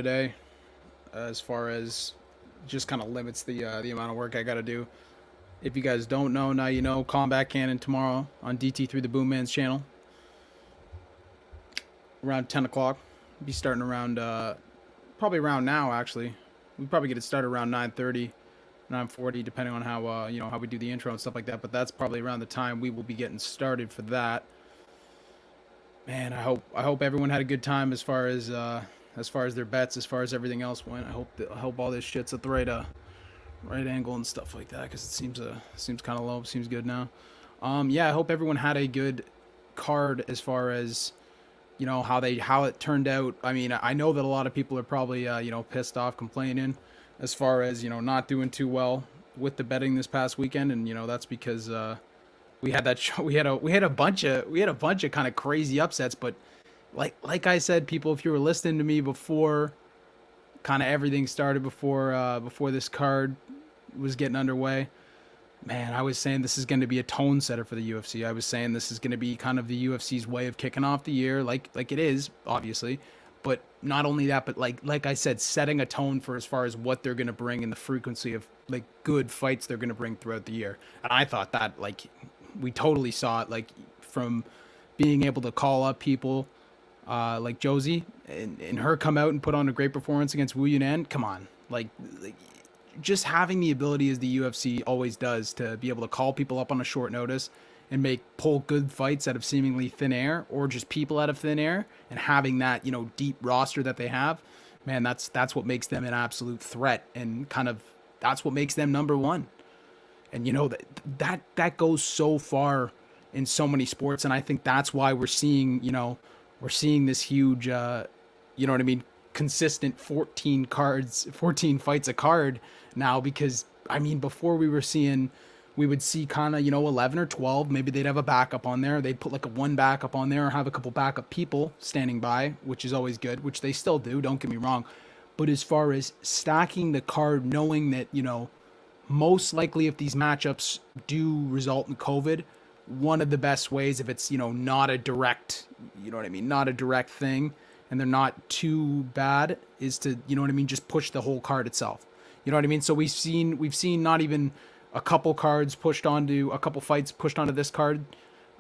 today, as far as just kind of limits the amount of work I got to do. If you guys don't know, now you know. Combat Cannon tomorrow on DT3 the Boom Man's channel around 10 o'clock. Be starting around probably around now actually. We probably get it started around 9:30, 9:40, depending on how how we do the intro and stuff like that. But that's probably around the time we will be getting started for that. Man, I hope everyone had a good time as far as their bets, as far as everything else went. I hope all this shit's at the right angle and stuff like that, because it seems kind of low. Seems good now. Yeah, I hope everyone had a good card as far as how it turned out. I mean, I know that a lot of people are probably pissed off, complaining as far as not doing too well with the betting this past weekend, and that's because we had that show, we had a bunch of kind of crazy upsets, but like I said, people, if you were listening to me before kind of everything started, before this card was getting underway, man, I was saying this is going to be a tone setter for the UFC. I was saying this is going to be kind of the UFC's way of kicking off the year, like it is, obviously. But not only that, but like I said, setting a tone for as far as what they're going to bring and the frequency of like good fights they're going to bring throughout the year. And I thought that we totally saw it, from being able to call up people like Josie and her come out and put on a great performance against Wu Yunan. Come on, like just having the ability, as the UFC always does, to be able to call people up on a short notice and pull good fights out of seemingly thin air, or just people out of thin air, and having that deep roster that they have, man, that's what makes them an absolute threat, and kind of that's what makes them number one. And that goes so far in so many sports, and I think that's why we're seeing this huge what I mean, consistent 14 cards, 14 fights a card now. Because I mean, before we would see kind of 11 or 12, maybe they'd have a backup on there, they'd put like a one backup on there, or have a couple backup people standing by, which is always good, which they still do, don't get me wrong. But as far as stacking the card, knowing that most likely, if these matchups do result in COVID, one of the best ways, if it's not a direct, not a direct thing, and they're not too bad, is to just push the whole card itself. You know what I mean? So we've seen not even a couple fights pushed onto this card.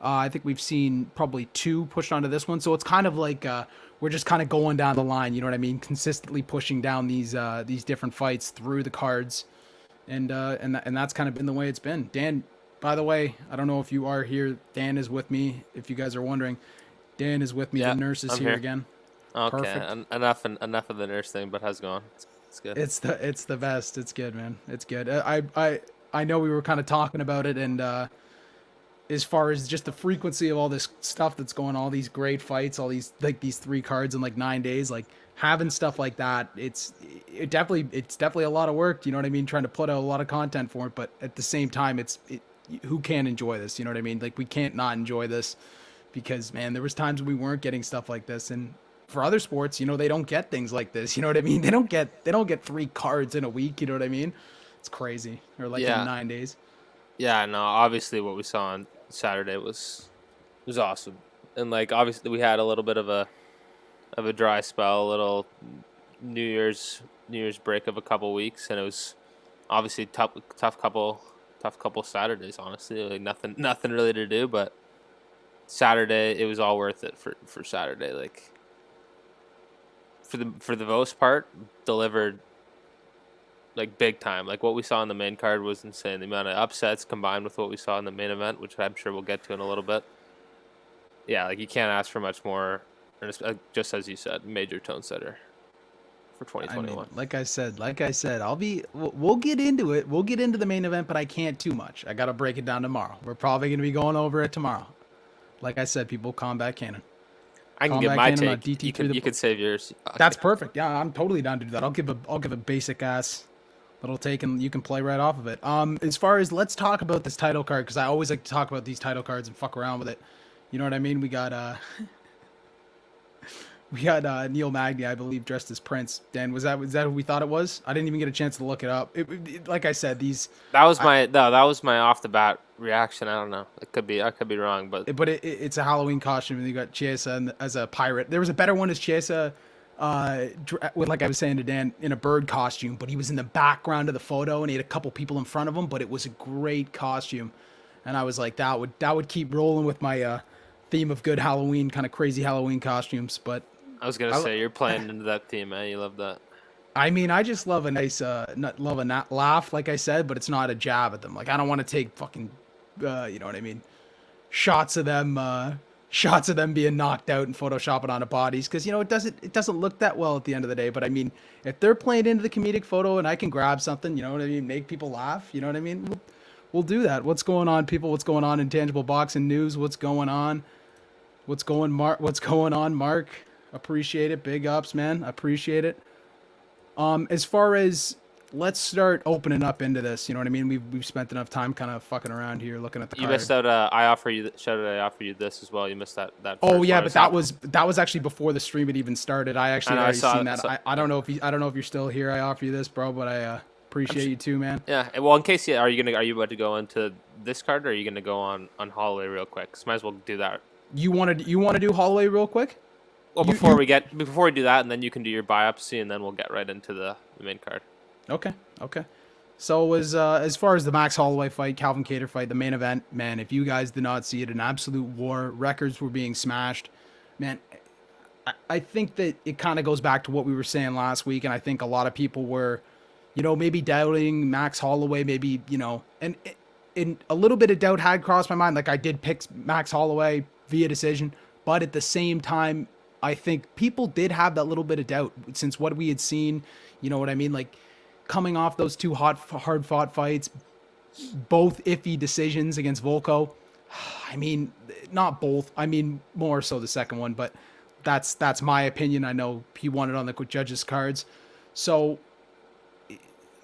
I think we've seen probably two pushed onto this one. So it's kind of like we're just kind of going down the line. You know what I mean? Consistently pushing down these different fights through the cards, and that's kind of been the way it's been. Dan, by the way, I don't know if you are here. Dan is with me. If you guys are wondering, Dan is with me. Yeah, the nurse is I'm here here. again. Okay, Perfect. enough of the nurse thing, but how's it going? It's good. It's the best. It's good, man. It's good. I know we were kind of talking about it, and as far as just the frequency of all this stuff that's going, all these great fights, all these these three cards in 9 days, having stuff like that, it's definitely a lot of work. You know what I mean? Trying to put out a lot of content for it, but at the same time, who can enjoy this? You know what I mean? We can't not enjoy this, because man, there was times when we weren't getting stuff like this. And for other sports, they don't get things like this. You know what I mean? They don't get three cards in a week. You know what I mean? It's crazy. Or in Yeah, 9 days. yeah. No, obviously what we saw on Saturday was awesome, and obviously we had a little bit of a dry spell, a little New Year's break of a couple weeks, and it was obviously tough couple Saturdays. Honestly, nothing really to do, but Saturday it was all worth it for Saturday. For the most part, delivered big time. What we saw in the main card was insane. The amount of upsets combined with what we saw in the main event, which I'm sure we'll get to in a little bit. Yeah, you can't ask for much more. And it's, just as you said, major tone setter for 2021. I mean, like I said, we'll get into it. We'll get into the main event, but I can't too much. I got to break it down tomorrow. We're probably going to be going over it tomorrow. Like I said, people, Combat Cannon. I can give my take. You can save yours. Okay. That's perfect. Yeah, I'm totally down to do that. I'll give a basic ass little take, and you can play right off of it. As far as, let's talk about this title card, because I always like to talk about these title cards and fuck around with it. You know what I mean? We got Neil Magny, I believe, dressed as Prince. Dan, was that who we thought it was? I didn't even get a chance to look it up. Like I said, that was my off the bat reaction. I don't know. I could be wrong, but it's a Halloween costume, and you got Chiesa as a pirate. There was a better one as Chiesa with, like I was saying to Dan, in a bird costume, but he was in the background of the photo and he had a couple people in front of him, but it was a great costume. And I was like, that would keep rolling with my theme of good Halloween, kind of crazy Halloween costumes. But I was gonna I, say you're playing into that theme, man. You love that. I mean, I just love a nice, love a laugh, like I said, but it's not a jab at them. Like I don't want to take fucking, you know what I mean, shots of them, shots of them being knocked out and photoshopping onto bodies, because it doesn't look that well at the end of the day. But I mean, if they're playing into the comedic photo and I can grab something, you know what I mean, make people laugh, you know what I mean, we'll do that. What's going on, people? What's going on in Tangible Boxing News? What's going on? What's going on, Mark? Appreciate it. Big ups, man. Appreciate it. As far as let's start opening up into this, you know what I mean? We've spent enough time kind of fucking around here looking at the You card. missed out. I offer you. I offer you this as well. You missed that. Oh first yeah, one. but that was actually before the stream had even started. I actually I know, I already saw seen it, that. so- I don't know if you're still here. I offer you this, bro, but I appreciate you too, man. Yeah. Well, in case are you about to go into this card, or are you gonna go on Holloway real quick? 'Cause might as well do that. You want to do Holloway real quick? Well, You- before you- we do that, and then you can do your biopsy, and then we'll get right into the main card. Okay. So as far as the Max Holloway fight, Calvin Kattar fight, the main event, man, if you guys did not see it, an absolute war. Records were being smashed. Man, I think that it kind of goes back to what we were saying last week, and I think a lot of people were, maybe doubting Max Holloway, maybe, and a little bit of doubt had crossed my mind. Like I did pick Max Holloway via decision, but at the same time, I think people did have that little bit of doubt since what we had seen, you know what I mean? Like coming off those two hard fought fights, both iffy decisions against Volko. I mean, not both. I mean, more so the second one, but that's my opinion. I know he won it on the judges' cards. So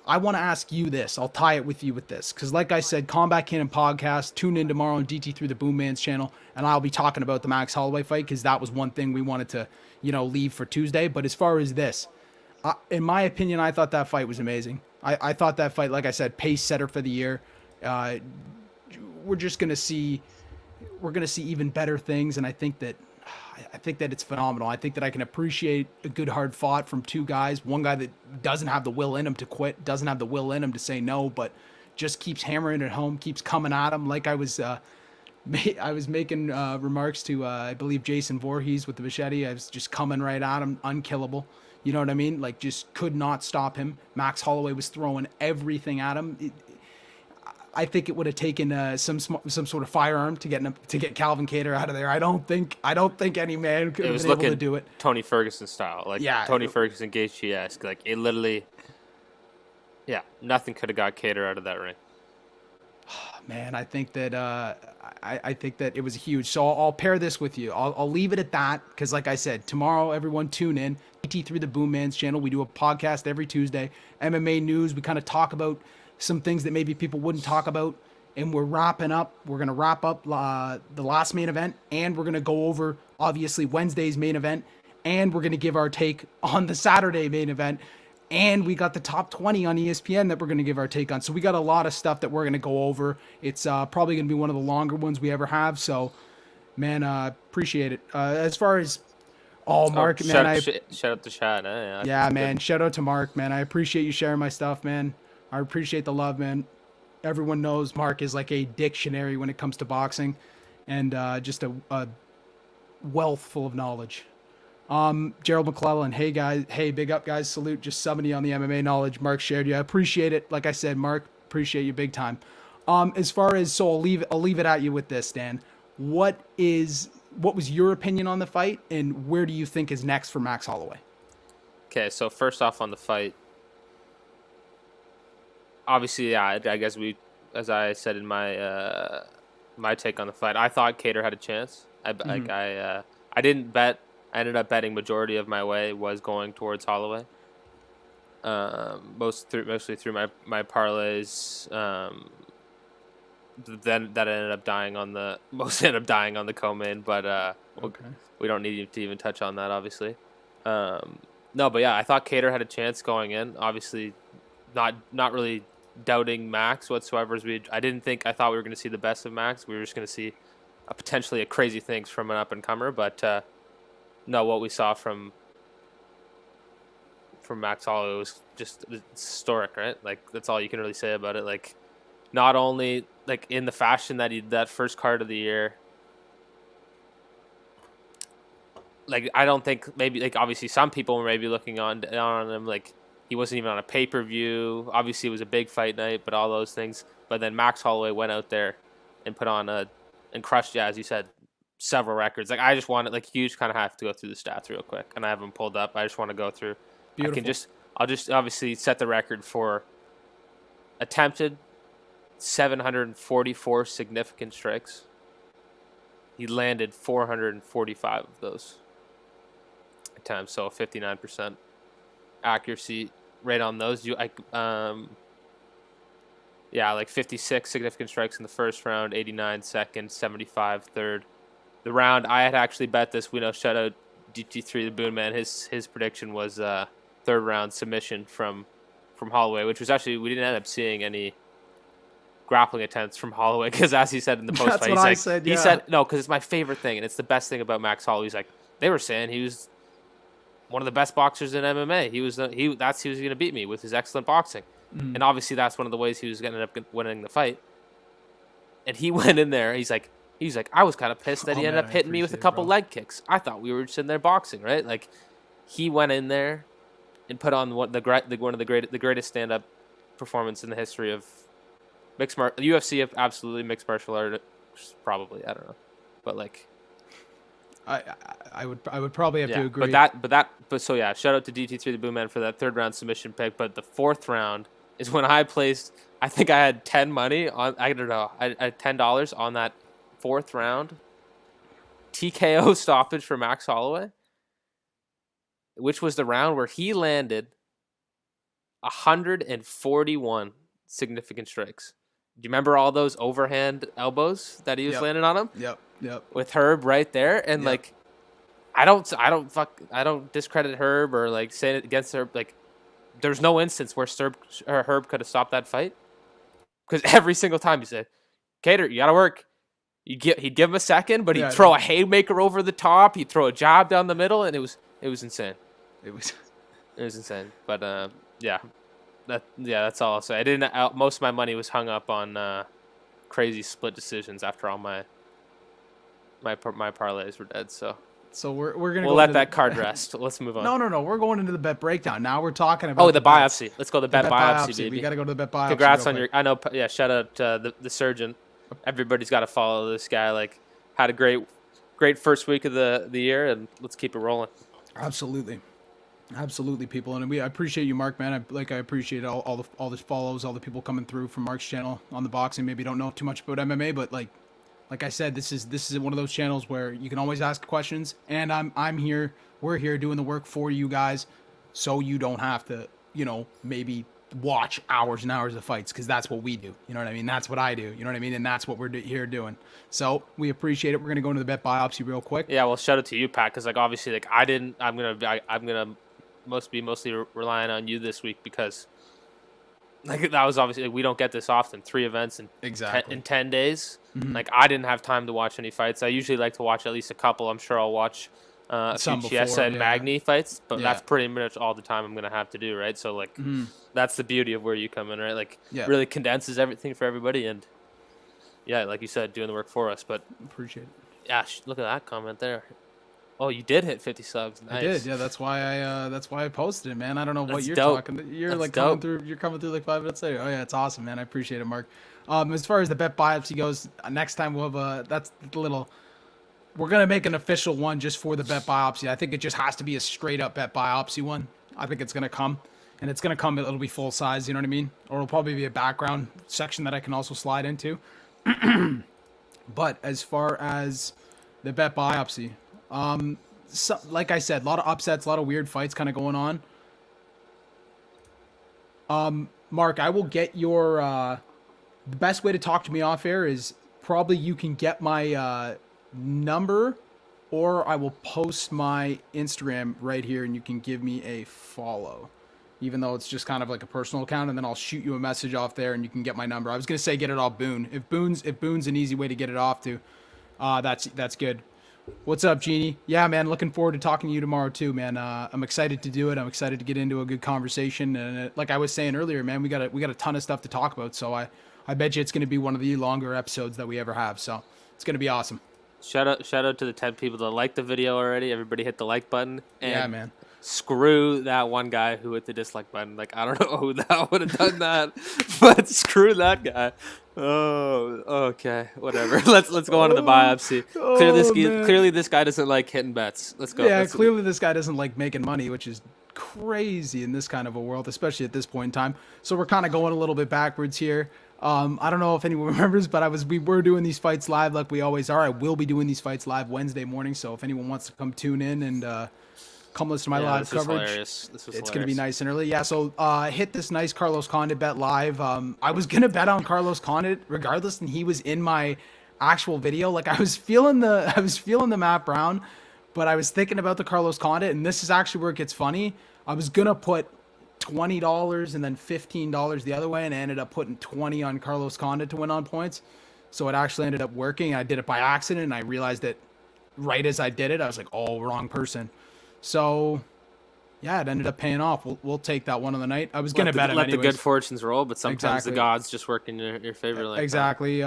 I want to ask you this. I'll tie it with you with this. Because like I said, Combat Cannon Podcast, tune in tomorrow on DT Through the Boom Man's channel, and I'll be talking about the Max Holloway fight because that was one thing we wanted to, leave for Tuesday. But as far as this, in my opinion, I thought that fight was amazing. I thought that fight, like I said, pace setter for the year. We're going to see even better things, and I think that it's phenomenal. I think that I can appreciate a good hard fought from two guys. One guy that doesn't have the will in him to quit, doesn't have the will in him to say no, but just keeps hammering it home, keeps coming at him. Like I was making remarks to I believe Jason Voorhees with the machete. I was just coming right at him, unkillable. You know what I mean? Like just could not stop him. Max Holloway was throwing everything at him. I think it would have taken some sort of firearm to get Calvin Kattar out of there. I don't think any man could have been able to do it. Tony Ferguson style, like Tony Ferguson, Gaethje esque. Like it literally, yeah, nothing could have got Kattar out of that ring. Man, I think that I think that it was huge. So I'll pair this with you. I'll leave it at that because, like I said, tomorrow everyone tune in. DT Through the Boom Man's channel. We do a podcast every Tuesday. MMA news. We kind of talk about some things that maybe people wouldn't talk about, and we're wrapping up. We're gonna wrap up the last main event, and we're gonna go over obviously Wednesday's main event, and we're gonna give our take on the Saturday main event. And we got the top 20 on ESPN that we're going to give our take on. So we got a lot of stuff that we're going to go over. It's probably going to be one of the longer ones we ever have. So, man, appreciate it. As far as, Mark, man. Shout out to Shad. Yeah, man. Shout out to Mark, man. I appreciate you sharing my stuff, man. I appreciate the love, man. Everyone knows Mark is like a dictionary when it comes to boxing and just a wealth full of knowledge. Gerald McClellan, hey guys, hey, big up guys, salute, just somebody on the MMA knowledge. Mark shared you. I appreciate it. Like I said, Mark, appreciate you big time. As far as, so I'll leave it at you with this, Dan. What was your opinion on the fight, and where do you think is next for Max Holloway? Okay, so first off on the fight, obviously, yeah, I guess as I said in my my take on the fight, I thought Kattar had a chance. I didn't bet. I ended up betting majority of my way was going towards Holloway. Mostly through my parlays. Then that ended up dying on the co-main, but Okay. we don't need to even touch on that, obviously. No, but yeah, I thought Kattar had a chance going in. Obviously, not really doubting Max whatsoever. I thought we were going to see the best of Max. We were just going to see potentially a crazy things from an up and comer, but. No, what we saw from from Max Holloway was just historic, right? Like that's all you can really say about it. Like not only like in the fashion that he that first card of the year. Like I don't think maybe like obviously some people were maybe looking on him like he wasn't even on a pay-per-view. Obviously it was a big fight night, but all those things. But then Max Holloway went out there and put on and crushed, yeah, as you said, several records. Like I just wanted like you just kind of have to go through the stats real quick, and I have them pulled up. I just want to go through. Beautiful. I'll just obviously set the record for attempted 744 significant strikes. He landed 445 of those attempts, so 59% accuracy rate on those. Like 56 significant strikes in the first round, 89 second, 75 third. The round I had actually bet this. We know shout out DT3 the Boon Man. His prediction was third round submission from Holloway, which was actually we didn't end up seeing any grappling attempts from Holloway because as he said in the post fight, he said no because it's my favorite thing and it's the best thing about Max Holloway. He's like they were saying he was one of the best boxers in MMA. He was going to beat me with his excellent boxing, and obviously that's one of the ways he was going to end up winning the fight. And he went in there. He's like I was kind of pissed that he ended up hitting me with a couple leg kicks. I thought we were just in there boxing, right? Like he went in there and put on one of the greatest stand-up performance in the history of UFC, absolutely mixed martial art, probably I don't know, but like I would probably have to agree. But shout out to DT3 the Boom Man for that third round submission pick. But the fourth round is when I placed. I think I had 10 money on. I don't know. I had $10 on that fourth round TKO stoppage for Max Holloway, which was the round where he landed 141 significant strikes. Do you remember all those overhand elbows that he was landing on him? Yep. With Herb right there, and like, I don't discredit Herb or like say it against Herb. Like, there's no instance where Herb could have stopped that fight because every single time he said, "Cater, you gotta work." He'd give him a second, but he'd throw a haymaker over the top. He'd throw a jab down the middle, and it was insane. It was insane. But that's all I'll say. I didn't. Most of my money was hung up on crazy split decisions after all my parlays were dead. So we'll let that card rest. Let's move on. No. We're going into the bet breakdown now. We're talking about the biopsy. Let's go to the bet biopsy, baby. We got to go to the bet biopsy. Congrats on your. I know. Yeah. Shout out the surgeon. Everybody's got to follow this guy. Like, had a great first week of the year, and let's keep it rolling. Absolutely, people, and I appreciate you, Mark, man. I appreciate all the follows, all the people coming through from Mark's channel on the boxing. Maybe don't know too much about MMA, but like I said, this is one of those channels where you can always ask questions, and I'm here. We're here doing the work for you guys, so you don't have to, maybe watch hours and hours of fights, because that's what we do. You know what I mean? That's what I do. You know what I mean? And that's what we're here doing. So we appreciate it. We're gonna go into the bet biopsy real quick. Yeah, well, shout out to you, Pat, because like obviously like I'm gonna mostly relying on you this week because like that was obviously like, we don't get this often. 3 events in 10 days. Mm-hmm. Like I didn't have time to watch any fights. I usually like to watch at least a couple. I'm sure I'll watch a few Chiesa and Magny fights, but that's pretty much all the time I'm gonna have to do, right? So like that's the beauty of where you come in, right? Like really condenses everything for everybody, and like you said, doing the work for us. But appreciate it. Yeah, look at that comment there. Oh, you did hit 50 subs. Nice. I did. Yeah, that's why I posted it, man. I don't know what you're dope. talking. You're that's like dope. coming through like 5 minutes later. Oh yeah, it's awesome, man. I appreciate it, Mark. As far as the bet biopsy goes, next time we'll have we're gonna make an official one just for the bet biopsy. I think it just has to be a straight up bet biopsy one. I think it's gonna come, and it's gonna come. It'll be full size. You know what I mean? Or it'll probably be a background section that I can also slide into. But as far as the bet biopsy, like I said, a lot of upsets, a lot of weird fights kind of going on. Mark, I will get your. The best way to talk to me off air is probably you can get my number, or I will post my Instagram right here, and you can give me a follow, even though it's just kind of like a personal account, and then I'll shoot you a message off there, and you can get my number. I was gonna say get it off Boone. If Boone's an easy way to get it off to, that's good. What's up, Jeannie? Yeah, man, looking forward to talking to you tomorrow too, man. I'm excited to do it. I'm excited to get into a good conversation, and like I was saying earlier, man, we got a ton of stuff to talk about. So I bet you it's going to be one of the longer episodes that we ever have. So it's going to be awesome. Shout out to the 10 people that liked the video already. Everybody hit the like button. Yeah, And man. screw that one guy who hit the dislike button. Like, I don't know who that would have done that, but screw that guy. Oh, okay, whatever. Let's go on to the biopsy. Man. Clearly this guy doesn't like hitting bets. Let's go. Yeah, clearly this guy doesn't like making money, which is crazy in this kind of a world, especially at this point in time. So we're kind of going a little bit backwards here. I don't know if anyone remembers, but we were doing these fights live like we always are. I will be doing these fights live Wednesday morning. So if anyone wants to come tune in and come listen to my live coverage, it's going to be nice and early. Yeah, so hit this nice Carlos Condit bet live. I was going to bet on Carlos Condit regardless, and he was in my actual video. Like I was feeling the Matt Brown, but I was thinking about the Carlos Condit, and this is actually where it gets funny. I was going to put $20 and then $15 the other way, and I ended up putting 20 on Carlos Condit to win on points. So it actually ended up working. I did it by accident, and I realized that right as I did it, I was like, oh, wrong person. So, yeah, it ended up paying off. We'll take that one on the night. I was going to bet him let anyways. the good fortunes roll, but sometimes Exactly. the gods just work in your favor. Like exactly.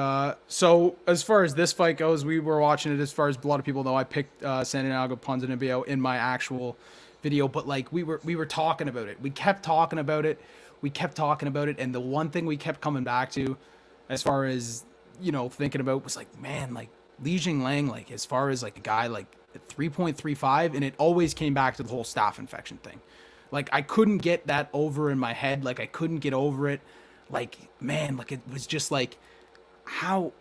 So as far as this fight goes, we were watching it. As far as a lot of people know, I picked Santiago Ponzinibbio in my actual video, but like we were talking about it. We kept talking about it. And the one thing we kept coming back to, as far as thinking about, was like, man, like Li Jingliang, like as far as like a guy like at 3.35, and it always came back to the whole staph infection thing. Like I couldn't get that over in my head. Like I couldn't get over it. Like, man, like it was just like, how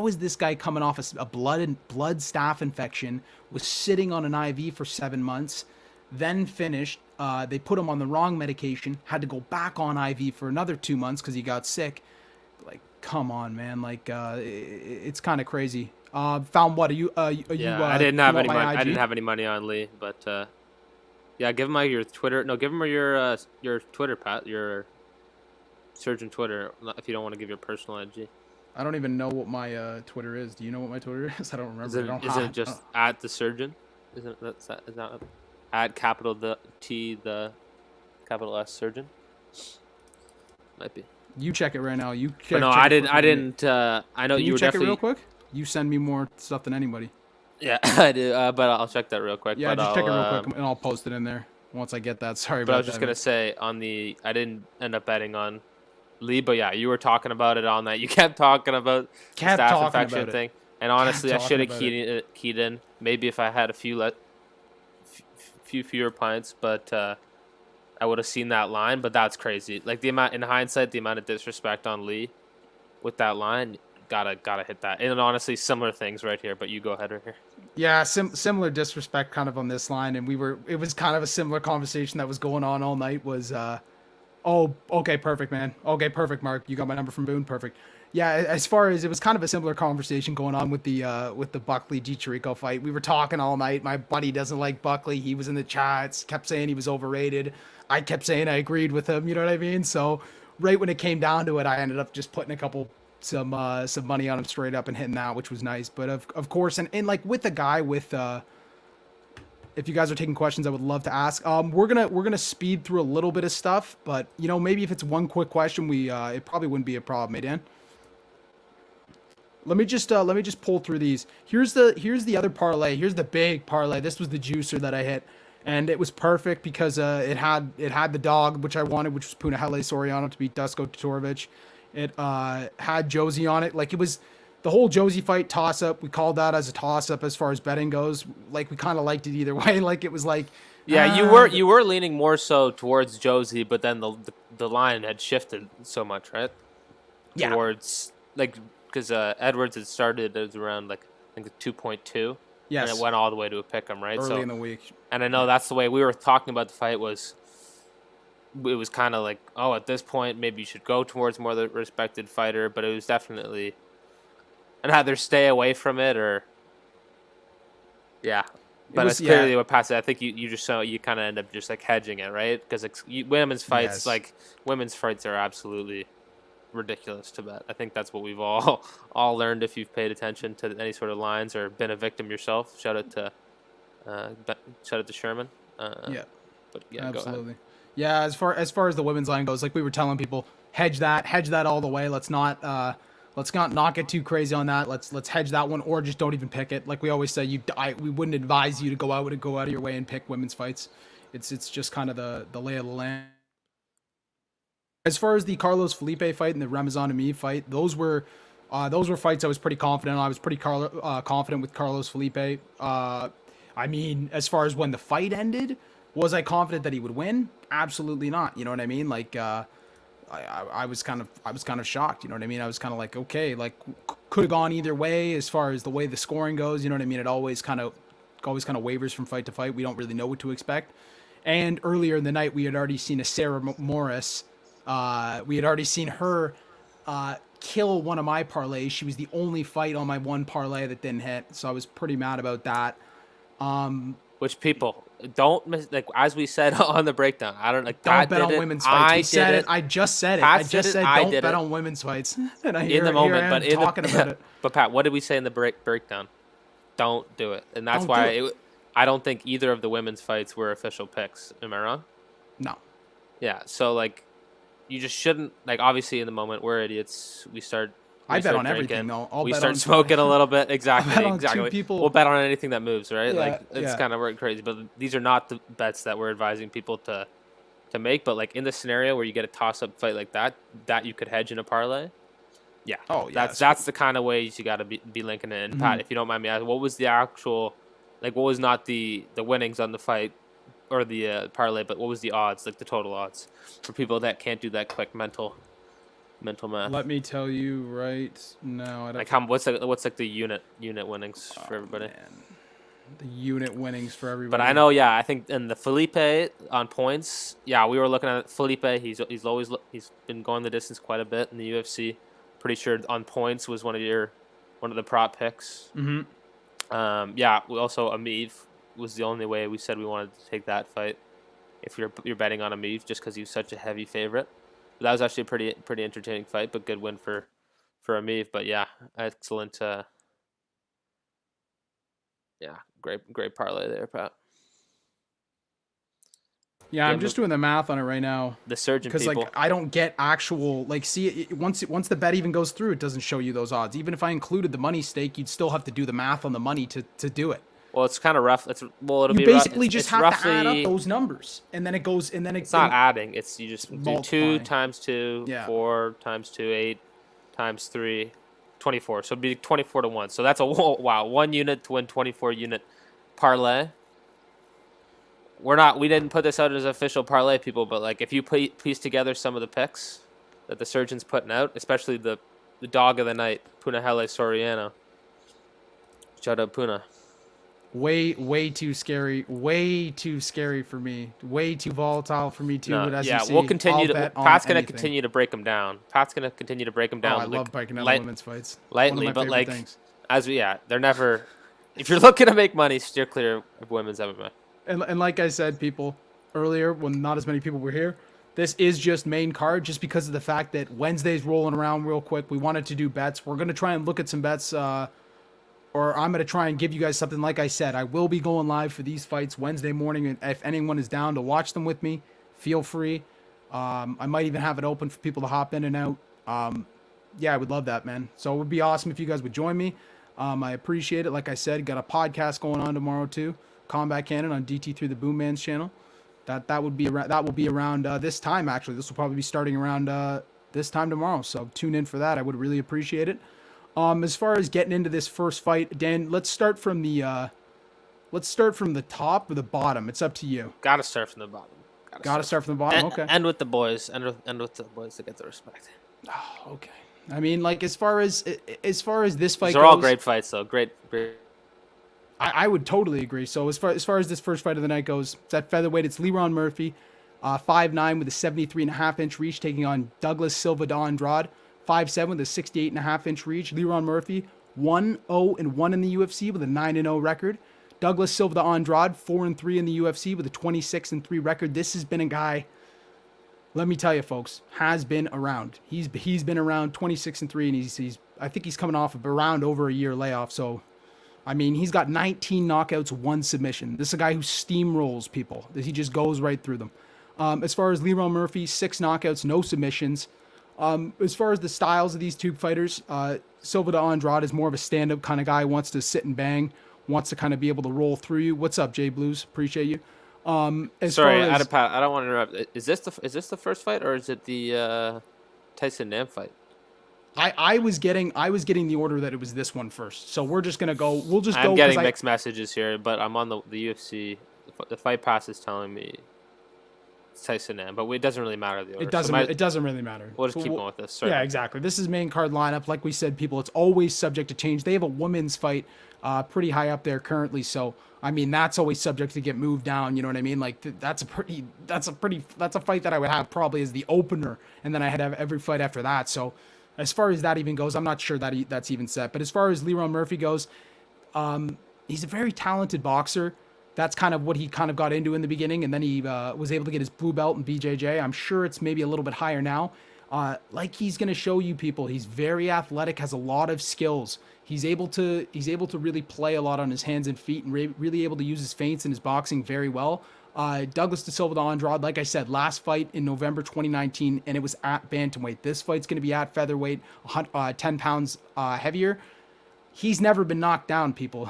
is this guy coming off a blood staph infection, was sitting on an IV for 7 months, then finished. They put him on the wrong medication, had to go back on IV for another 2 months because he got sick. Like, come on, man. Like, it's kind of crazy. Found what? Are you? I didn't have any money. I didn't have any money on Lee, but yeah, give him your Twitter. No, give him your Twitter, Pat. Your surgeon Twitter. If you don't want to give your personal IG. I don't even know what my Twitter is. Do you know what my Twitter is? I don't remember. Is it just at the surgeon? Isn't that is that at capital the T the capital S surgeon? Might be. You check it right now. You check. But no, I didn't. I know you were check definitely. it real quick. You send me more stuff than anybody. Yeah, I do. But I'll check that real quick. Yeah, but just check it real quick, and I'll post it in there once I get that. Sorry about that. But I was just gonna say I didn't end up betting on Lee, but yeah, you were talking about it all night. You kept talking about the staph infection thing, and honestly, I should have keyed in. Maybe if I had a few fewer pints, but I would have seen that line. But that's crazy. Like in hindsight, the amount of disrespect on Lee with that line. Gotta hit that. And honestly, similar things right here, but you go ahead right here. Yeah, similar disrespect kind of on this line, and it was kind of a similar conversation that was going on all night. Was oh, okay, perfect, man. Okay, perfect, Mark. You got my number from Boone, perfect. Yeah, as far as it was kind of a similar conversation going on with the Buckley G Chirico fight. We were talking all night. My buddy doesn't like Buckley. He was in the chats, kept saying he was overrated. I kept saying I agreed with him. You know what I mean? So right when it came down to it, I ended up just putting some money on him straight up and hitting that, which was nice. But of course, and like with the guy with if you guys are taking questions, I would love to ask. We're gonna speed through a little bit of stuff, but maybe if it's one quick question, it probably wouldn't be a problem, eh, Dan? Let me just pull through these. Here's the other parlay. Here's the big parlay. This was the juicer that I hit, and it was perfect because it had the dog which I wanted, which was Punahele Soriano to beat Dusko Todorovic. It had Josie on it. Like, it was the whole Josie fight toss-up. We called that as a toss-up as far as betting goes. Like, we kind of liked it either way. Like, it was like... Yeah, you were leaning more so towards Josie, but then the line had shifted so much, right? Yeah. Towards, like, because Edwards had started as around, like, I think 2.2. Yes. And it went all the way to a pick'em, right? Early in the week. And I know that's the way we were talking about the fight was... It was kind of like, oh, at this point, maybe you should go towards more the respected fighter, but it was definitely, and either stay away from it or, yeah. But it's clearly what passed. I think you just you kind of end up just like hedging it, right? Because women's fights, women's fights are absolutely ridiculous to bet. I think that's what we've all learned if you've paid attention to any sort of lines or been a victim yourself. Shout out to Sherman. Yeah, But yeah, absolutely. Go ahead. Yeah, as far as the women's line goes, like we were telling people, hedge that all the way. Let's not get too crazy on that. Let's hedge that one, or just don't even pick it. Like we always say, we wouldn't advise you to go out of your way and pick women's fights. It's just kind of the lay of the land. As far as the Carlos Felipe fight and the Ramazan Amir fight, those were fights I was pretty confident on. I was pretty confident with Carlos Felipe. I mean, as far as when the fight ended, was I confident that he would win? Absolutely not. You know what I mean? Like, I was kind of shocked. You know what I mean? I was kind of like, okay, like could have gone either way as far as the way the scoring goes. You know what I mean? It always kind of wavers from fight to fight. We don't really know what to expect. And earlier in the night, we had already seen a Sarah Morris. We had already seen her kill one of my parlays. She was the only fight on my one parlay that didn't hit, so I was pretty mad about that. Which people don't miss, like as we said on the breakdown. I don't like. Don't bet on women's fights. We said it. I just said it. I just said don't bet on women's fights. And in the moment, but talking about it. But Pat, what did we say in the breakdown? Don't do it, and that's why I don't think either of the women's fights were official picks. Am I wrong? No. Yeah. So like, you just shouldn't like. Obviously, in the moment, we're idiots. I bet on drinking. Everything though. We start smoking a little bit. Exactly. People. We'll bet on anything that moves, right? Yeah, like it's kind of crazy. But these are not the bets that we're advising people to make. But like in the scenario where you get a toss-up fight like that you could hedge in a parlay. Yeah. Oh, yeah. That's the kind of ways you got to be linking it in. Mm-hmm. Pat, if you don't mind me asking, what was the actual, like, what was not the winnings on the fight or the parlay, but what was the odds, like the total odds for people that can't do that quick mental math? Let me tell you right now. Like what's like the unit winnings for everybody? Man. The unit winnings for everybody. But I know, I think in the Felipe on points, we were looking at Felipe. He's been going the distance quite a bit in the UFC. Pretty sure on points was one of the prop picks. Mm-hmm. We also Amir was the only way we said we wanted to take that fight. If you're betting on Amir, just because he's such a heavy favorite. But that was actually a pretty entertaining fight, but good win for Amir. But excellent. Great parlay there, Pat. Yeah, I'm just doing the math on it right now. The surgeon people. Because, like, I don't get actual... Like, see, once the bet even goes through, it doesn't show you those odds. Even if I included the money stake, you'd still have to do the math on the money to do it. Well, it's kind of rough. You basically just have to add up those numbers. And then it goes... And then it's not adding. It's you just do 2 times 2, 4 times 2, 8 times 3, 24. So it'd be 24 to 1. So that's 1 unit to win 24 unit parlay. We didn't put this out as official parlay, people, but like if you piece together some of the picks that the surgeon's putting out, especially the dog of the night, Punahele Soriano. Shout out Puna. Way too scary. Way too scary for me. Way too volatile for me too. No, but as you see, we'll continue Pat's going to anything. continue to break them down. Pat's going to continue to break them down. I love breaking down women's fights. Lightly, but like things. They're never. If you're looking to make money, steer clear of women's MMA. And like I said, people, earlier, when not as many people were here, this is just main card just because of the fact that Wednesday's rolling around real quick. We wanted to do bets. We're going to try and look at some bets, or I'm going to try and give you guys something. Like I said, I will be going live for these fights Wednesday morning, and if anyone is down to watch them with me, feel free. I might even have it open for people to hop in and out. I would love that, man. So it would be awesome if you guys would join me. I appreciate it. Like I said, got a podcast going on tomorrow too. Combat Cannon on DT3 the Boom Man's channel. That will be around this time. Actually, this will probably be starting around this time tomorrow. So tune in for that. I would really appreciate it. As far as getting into this first fight, Dan, let's start from the top or the bottom. It's up to you. Gotta start from the bottom. Gotta start from the bottom. Okay. End with the boys. End with the boys to get the respect. Oh, okay. I mean, like as far as this fight These goes, are all great fights, though. Great. I would totally agree. So as far as this first fight of the night goes, it's at featherweight. It's Leron Murphy, 5'9" with a 73.5-inch reach, taking on Douglas Silva de Andrade, 5'7" with a 68.5-inch reach. Leron Murphy 1-0-1 in the UFC with a 9-0 record. Douglas Silva de Andrade 4-3 in the UFC with a 26-3 record. This has been a guy let me tell you, folks, has been around. He's been around 26-3, and he's I think he's coming off of around over a year layoff. So, I mean, he's got 19 knockouts, 1 submission. This is a guy who steamrolls people. He just goes right through them. As far as Leron Murphy, 6 knockouts, no submissions. As far as the styles of these two fighters, Silva de Andrade is more of a stand-up kind of guy, wants to sit and bang, wants to kind of be able to roll through you. What's up, Jay Blues? Appreciate you. Sorry, I don't want to interrupt. Is this the first fight, or is it the Tyson Nam fight? I was getting the order that it was this one first. So we're just gonna go. We'll just go. I'm getting mixed messages here, but I'm on the UFC. The Fight Pass is telling me it's Tyson Nam, but it doesn't really matter the order. It doesn't really matter. We'll just keep going with this. Sorry. Yeah, exactly. This is main card lineup. Like we said, people, it's always subject to change. They have a women's fight pretty high up there currently. So I mean, that's always subject to get moved down. You know what I mean? Like that's a fight that I would have probably as the opener, and then I had to have every fight after that. So as far as that even goes, I'm not sure that that's even set. But as far as Leron Murphy goes, he's a very talented boxer. That's kind of what he kind of got into in the beginning, and then he was able to get his blue belt in BJJ. I'm sure it's maybe a little bit higher now. Like he's going to show you people, he's very athletic, has a lot of skills. He's able to really play a lot on his hands and feet, and really able to use his feints and his boxing very well. Douglas De Silva de Andrade, like I said, last fight in November 2019, and it was at bantamweight. This fight's going to be at featherweight, 10 pounds heavier. He's never been knocked down, people.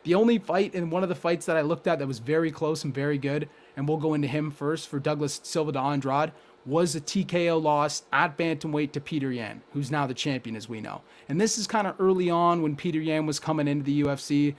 The only fight in one of the fights that I looked at that was very close and very good, and we'll go into him first for Douglas Silva de Andrade, was a TKO loss at bantamweight to Peter Yan, who's now the champion, as we know. And this is kind of early on when Peter Yan was coming into the UFC,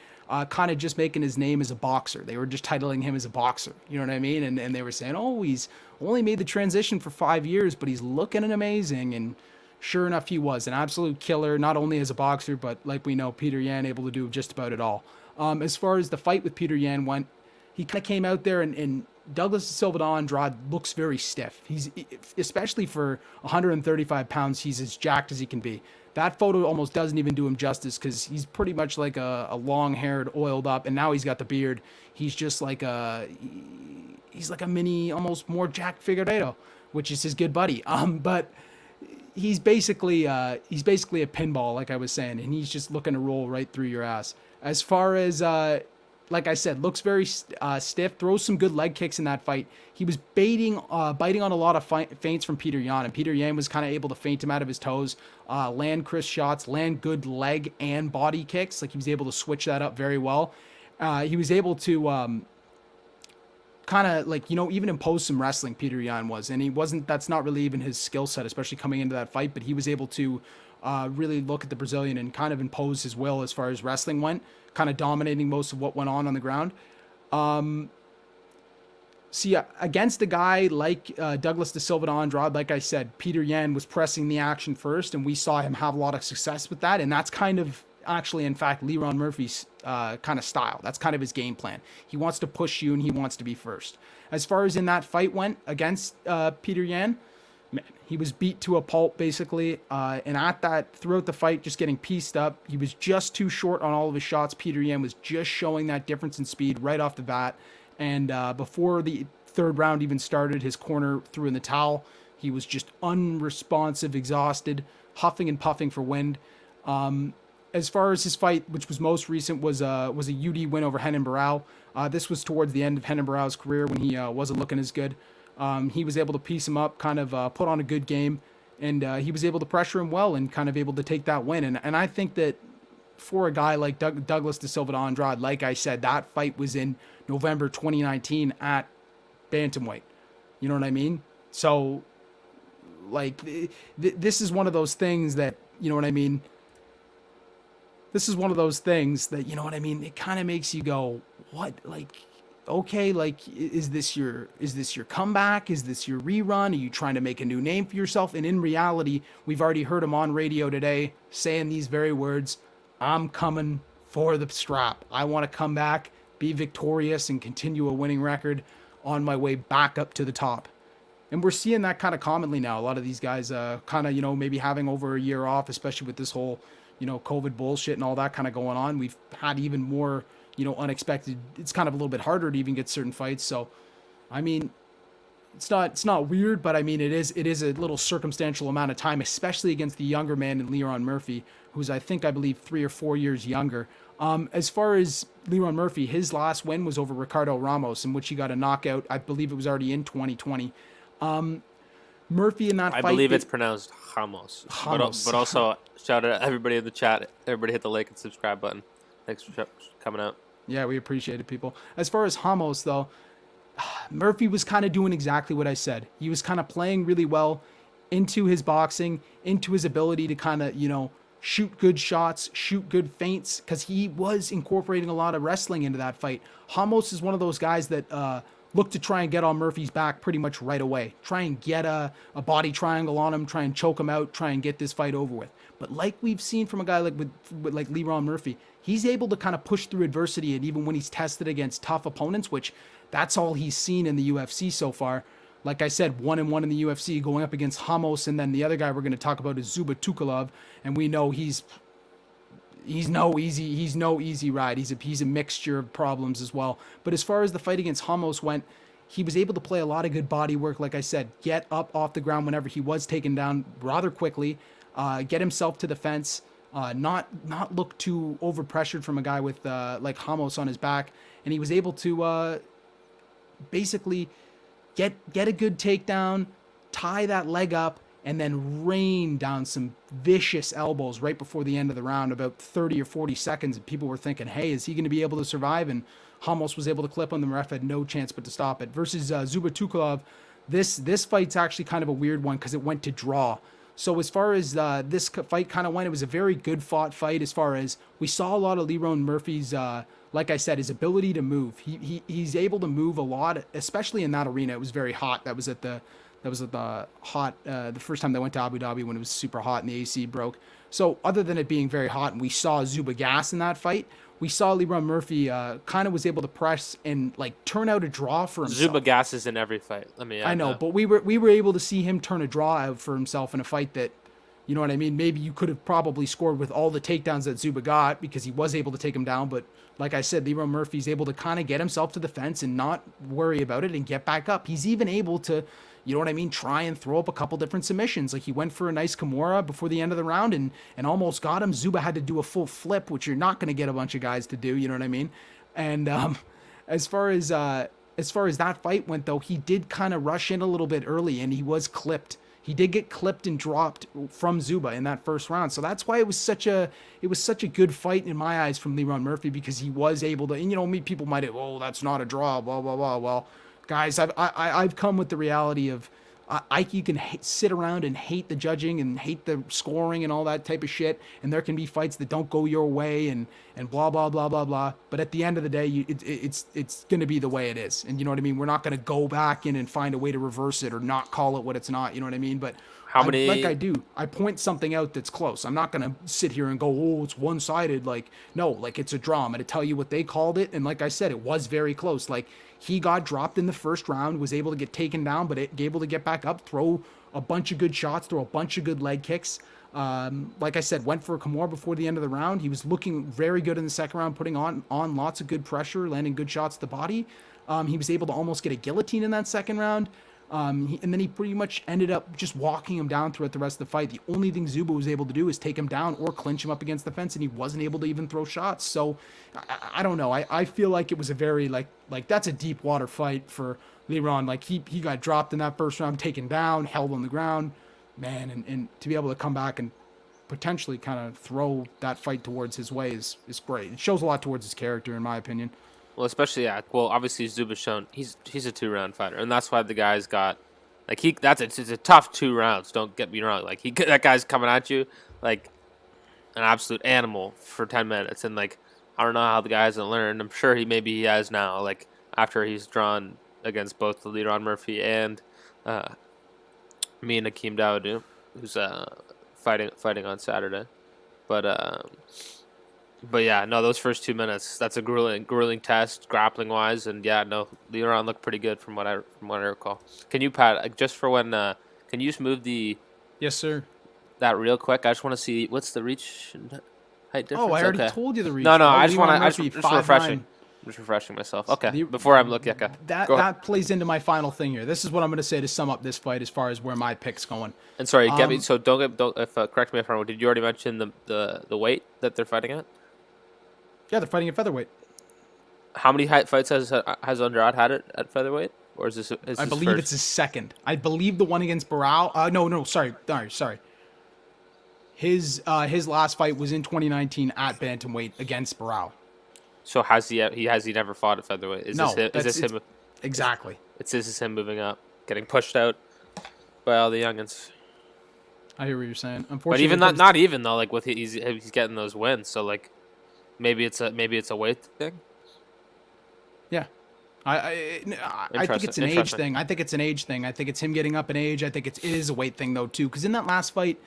kind of just making his name as a boxer. They were just titling him as a boxer, you know what I mean? And they were saying, oh, he's only made the transition for 5 years, but he's looking amazing. And sure enough, he was an absolute killer, not only as a boxer, but like we know, Peter Yan able to do just about it all. As far as the fight with Peter Yan went, he kind of came out there, and Douglas Silva de Andrade looks very stiff. He's, especially for 135 pounds, he's as jacked as he can be. That photo almost doesn't even do him justice, because he's pretty much like a long-haired, oiled up, and now he's got the beard. He's just like he's like a mini, almost more Jack Figueiredo, which is his good buddy. But he's basically a pinball, like I was saying, and he's just looking to roll right through your ass. As far as like I said, looks very stiff, throws some good leg kicks in that fight. He was biting on a lot of feints from Peter Yan, and Peter Yan was kind of able to feint him out of his toes, land crisp shots, land good leg and body kicks. Like he was able to switch that up very well. He was able to kind of like, even impose some wrestling, Peter Yan was, and that's not really even his skill set, especially coming into that fight, but he was able to really look at the Brazilian and kind of impose his will as far as wrestling went, kind of dominating most of what went on the ground. Against a guy like Douglas De Silva de Andrade, like I said, Peter Yan was pressing the action first, and we saw him have a lot of success with that, and that's kind of actually, in fact, Leron Murphy's kind of style. That's kind of his game plan. He wants to push you, and he wants to be first. As far as in that fight went against Peter Yan, man, he was beat to a pulp, basically, and throughout the fight, just getting pieced up. He was just too short on all of his shots. Peter Yan was just showing that difference in speed right off the bat, and before the third round even started, his corner threw in the towel. He was just unresponsive, exhausted, huffing and puffing for wind. As far as his fight, which was most recent, was a UD win over Renan Barão. This was towards the end of Renan Barão's career when he wasn't looking as good. He was able to piece him up, kind of put on a good game, and he was able to pressure him well and kind of able to take that win. And I think that for a guy like Douglas De Silva de Andrade, like I said, that fight was in November 2019 at bantamweight. You know what I mean? So, like, this is one of those things that, you know what I mean? This is one of those things that, you know what I mean? It kind of makes you go, what? Like, okay, like, is this your comeback? Is this your rerun? Are you trying to make a new name for yourself? And in reality, we've already heard him on radio today saying these very words: I'm coming for the strap. I want to come back, be victorious, and continue a winning record on my way back up to the top. And we're seeing that kind of commonly now. A lot of these guys kind of, maybe having over a year off, especially with this whole, COVID bullshit and all that kind of going on. We've had even more, unexpected. It's kind of a little bit harder to even get certain fights. So, I mean, it's not weird, but I mean it is a little circumstantial amount of time, especially against the younger man in Leron Murphy, who's I believe 3 or 4 years younger. As far as Leron Murphy, his last win was over Ricardo Ramos, in which he got a knockout. I believe it was already in 2020. Murphy in that I fight, believe it's pronounced Ramos. But also shout out to everybody in the chat. Everybody hit the like and subscribe button. Thanks for coming out. Yeah, we appreciate it, people. As far as Ramos, though, Murphy was kind of doing exactly what I said. He was kind of playing really well into his boxing, into his ability to kind of, shoot good shots, shoot good feints, because he was incorporating a lot of wrestling into that fight. Ramos is one of those guys that look to try and get on Murphy's back pretty much right away. Try and get a body triangle on him, try and choke him out, try and get this fight over with. But like we've seen from a guy like Leron Murphy, he's able to kind of push through adversity, and even when he's tested against tough opponents, which that's all he's seen in the UFC so far. Like I said, 1-1 in the UFC, going up against Ramos, and then the other guy we're going to talk about is Zhuba Tukulov, and we know he's no easy ride. He's a mixture of problems as well. But as far as the fight against Ramos went, he was able to play a lot of good body work. Like I said, get up off the ground whenever he was taken down rather quickly, get himself to the fence, not look too overpressured from a guy with like Ramos on his back, and he was able to basically get a good takedown, tie that leg up, and then rain down some vicious elbows right before the end of the round, about 30 or 40 seconds. And people were thinking, hey, is he going to be able to survive? And Ramos was able to clip on. The ref had no chance but to stop it. Versus Zhuba Tukulov, this fight's actually kind of a weird one because it went to draw. So as far as this fight kind of went, it was a very good fought fight. As far as we saw a lot of Leron Murphy's, like I said, his ability to move. He's able to move a lot, especially in that arena. It was very hot. That was at the first time they went to Abu Dhabi when it was super hot and the AC broke. So other than it being very hot, and we saw Zhuba gas in that fight, we saw Leron Murphy kind of was able to press and like turn out a draw for himself. Zhuba gasses in every fight. I know, but we were able to see him turn a draw out for himself in a fight that, you know what I mean? Maybe you could have probably scored with all the takedowns that Zhuba got because he was able to take him down. But like I said, Leron Murphy's able to kind of get himself to the fence and not worry about it and get back up. He's even able to, you know what I mean, try and throw up a couple different submissions. Like he went for a nice Kimura before the end of the round and almost got him. Zhuba had to do a full flip, which you're not going to get a bunch of guys to do, you know what I mean? And as far as that fight went, though, he did kind of rush in a little bit early and he was clipped. He did get clipped and dropped from Zhuba in that first round. So that's why it was such a good fight in my eyes from Leron Murphy, because he was able to, and people might have, oh, that's not a draw, blah, blah, blah. Well, guys, I've come with the reality of you can sit around and hate the judging and hate the scoring and all that type of shit, and there can be fights that don't go your way and blah, blah, blah, blah, blah. But at the end of the day, it's going to be the way it is. And you know what I mean? We're not going to go back in and find a way to reverse it or not call it what it's not. You know what I mean? But I point something out that's close. I'm not going to sit here and go, oh, it's one-sided. Like, no, like it's a draw. I'm going to tell you what they called it. And like I said, it was very close. Like, he got dropped in the first round, was able to get taken down, but able to get back up, throw a bunch of good shots, throw a bunch of good leg kicks. Like I said, went for a Kimura before the end of the round. He was looking very good in the second round, putting on lots of good pressure, landing good shots to the body. He was able to almost get a guillotine in that second round. And then he pretty much ended up just walking him down throughout the rest of the fight. The only thing Zhuba was able to do is take him down or clinch him up against the fence, and he wasn't able to even throw shots. So I don't know. I feel like it was a very like that's a deep water fight for Leron. Like he got dropped in that first round, taken down, held on the ground, man, and to be able to come back and potentially kind of throw that fight towards his way is great. It shows a lot towards his character, in my opinion. Well, especially obviously Zhuba's shown he's a 2-round fighter, and that's why the guy's got it's a tough 2 rounds. Don't get me wrong. Like that guy's coming at you like an absolute animal for 10 minutes, and like I don't know how the guy hasn't learned. I'm sure he has now. Like after he's drawn against both the Leron Murphy and me and Akeem Dawodu, who's fighting on Saturday, But yeah, no, those first 2 minutes, that's a grueling test, grappling wise, and yeah, no, Leron looked pretty good from what I recall. Can you, Pat, just for when, can you just move Yes, sir. That real quick? I just want to see what's the reach and height difference. Oh, I already told you the reach. No, I just want to, just refreshing. just refreshing myself. Okay, The- before I'm looking. Okay, go ahead. That plays into my final thing here. This is what I'm going to say to sum up this fight as far as where my pick's going. And sorry, get me. So don't if correct me if I'm wrong. Did you already mention the weight that they're fighting at? Yeah, they're fighting at featherweight. How many fights has Andrade had it at featherweight, or is this? I believe it's his second. I believe the one against Barao. No, sorry. His last fight was in 2019 at bantamweight against Barao. So has he never fought at featherweight? Is this him? Exactly. This is him moving up, getting pushed out by all the youngins. I hear what you're saying. But Unfortunately, even not even though, like with he's getting those wins. So like maybe it's a weight thing. Yeah. I think it's an age thing. I think it's an age thing. I think it's him getting up in age. I think it is a weight thing though too. Because in that last fight,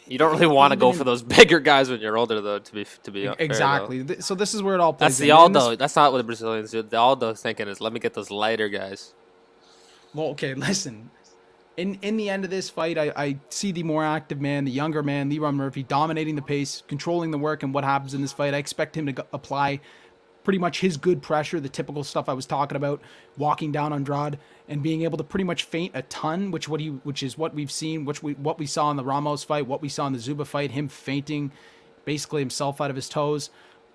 you don't really want to go for those bigger guys when you're older though. To be exactly. Fair, so this is where it all plays. That's the Aldo. That's not what the Brazilians do. The Aldo thinking is, let me get those lighter guys. Well, okay, listen. In the end of this fight, I see the more active man, the younger man, Leron Murphy, dominating the pace, controlling the work, and what happens in this fight. I expect him to apply pretty much his good pressure, the typical stuff I was talking about, walking down Andrade and being able to pretty much feint a ton, which is what we've seen, what we saw in the Ramos fight, what we saw in the Zuba fight, him feinting basically himself out of his toes.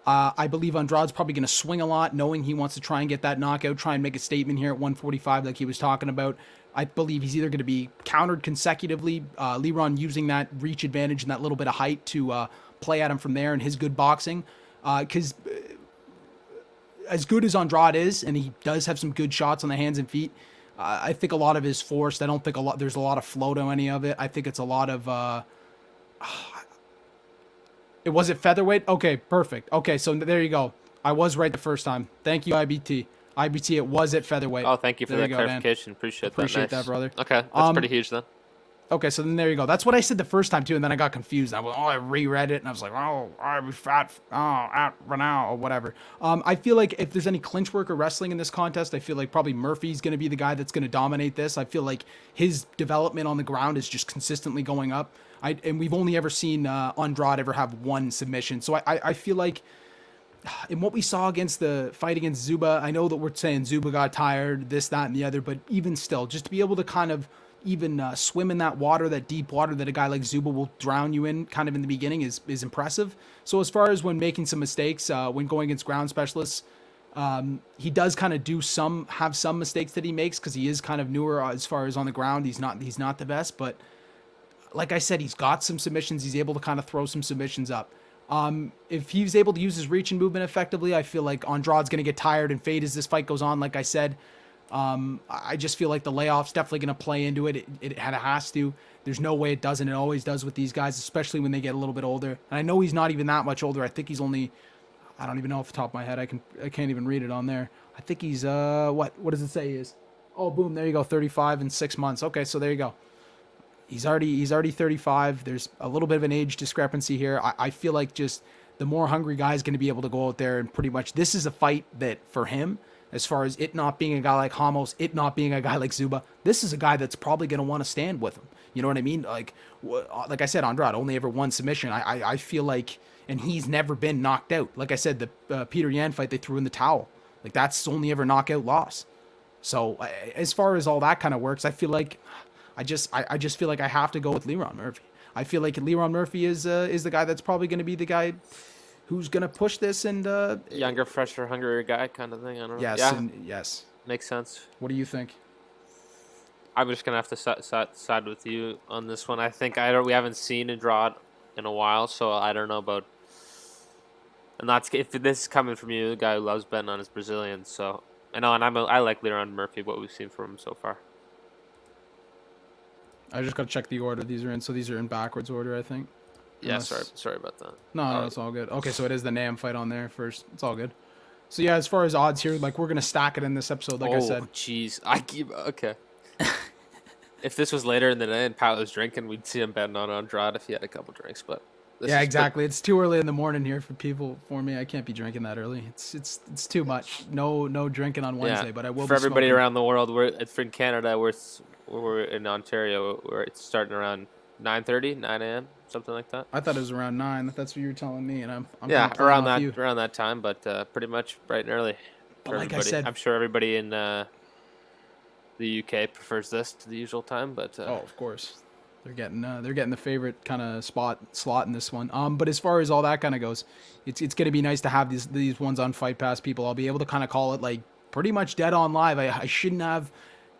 I believe Andrade's probably going to swing a lot, knowing he wants to try and get that knockout, try and make a statement here at 145 like he was talking about. I believe he's either going to be countered consecutively, Leron using that reach advantage and that little bit of height to play at him from there and his good boxing. Because as good as Andrade is, and he does have some good shots on the hands and feet, I think a lot of his forced. I don't think there's a lot of flow to any of it. I think it's a lot of... It was it featherweight? Okay, perfect. Okay, so there you go. I was right the first time. Thank you, IBT. IBT, it was at featherweight. Oh, thank you for that clarification. Appreciate that, brother. Okay, that's pretty huge then. Okay, so then there you go. That's what I said the first time too, and then I got confused. I reread it, and I was like, I'm fat, at Ronaldo, or whatever. I feel like if there's any clinch work or wrestling in this contest, I feel like probably Murphy's going to be the guy that's going to dominate this. I feel like his development on the ground is just consistently going up. And we've only ever seen Andrade ever have one submission. So I feel like in what we saw against the fight against Zuba, I know that we're saying Zuba got tired, this, that, and the other, but even still, just to be able to kind of even swim in that water, that deep water that a guy like Zuba will drown you in kind of in the beginning is impressive. So as far as when making some mistakes, when going against ground specialists, he does kind of have some mistakes that he makes because he is kind of newer as far as on the ground. He's not the best, but like I said, he's got some submissions. He's able to kind of throw some submissions up. If he's able to use his reach and movement effectively, I feel like Andrade's going to get tired and fade as this fight goes on. Like I said, I just feel like the layoff's definitely going to play into it. It has to. There's no way it doesn't. It always does with these guys, especially when they get a little bit older. And I know he's not even that much older. I think he's only, I don't even know off the top of my head. I can't even read it on there. I think he's, what does it say he is? Oh, boom. There you go. 35 in 6 months. Okay. So there you go. He's already 35. There's a little bit of an age discrepancy here. I feel like just the more hungry guy is going to be able to go out there and pretty much this is a fight that for him, as far as it not being a guy like Ramos, it not being a guy like Zuba, this is a guy that's probably going to want to stand with him. You know what I mean? Like I said, Andrade only ever one submission. I feel like, and he's never been knocked out. Like I said, the Peter Yan fight, they threw in the towel. Like that's only ever knockout loss. So as far as all that kind of works, I feel like I just feel like I have to go with Leron Murphy. I feel like Leron Murphy is the guy that's probably going to be the guy who's going to push this and younger, fresher, hungrier guy kind of thing. I don't know. Yes, yeah. yes. Makes sense. What do you think? I'm just gonna have to side with you on this one. I think we haven't seen Andrade in a while, so I don't know about. And that's if this is coming from you, the guy who loves betting on his Brazilians. So I know, and I like Leron Murphy, what we've seen from him so far. I just got to check the order these are in. So these are in backwards order, I think. Yeah, sorry about that. No, it's all good. Okay, so it is the Nam fight on there first. It's all good. So yeah, as far as odds here, like we're gonna stack it in this episode, like I said. Oh, jeez, okay. If this was later in the day and Pat was drinking, we'd see him betting on Andrade if he had a couple drinks. But yeah, exactly. It's too early in the morning here for me. I can't be drinking that early. It's too much. No drinking on Wednesday, but I will. For everybody around the world, we're in Canada. We're in Ontario, where it's starting around 9:30, 9 a.m. something like that. I thought it was around 9. That's what you were telling me, and I'm Yeah, kinda playing around off that you. around that time, but pretty much bright and early But for like I everybody. said, I'm sure everybody in the UK prefers this to the usual time, but oh, of course. They're getting the favorite kind of slot in this one. But as far as all that kind of goes, it's gonna be nice to have these ones on Fight Pass. People, I'll be able to kind of call it like pretty much dead on live. I shouldn't have.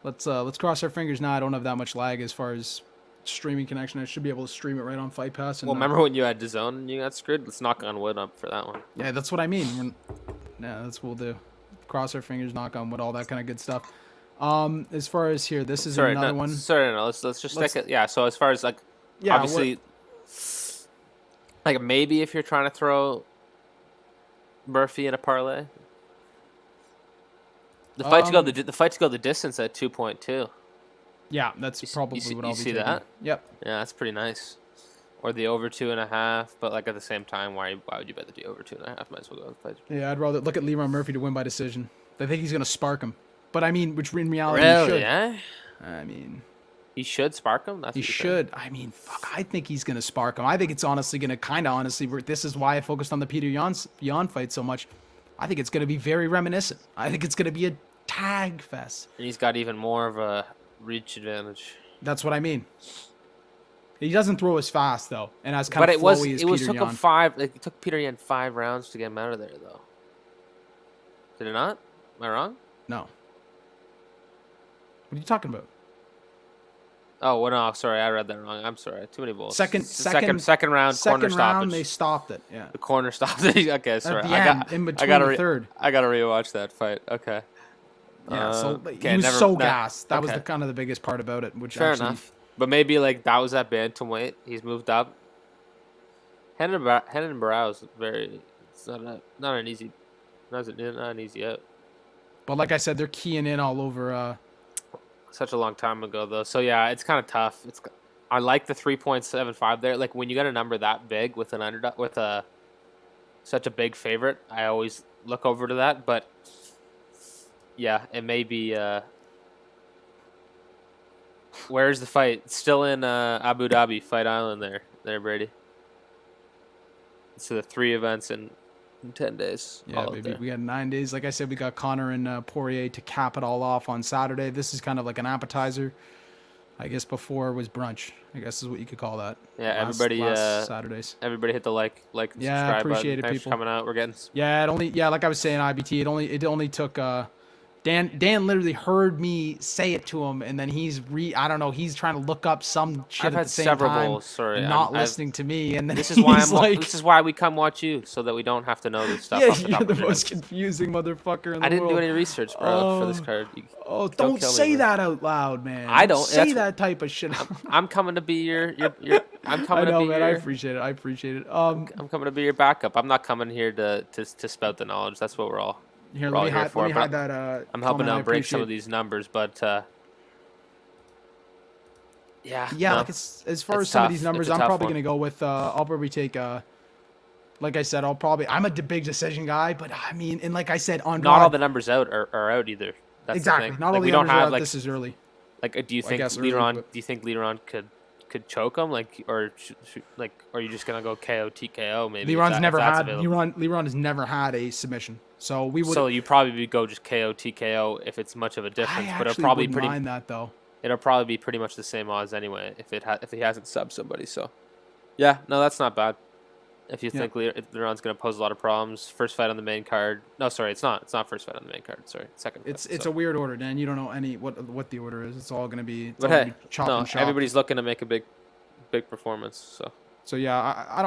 Let's cross our fingers now. I don't have that much lag as far as streaming connection. I should be able to stream it right on Fight Pass. And well, remember when you had DAZN and you got screwed? Let's knock on wood up for that one. yeah, that's what I mean. Yeah, that's what we'll do. Cross our fingers, knock on wood, all that kind of good stuff. As far as here, this is another one. Sorry, no. Let's just stick it. Yeah. So as far as like, Yeah, obviously, like maybe if you're trying to throw Murphy in a parlay, the fight to go the distance at 2.2. Yeah, that's probably what I'll be taking. You see that? Yep. Yeah, that's pretty nice. Or the over 2.5, but like at the same time, why would you bet the over 2.5? Might as well go with the fight. Yeah, I'd rather look at Leron Murphy to win by decision. I think he's gonna spark him, but I mean, which in reality he should. Really? Yeah. I mean, he should spark him. That's he should. I mean, fuck. I think he's gonna spark him. I think it's honestly gonna This is why I focused on the Peter Yan fight so much. I think it's gonna be very reminiscent. I think it's gonna be a tag fest. And he's got even more of a reach advantage. That's what I mean. He doesn't throw as fast though, and as kind of flowy as Peter took Yan. him 5. Like, it took Peter Yan 5 rounds to get him out of there, though. Did it not? Am I wrong? No. What are you talking about? Oh, well, no, sorry, I read that wrong. I'm sorry. Too many balls. Second round, second corner stoppage. round, they stopped it. Yeah. The corner stopped it. Okay, sorry. At the end, in between the third. I gotta rewatch that fight. Okay. Yeah, so okay, he was so no, gassed. That was okay. the kind of the biggest part about it. Which Fair actually, enough. But maybe like that was at bantamweight. He's moved up. Henan Barao is very. It's not an easy out. But like I said, they're keying in all over. Such a long time ago though. So yeah, it's kind of tough. I like the 3.75 there. Like when you get a number that big with an underdog with such a big favorite, I always look over to that. But yeah, it may be. Where's the fight? It's still in Abu Dhabi, Fight Island. There, Brady. So the 3 events in 10 days. Yeah, baby. We got 9 days. Like I said, we got Connor and Poirier to cap it all off on Saturday. This is kind of like an appetizer. I guess before was brunch. I guess is what you could call that. Yeah, everybody. Saturdays. Everybody hit the like and yeah, subscribe appreciate button. it, Thanks people. for coming out. We're getting. Yeah, like I was saying, IBT. It only took. Dan literally heard me say it to him, and then he's trying to look up some shit I've at had the same several time, balls, sorry, and not listening to me. And then this is why this is why we come watch you, so that we don't have to know this stuff. Yeah, off the you're top the of our most heads. confusing motherfucker in the I didn't world. do any research, bro, for this card. Don't kill me, say bro. that out loud, man. I don't. say that type of shit. I'm coming to be your I'm coming I know, to be man. your. I appreciate it. I'm coming to be your backup. I'm not coming here to spout the knowledge. That's what we're all. Here, we're all let here me for, hide but that. I'm helping comment. I out break some appreciate- of these numbers, but yeah. Yeah, no, like as far as it's some of tough. these numbers, It's a I'm tough probably one. gonna go with. I'll probably take. Like I said, I'm a big decision guy, but I mean, and like I said, on not all broad- the numbers out are out either. That's exactly. The thing. Not all Like, the we don't numbers are have out. like This is early. do you I think guess early, Leron? but- Do you think Leron could choke him? Like, or like, are you just gonna go KO TKO maybe? Leron's if never that's had. available? Leron has never had a submission, so we would. So you probably go just KO TKO if it's much of a difference, I but actually it'll probably wouldn't mind that though. it'll probably be pretty much the same odds anyway if he hasn't subbed somebody. So yeah, no, that's not bad. If you think Leron's going to pose a lot of problems, first fight on the main card. No, sorry, it's not. It's not first fight on the main card. Sorry, second. It's fight, a weird order, Dan. You don't know what the order is. It's all gonna be. But hey, no, everybody's looking to make a big performance. So yeah,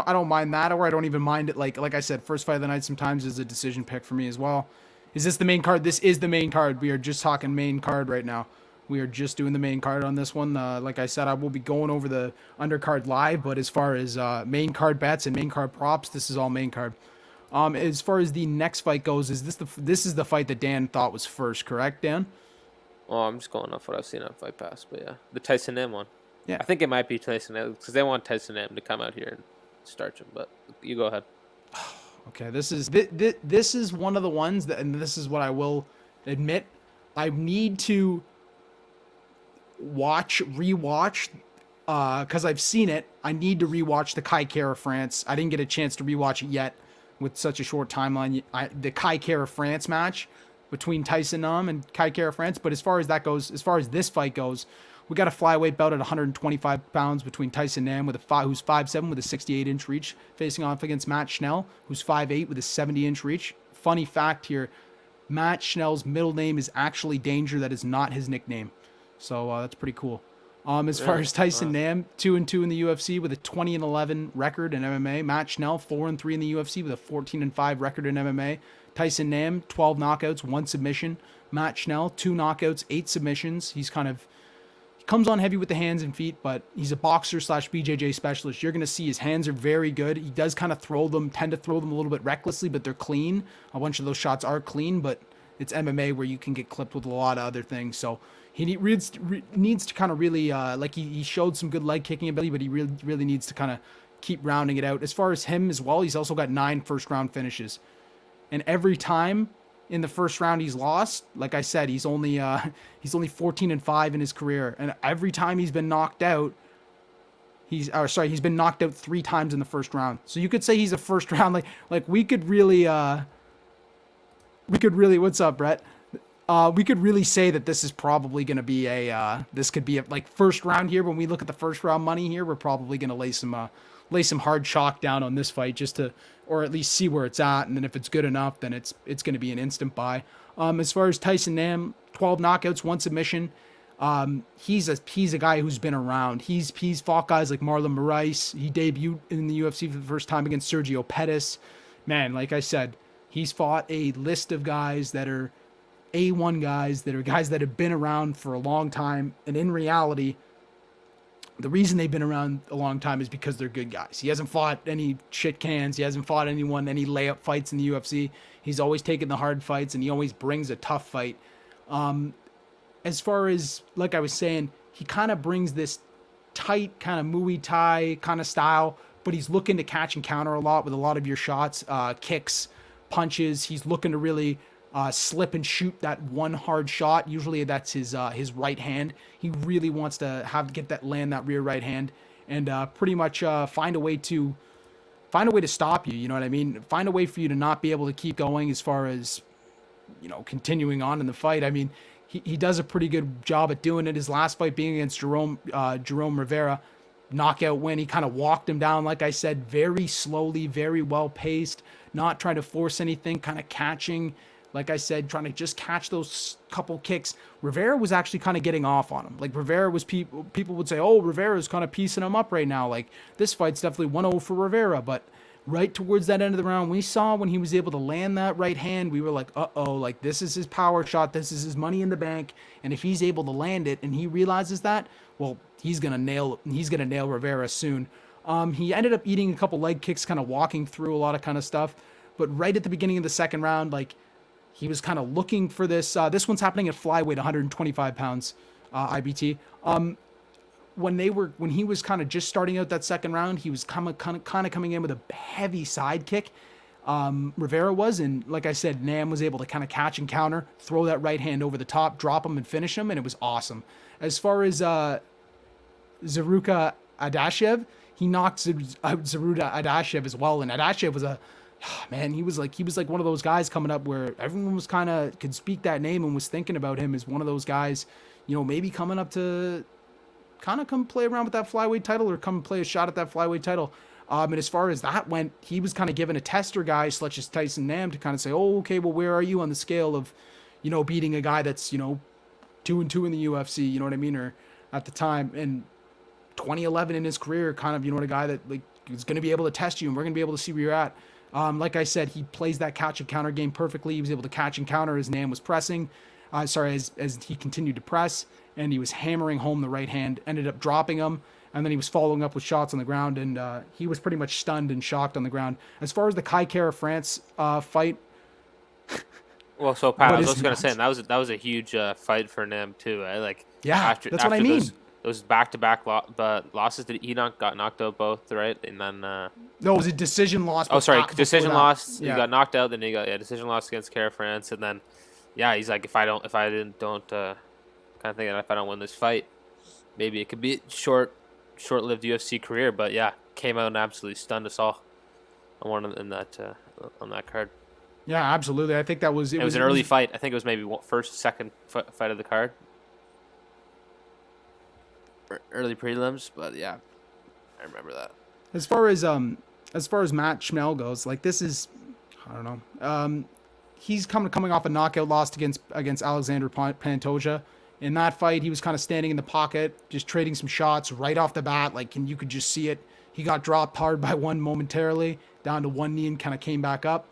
I don't mind that, or I don't even mind it. Like I said, first fight of the night sometimes is a decision pick for me as well. Is this the main card? This is the main card. We are just talking main card right now. We are just doing the main card on this one. Like I said, I will be going over the undercard live, but as far as main card bets and main card props, this is all main card. As far as the next fight goes, this is the fight that Dan thought was first, correct, Dan? Well, I'm just going off what I've seen on Fight Pass, but yeah, the Tyson M one. Yeah, I think it might be Tyson M because they want Tyson M to come out here and starch him. But you go ahead. Okay, this is one of the ones that, and this is what I will admit, I need to rewatch because I've seen it. I need to rewatch the Kai Kara France. I didn't get a chance to rewatch it yet with such a short timeline. The Kai Kara France match between Tyson Nam and Kai Kara France. But as far as that goes, as far as this fight goes, we got a flyweight bout at 125 pounds between Tyson Nam who's 5'7" with a 68-inch reach, facing off against Matt Schnell, who's 5'8" with a 70-inch reach. Funny fact here, Matt Schnell's middle name is actually Danger. That is not his nickname. So that's pretty cool. As far as Tyson Nam, 2-2 in the UFC with a 20-11 record in MMA. Matt Schnell, 4-3 in the UFC with a 14-5 record in MMA. Tyson Nam, 12 knockouts, 1 submission. Matt Schnell, 2 knockouts, 8 submissions. He comes on heavy with the hands and feet, but he's a boxer / BJJ specialist. You're going to see his hands are very good. He does kind of tend to throw them a little bit recklessly, but they're clean. A bunch of those shots are clean, but it's MMA where you can get clipped with a lot of other things. So he needs to kind of really, he showed some good leg kicking ability, but he really needs to kind of keep rounding it out. As far as him as well, he's also got 9 first-round finishes. And every time in the first round he's lost, like I said, he's only 14-5 in his career. And every time he's been knocked out, he's been knocked out 3 times in the first round. So you could say he's a first round, we could really, what's up, Brett? We could really say that this is probably going to be this could be a first round here. When we look at the first round money here, we're probably going to lay some hard chalk down on this fight just to, or at least see where it's at. And then if it's good enough, then it's going to be an instant buy. As far as Tyson Nam, 12 knockouts, 1 submission. He's a guy who's been around. He's fought guys like Marlon Moraes. He debuted in the UFC for the first time against Sergio Pettis. Man, like I said, he's fought a list of guys that are A1 guys, that are guys that have been around for a long time. And in reality, the reason they've been around a long time is because they're good guys. He hasn't fought any shit cans. He hasn't fought any layup fights in the UFC. He's always taken the hard fights, and he always brings a tough fight. As far as, like I was saying, he kind of brings this tight kind of Muay Thai kind of style, but he's looking to catch and counter a lot with a lot of your shots, kicks, punches. He's looking to really slip and shoot that one hard shot. Usually that's his right hand. He really wants to land that rear right hand and pretty much find a way to stop you. You know what I mean? Find a way for you to not be able to keep going as far as, continuing on in the fight. I mean, he does a pretty good job at doing it. His last fight being against Jerome Rivera, knockout win. He kind of walked him down, like I said, very slowly, very well paced, not trying to force anything, kind of catching. Like I said, trying to just catch those couple kicks. Rivera was actually kind of getting off on him. Rivera was people would say, oh, Rivera's kind of piecing him up right now. This fight's definitely 1-0 for Rivera. But right towards that end of the round, we saw when he was able to land that right hand, we were like, uh-oh, this is his power shot. This is his money in the bank. And if he's able to land it and he realizes that, well, he's gonna nail Rivera soon. He ended up eating a couple leg kicks, kind of walking through a lot of kind of stuff. But right at the beginning of the second round, he was kind of looking for this. This one's happening at flyweight, 125 pounds, IBT. When he was kind of just starting out that second round, he was kind of coming in with a heavy side kick. Rivera was, and like I said, Nam was able to kind of catch and counter, throw that right hand over the top, drop him and finish him, and it was awesome. As far as Zaruka Adashev, he knocked Zaruka Adashev as well, and Adashev was he was like one of those guys coming up where everyone was could speak that name and was thinking about him as one of those guys, maybe coming up to kind of come play around with that flyweight title or come play a shot at that flyweight title. And as far as that went, he was kind of given a tester guy such as Tyson Nam to kind of say, oh, okay, well, where are you on the scale of, beating a guy that's, 2-2 in the UFC, you know what I mean? Or at the time, and 2011 in his career, kind of, a guy that is going to be able to test you and we're going to be able to see where you're at. Like I said, he plays that catch and counter game perfectly. He was able to catch and counter as Nam was pressing. As he continued to press, and he was hammering home the right hand, ended up dropping him, and then he was following up with shots on the ground, and he was pretty much stunned and shocked on the ground. As far as the Kai Kara France fight, well, so Pat, I was just gonna say, and that was a huge fight for Nam too. That's what I mean. Those back-to-back losses, he got knocked out both, right? And then no, it was a decision loss. Oh, sorry, decision loss. Yeah. He got knocked out, then he got decision loss against Kara France, and then he's like, if I don't win this fight, maybe it could be short short-lived UFC career, but yeah, came out and absolutely stunned us all in that on that card. Yeah, absolutely. I think that was It was an early fight. I think it was maybe first, second fight of the card, early prelims. But yeah, I remember that. As far as Matt Schnell goes, like this is, I don't know. He's coming off a knockout loss against Alexander Pantoja. In that fight, he was kind of standing in the pocket, just trading some shots right off the bat. Like, and you could just see it. He got dropped hard by one momentarily, down to one knee, and kind of came back up.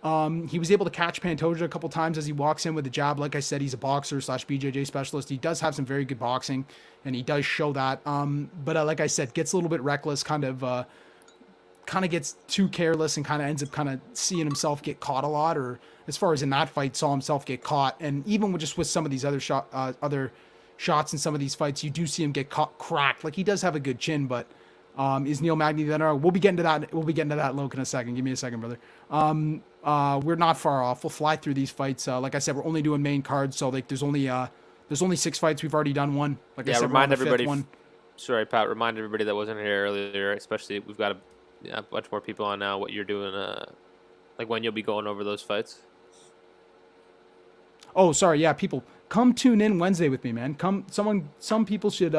He was able to catch Pantoja a couple times as he walks in with a jab. Like I said, he's a boxer / BJJ specialist. He does have some very good boxing, and he does show that. But like I said, gets a little bit reckless, kind of gets too careless, and kind of ends up kind of seeing himself get caught a lot. Or as far as in that fight, saw himself get caught. And even with some of these other shots in some of these fights, you do see him get cracked. Like he does have a good chin, but. Is Neil Magny the underdog? We'll be getting to that. We'll be getting to that, Loke, in a second. Give me a second, brother. We're not far off. We'll fly through these fights. Like I said, we're only doing main cards, so like there's only 6 fights. We've already done one. Like I said, remind everybody. Sorry, Pat. Remind everybody that wasn't here earlier. Especially we've got a bunch more people on now. What you're doing? Like when you'll be going over those fights. Oh, sorry. Yeah, people, come tune in Wednesday with me, man. Some people should.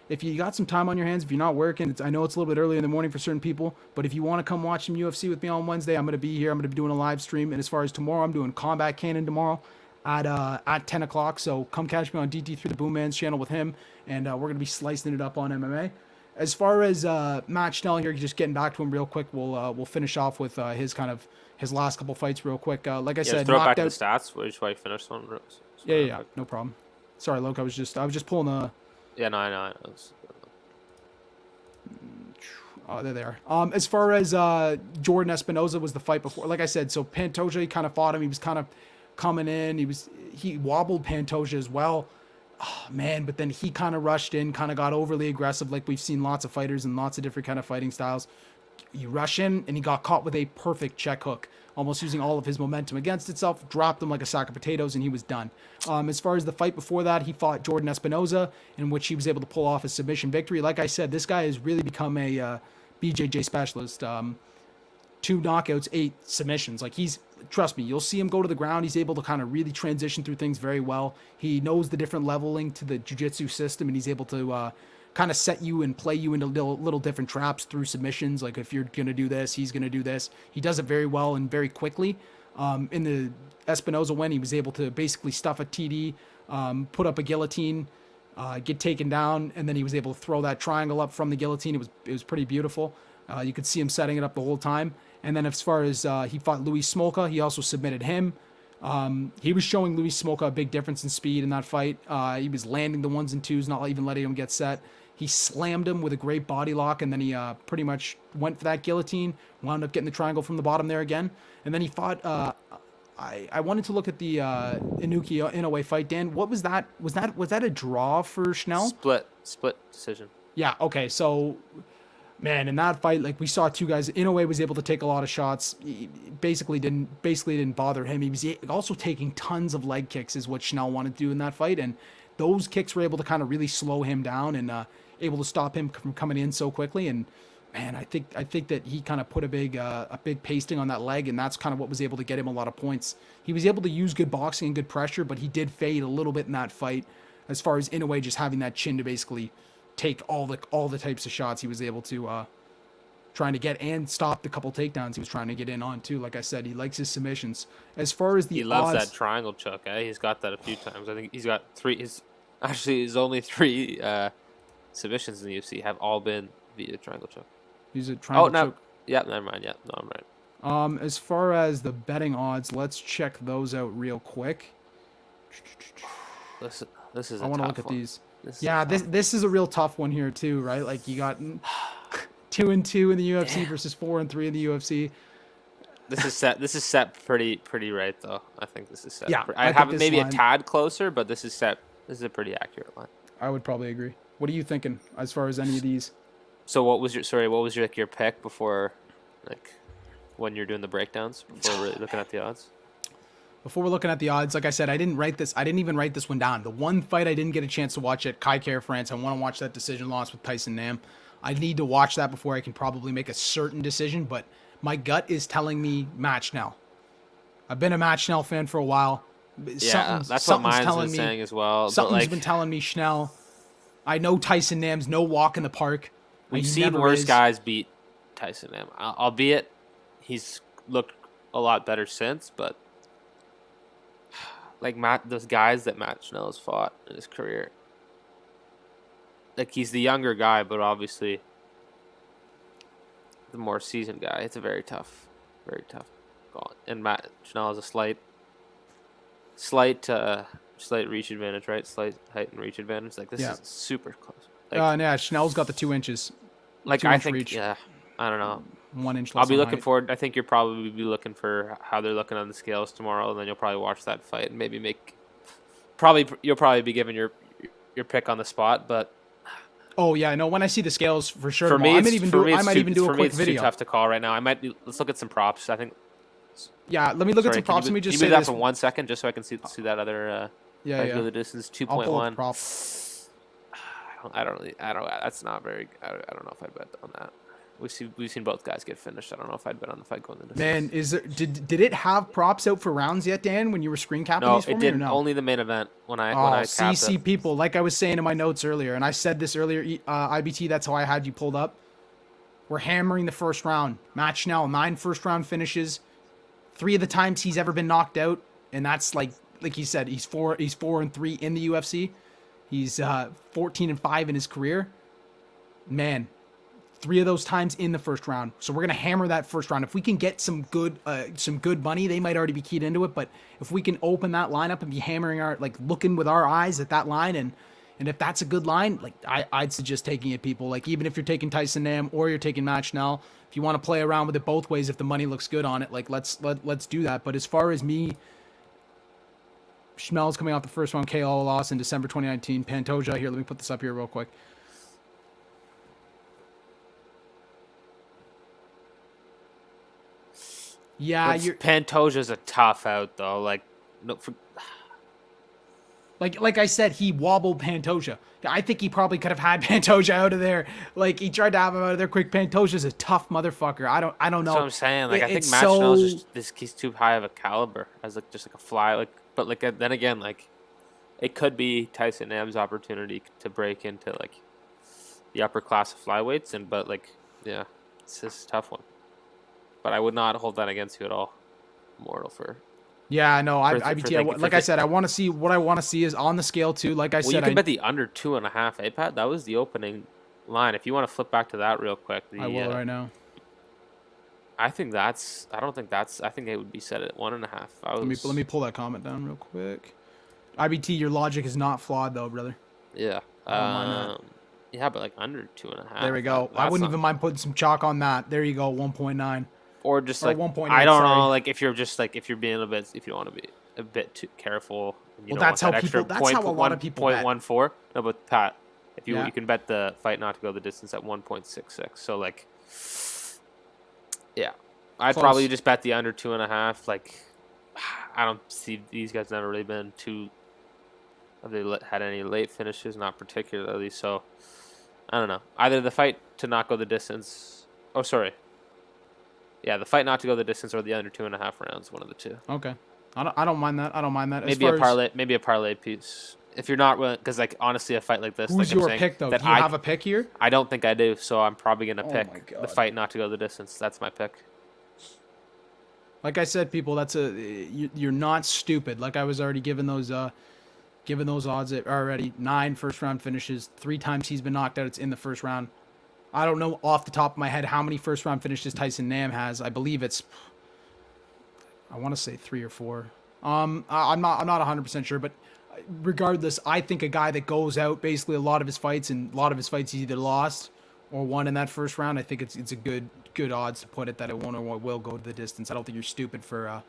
If you got some time on your hands, if you're not working, I know it's a little bit early in the morning for certain people, but if you want to come watch some UFC with me on Wednesday, I'm going to be here. I'm going to be doing a live stream. And as far as tomorrow, I'm doing Combat Cannon tomorrow at 10 o'clock. So come catch me on DT3 the Boom Man's channel with him, and we're going to be slicing it up on MMA. As far as Matt Schnell here, just getting back to him real quick, we'll finish off with his last couple fights real quick. Like I said, throw back to the stats. Which way you finished one? Yeah, no problem. Sorry, Loke. I was just pulling the. Yeah, no, I know. Oh, there they are. As far as Jordan Espinoza was the fight before, like I said, so Pantoja, he kind of fought him. He was kind of coming in. He wobbled Pantoja as well. Oh, man, but then he kind of rushed in, kind of got overly aggressive, like we've seen lots of fighters and lots of different kind of fighting styles. You rush in, and he got caught with a perfect check hook, almost using all of his momentum against itself, dropped him like a sack of potatoes, and he was done. As far as the fight before that, he fought Jordan Espinoza, in which he was able to pull off a submission victory. Like I said, this guy has really become a BJJ specialist. 2 knockouts, 8 submissions. Like trust me, you'll see him go to the ground. He's able to kind of really transition through things very well. He knows the different leveling to the jiu-jitsu system, and he's able to kind of set you and play you into little different traps through submissions. Like if you're going to do this, he's going to do this. He does it very well and very quickly. In the Espinoza win, he was able to basically stuff a TD, put up a guillotine, get taken down, and then he was able to throw that triangle up from the guillotine. It was pretty beautiful. You could see him setting it up the whole time. And then as far as he fought Luis Smolka, he also submitted him. He was showing Luis Smolka a big difference in speed in that fight. He was landing the 1s and 2s, not even letting him get set. He slammed him with a great body lock, and then he pretty much went for that guillotine, wound up getting the triangle from the bottom there again. And then he fought... I wanted to look at the Inuki Inoue fight. Dan, what was that? Was that a draw for Schnell? Split decision. Yeah, okay. So, man, in that fight, like we saw 2 guys. Inoue was able to take a lot of shots. He basically didn't bother him. He was also taking tons of leg kicks, is what Schnell wanted to do in that fight, and those kicks were able to kind of really slow him down and able to stop him from coming in so quickly. And man, I think that he kind of put a big pasting on that leg, and that's kind of what was able to get him a lot of points. He was able to use good boxing and good pressure, but he did fade a little bit in that fight as far as Inoue just having that chin to basically take all the types of shots he was able to trying to get, and stop the couple takedowns he was trying to get in on too. Like I said, he likes his submissions. As far as he loves that triangle choke. He's got that a few times. I think he's got 3. His only 3 submissions in the UFC have all been via triangle choke. He's a triangle choke. Yeah, never mind. Yeah, no, I'm right. As far as the betting odds, let's check those out real quick. This is. I want to look at these. This is a real tough one here too, right? Like you got 2-2 in the UFC versus 4-3 in the UFC. This is set pretty right though. I think this is set. Yeah, I have it maybe a tad closer, but this is set. This is a pretty accurate line. I would probably agree. What are you thinking as far as any of these? So what was your pick before, like, when you're doing the breakdowns before really looking at the odds? before we're looking at the odds, like I said, I didn't even write this one down. The one fight I didn't get a chance to watch at Kai Kara France. I want to watch that decision loss with Tyson Nam. I need to watch that before I can probably make a certain decision, but my gut is telling me Match Snell. I've been a Match Snell fan for a while. Yeah, that's what mine's been saying as well. Something's been telling me Schnell. I know Tyson Nam's no walk in the park. We've seen worse guys beat Tyson Nam. Albeit he's looked a lot better since, but like those guys that Matt Schnell has fought in his career. Like he's the younger guy, but obviously the more seasoned guy. It's a very tough call. And Matt Schnell has a slight reach advantage, right? Slight height and reach advantage. Like this is super close. Like, yeah, Schnell's got the 2 inches. Like I think, reach. Yeah, I don't know. 1 inch. I'll be looking forward. I think you'll probably be looking for how they're looking on the scales tomorrow, and then you'll probably watch that fight and maybe you'll probably be giving your pick on the spot, but. Oh yeah, no. When I see the scales, for sure. For me, I might even do a quick video. Too tough to call right now. Let's look at some props. I think. Yeah, let me look at some props. Let me just say this. This for 1 second, just so I can see that other. Go the distance 2.1. I don't. That's not very. I don't know if I'd bet on that. We've seen both guys get finished. I don't know if I'd bet on the fight going the distance. Man, did it have props out for rounds yet, Dan? When you were screen capping these for me? No, it didn't. Only the main event when I see people, like I was saying in my notes earlier, and I said this earlier. IBT, that's how I had you pulled up. We're hammering the first round. Match now 9 first round finishes. 3 of the times he's ever been knocked out, and that's like he said, he's 4-3 in the UFC. He's 14-5 in his career. Man, 3 of those times in the first round. So we're gonna hammer that first round. If we can get some good money, they might already be keyed into it. But if we can open that lineup and be hammering looking with our eyes at that line, and if that's a good line, like I'd suggest taking it, people. Like even if you're taking Tyson Nam or you're taking Matt Schnell, if you want to play around with it both ways, if the money looks good on it, like let's do that. But as far as me, Schnell's coming off the first round KO loss in December 2019. Pantoja here. Let me put this up here real quick. Yeah, Pantoja's a tough out though. Like, no, like I said, he wobbled Pantoja. I think he probably could have had Pantoja out of there. Like he tried to have him out of there quick. Pantoja's a tough motherfucker. I don't know. That's what I'm saying. Like I think Matt Schnell's he's too high of a caliber as just like a fly. Like, but like then again, like it could be Tyson Nam's opportunity to break into like the upper class of flyweights, it's just a tough one. But I would not hold that against you at all. Mortal for. Yeah, no, I said, I want to see what I want to see is on the scale too. Like I said, you can bet the under 2.5, Pat. That was the opening line. If you want to flip back to that real quick, I will right now. I think I think it would be set at 1.5. Let me pull that comment down real quick. IBT, your logic is not flawed though, brother. Yeah. Yeah, but like under 2.5. There we go. I wouldn't even mind putting some chalk on that. There you go, 1.9. Or just like 1.8. I don't know, like if you're being if you don't want to be a bit too careful. And that's how a lot of people bet. 0.14. No, but Pat, you can bet the fight not to go the distance at 1.66. So like, yeah, I'd probably just bet the under 2.5. Like, I don't see these guys never really been too. Have they had any late finishes? Not particularly. So I don't know. Either the fight to not go the distance. Oh, sorry. Yeah, the fight not to go the distance or the under 2.5 rounds, one of the two. Okay, I don't mind that. Maybe a parlay piece. If you're not willing, because like honestly, a fight like this. Who's your pick though? Do you have a pick here? I don't think I do, so I'm probably gonna pick the fight not to go the distance. That's my pick. Like I said, people, you're not stupid. Like I was already given those odds already. 9 first round finishes. 3 times he's been knocked out. It's in the first round. I don't know off the top of my head how many first round finishes Tyson Nam has. I believe it's, I want to say 3 or 4. I'm not 100% sure, but regardless, I think a guy that goes out basically a lot of his fights he's either lost or won in that first round. I think it's a good odds to put it that it won't or will go to the distance. I don't think you're stupid for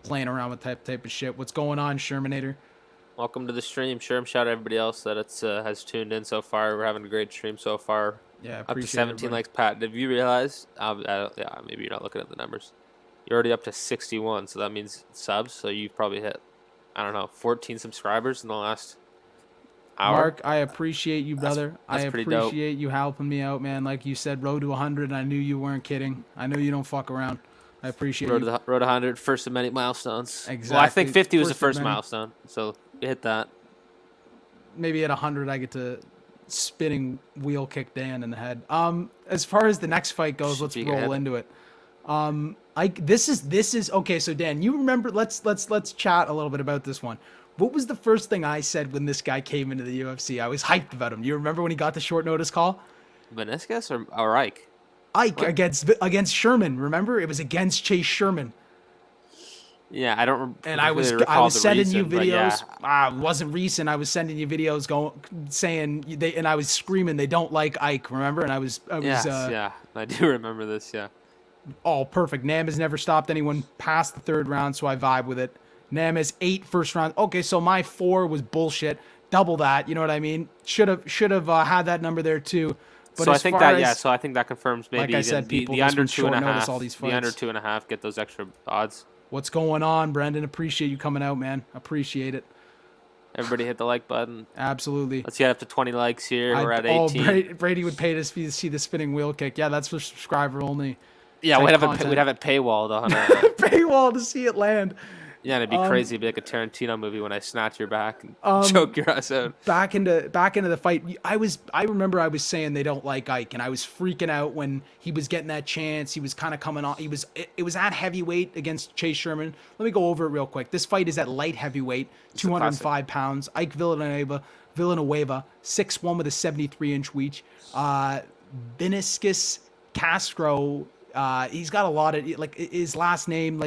playing around with type of shit. What's going on, Shermanator? Welcome to the stream, Sherm. Shout out to everybody else that has tuned in so far. We're having a great stream so far. Yeah, up to 17 likes. Pat, did you realize? Yeah, maybe you're not looking at the numbers. You're already up to 61, so that means subs. So you've probably hit, I don't know, 14 subscribers in the last hour. Mark, I appreciate you, brother. That's I pretty dope. appreciate you helping me out, man. Like you said, road to 100. And I knew you weren't kidding. I know you don't fuck around. I appreciate Road you. to 100, first of many milestones. Exactly. Well, I think 50 was the First of first many. milestone, so you hit that. Maybe at 100, I get to spinning wheel kick Dan in the head. As far as the next fight goes, let's Speak roll ahead. into it. This is okay. So Dan, you remember? Let's chat a little bit about this one. What was the first thing I said when this guy came into the UFC? I was hyped about him. You remember when he got the short notice call? Meniscus or Ike? Ike against Sherman. Remember, it was against Chase Sherman. Yeah, I don't. And I was sending you videos. It wasn't recent. I was sending you videos saying they, and I was screaming they don't like Ike. Remember? And I was yeah, I do remember this. Yeah. all perfect. Nam has never stopped anyone past the third round, so I vibe with it. Nam has 8 first round. Okay, so my 4 was bullshit. Double that. You know what I mean? Should have had that number there too. But So I think that so I think that confirms maybe like I said, people the just under would short 2.5. notice all these The under fights. 2.5 get those extra odds. What's going on, Brendan? Appreciate you coming out, man. Appreciate it. Everybody hit the like button. Absolutely. Let's get up to 20 likes here. We're at 18. Brady would pay to see the spinning wheel kick. Yeah, that's for subscriber only. Yeah, type we'd content. have it paywalled on. Paywall to see it land. Yeah, and it'd be crazy. It'd be like a Tarantino movie when I snatch your back and Um, choke your ass out. Back into the fight. I remember I was saying they don't like Ike, and I was freaking out when he was getting that chance. He was kind of coming on. It was at heavyweight against Chase Sherman. Let me go over it real quick. This fight is at light heavyweight, 205 pounds. Ike Villanueva, 6'1" with a 73-inch reach. Viniscus Castro. He's got a lot of his last name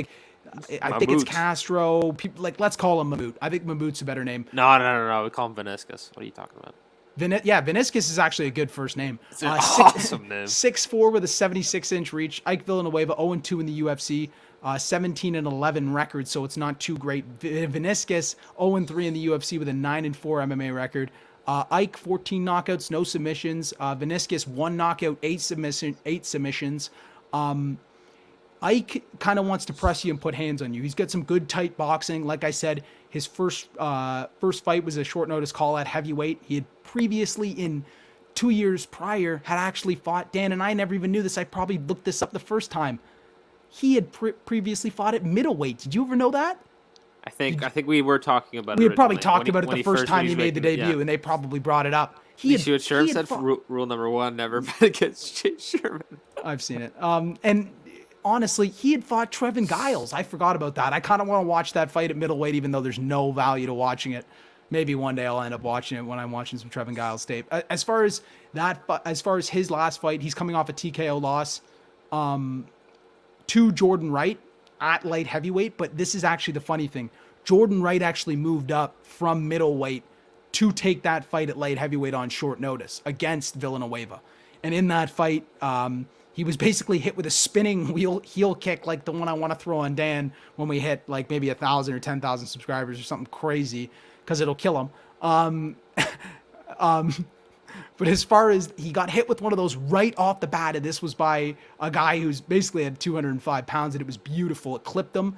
I think it's Mahmoud. Castro. People let's call him Mahmoud. I think Mahmoud's a better name. No. We call him Veniscus. What are you talking about? Viniscus is actually a good first name. It's an awesome name. 6'4" with a 76-inch reach. Ike Villanueva 0-2 in the UFC, 17-11 record, so it's not too great. Viniscus 0-3 in the UFC with a 9-4 MMA record. Ike 14 knockouts, no submissions. Viniscus 1 knockout, 8 submissions. Ike kind of wants to press you and put hands on you. He's got some good tight boxing. Like I said, his first fight was a short notice call at heavyweight. He had previously, in 2 years prior, had actually fought Dan, and I never even knew this. I probably looked this up the first time. He had previously fought at middleweight. Did you ever know that? I think we were talking about it. We had probably originally, talked about it the first time he made the debut, and they probably brought it up. You see what Sherman said? Rule number 1, never bet against Chase Sherman. I've seen it. And honestly, he had fought Trevin Giles. I forgot about that. I kind of want to watch that fight at middleweight, even though there's no value to watching it. Maybe one day I'll end up watching it when I'm watching some Trevin Giles tape. As far as his last fight, he's coming off a TKO loss to Jordan Wright at light heavyweight. But this is actually the funny thing. Jordan Wright actually moved up from middleweight to take that fight at light heavyweight on short notice against Villanueva. And in that fight, he was basically hit with a spinning heel kick like the one I want to throw on Dan when we hit like maybe 1,000 or 10,000 subscribers or something crazy, because it'll kill him. But as far as he got hit with one of those right off the bat, and this was by a guy who's basically had 205 pounds, and it was beautiful. It clipped him.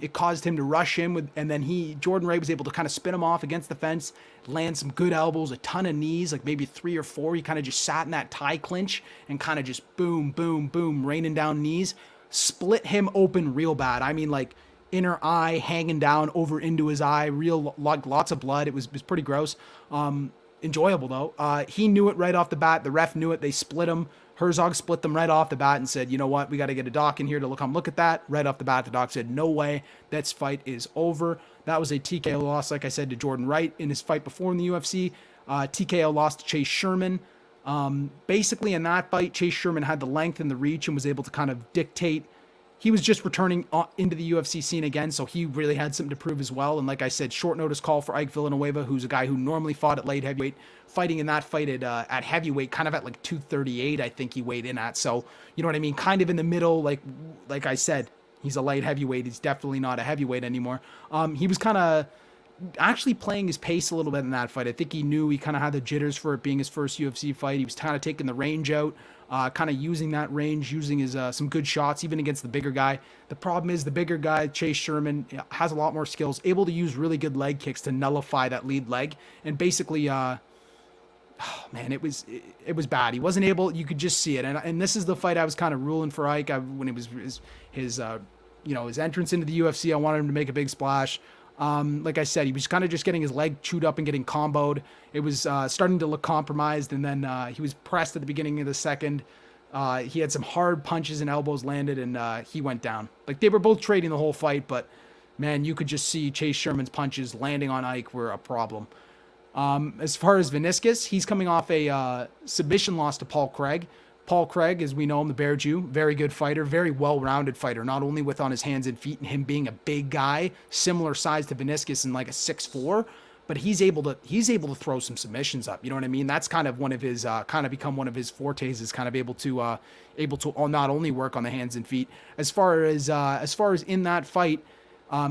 It caused him to rush in and then Jordan Wright was able to kind of spin him off against the fence, land some good elbows, a ton of knees, like maybe 3 or 4. He kind of just sat in that tie clinch and kind of just boom, boom, boom, raining down knees, split him open real bad. I mean, like inner eye hanging down over into his eye, lots of blood. It was pretty gross. Enjoyable though. He knew it right off the bat. The ref knew it. They split him. Herzog split them right off the bat and said, you know what, we got to get a doc in here to look at that. Right off the bat, the doc said, no way, that fight is over. That was a TKO loss, like I said, to Jordan Wright in his fight before in the UFC. TKO loss to Chase Sherman. Basically, in that fight, Chase Sherman had the length and the reach and was able to kind of dictate. He was just returning into the UFC scene again, so he really had something to prove as well. And like I said, short notice call for Ike Villanueva, who's a guy who normally fought at light heavyweight, fighting in that fight at heavyweight, kind of at like 238, I think he weighed in at. So, you know what I mean? Kind of in the middle, like I said, he's a light heavyweight. He's definitely not a heavyweight anymore. He was kind of actually playing his pace a little bit in that fight. I think he knew he kind of had the jitters for it being his first UFC fight. He was kind of taking the range out, kind of using that range, using his some good shots, even against the bigger guy. The problem is the bigger guy, Chase Sherman, has a lot more skills, able to use really good leg kicks to nullify that lead leg. And basically, oh, man, it was bad. He wasn't able. You could just see it. And this is the fight I was kind of ruling for Ike when it was his entrance into the UFC. I wanted him to make a big splash. Like I said, he was kind of just getting his leg chewed up and getting comboed. It was starting to look compromised, and then he was pressed at the beginning of the second. He had some hard punches and elbows landed, and he went down. Like, they were both trading the whole fight, but man, you could just see Chase Sherman's punches landing on Ike were a problem. As far as Veniscus, he's coming off a submission loss to Paul Craig. Paul Craig, as we know him, the Bear Jew, very good fighter, very well-rounded fighter, not only with on his hands and feet and him being a big guy, similar size to Veniscus and like a 6'4", but he's able to throw some submissions up. You know what I mean? That's kind of one of his kind of become one of his fortes, is kind of able to not only work on the hands and feet. As far as in that fight,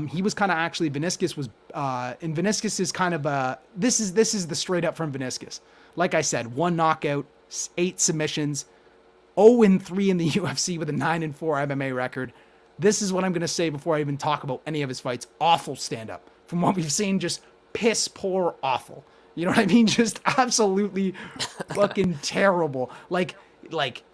he was kind of actually Veniscus was and Veniscus is kind of this is the straight up from Veniscus. Like I said, 1 knockout, 8 submissions, 0-3 in the UFC with a 9-4 MMA record. This is what I'm going to say before I even talk about any of his fights. Awful stand-up. From what we've seen, just piss poor awful. You know what I mean? Just absolutely fucking terrible. Like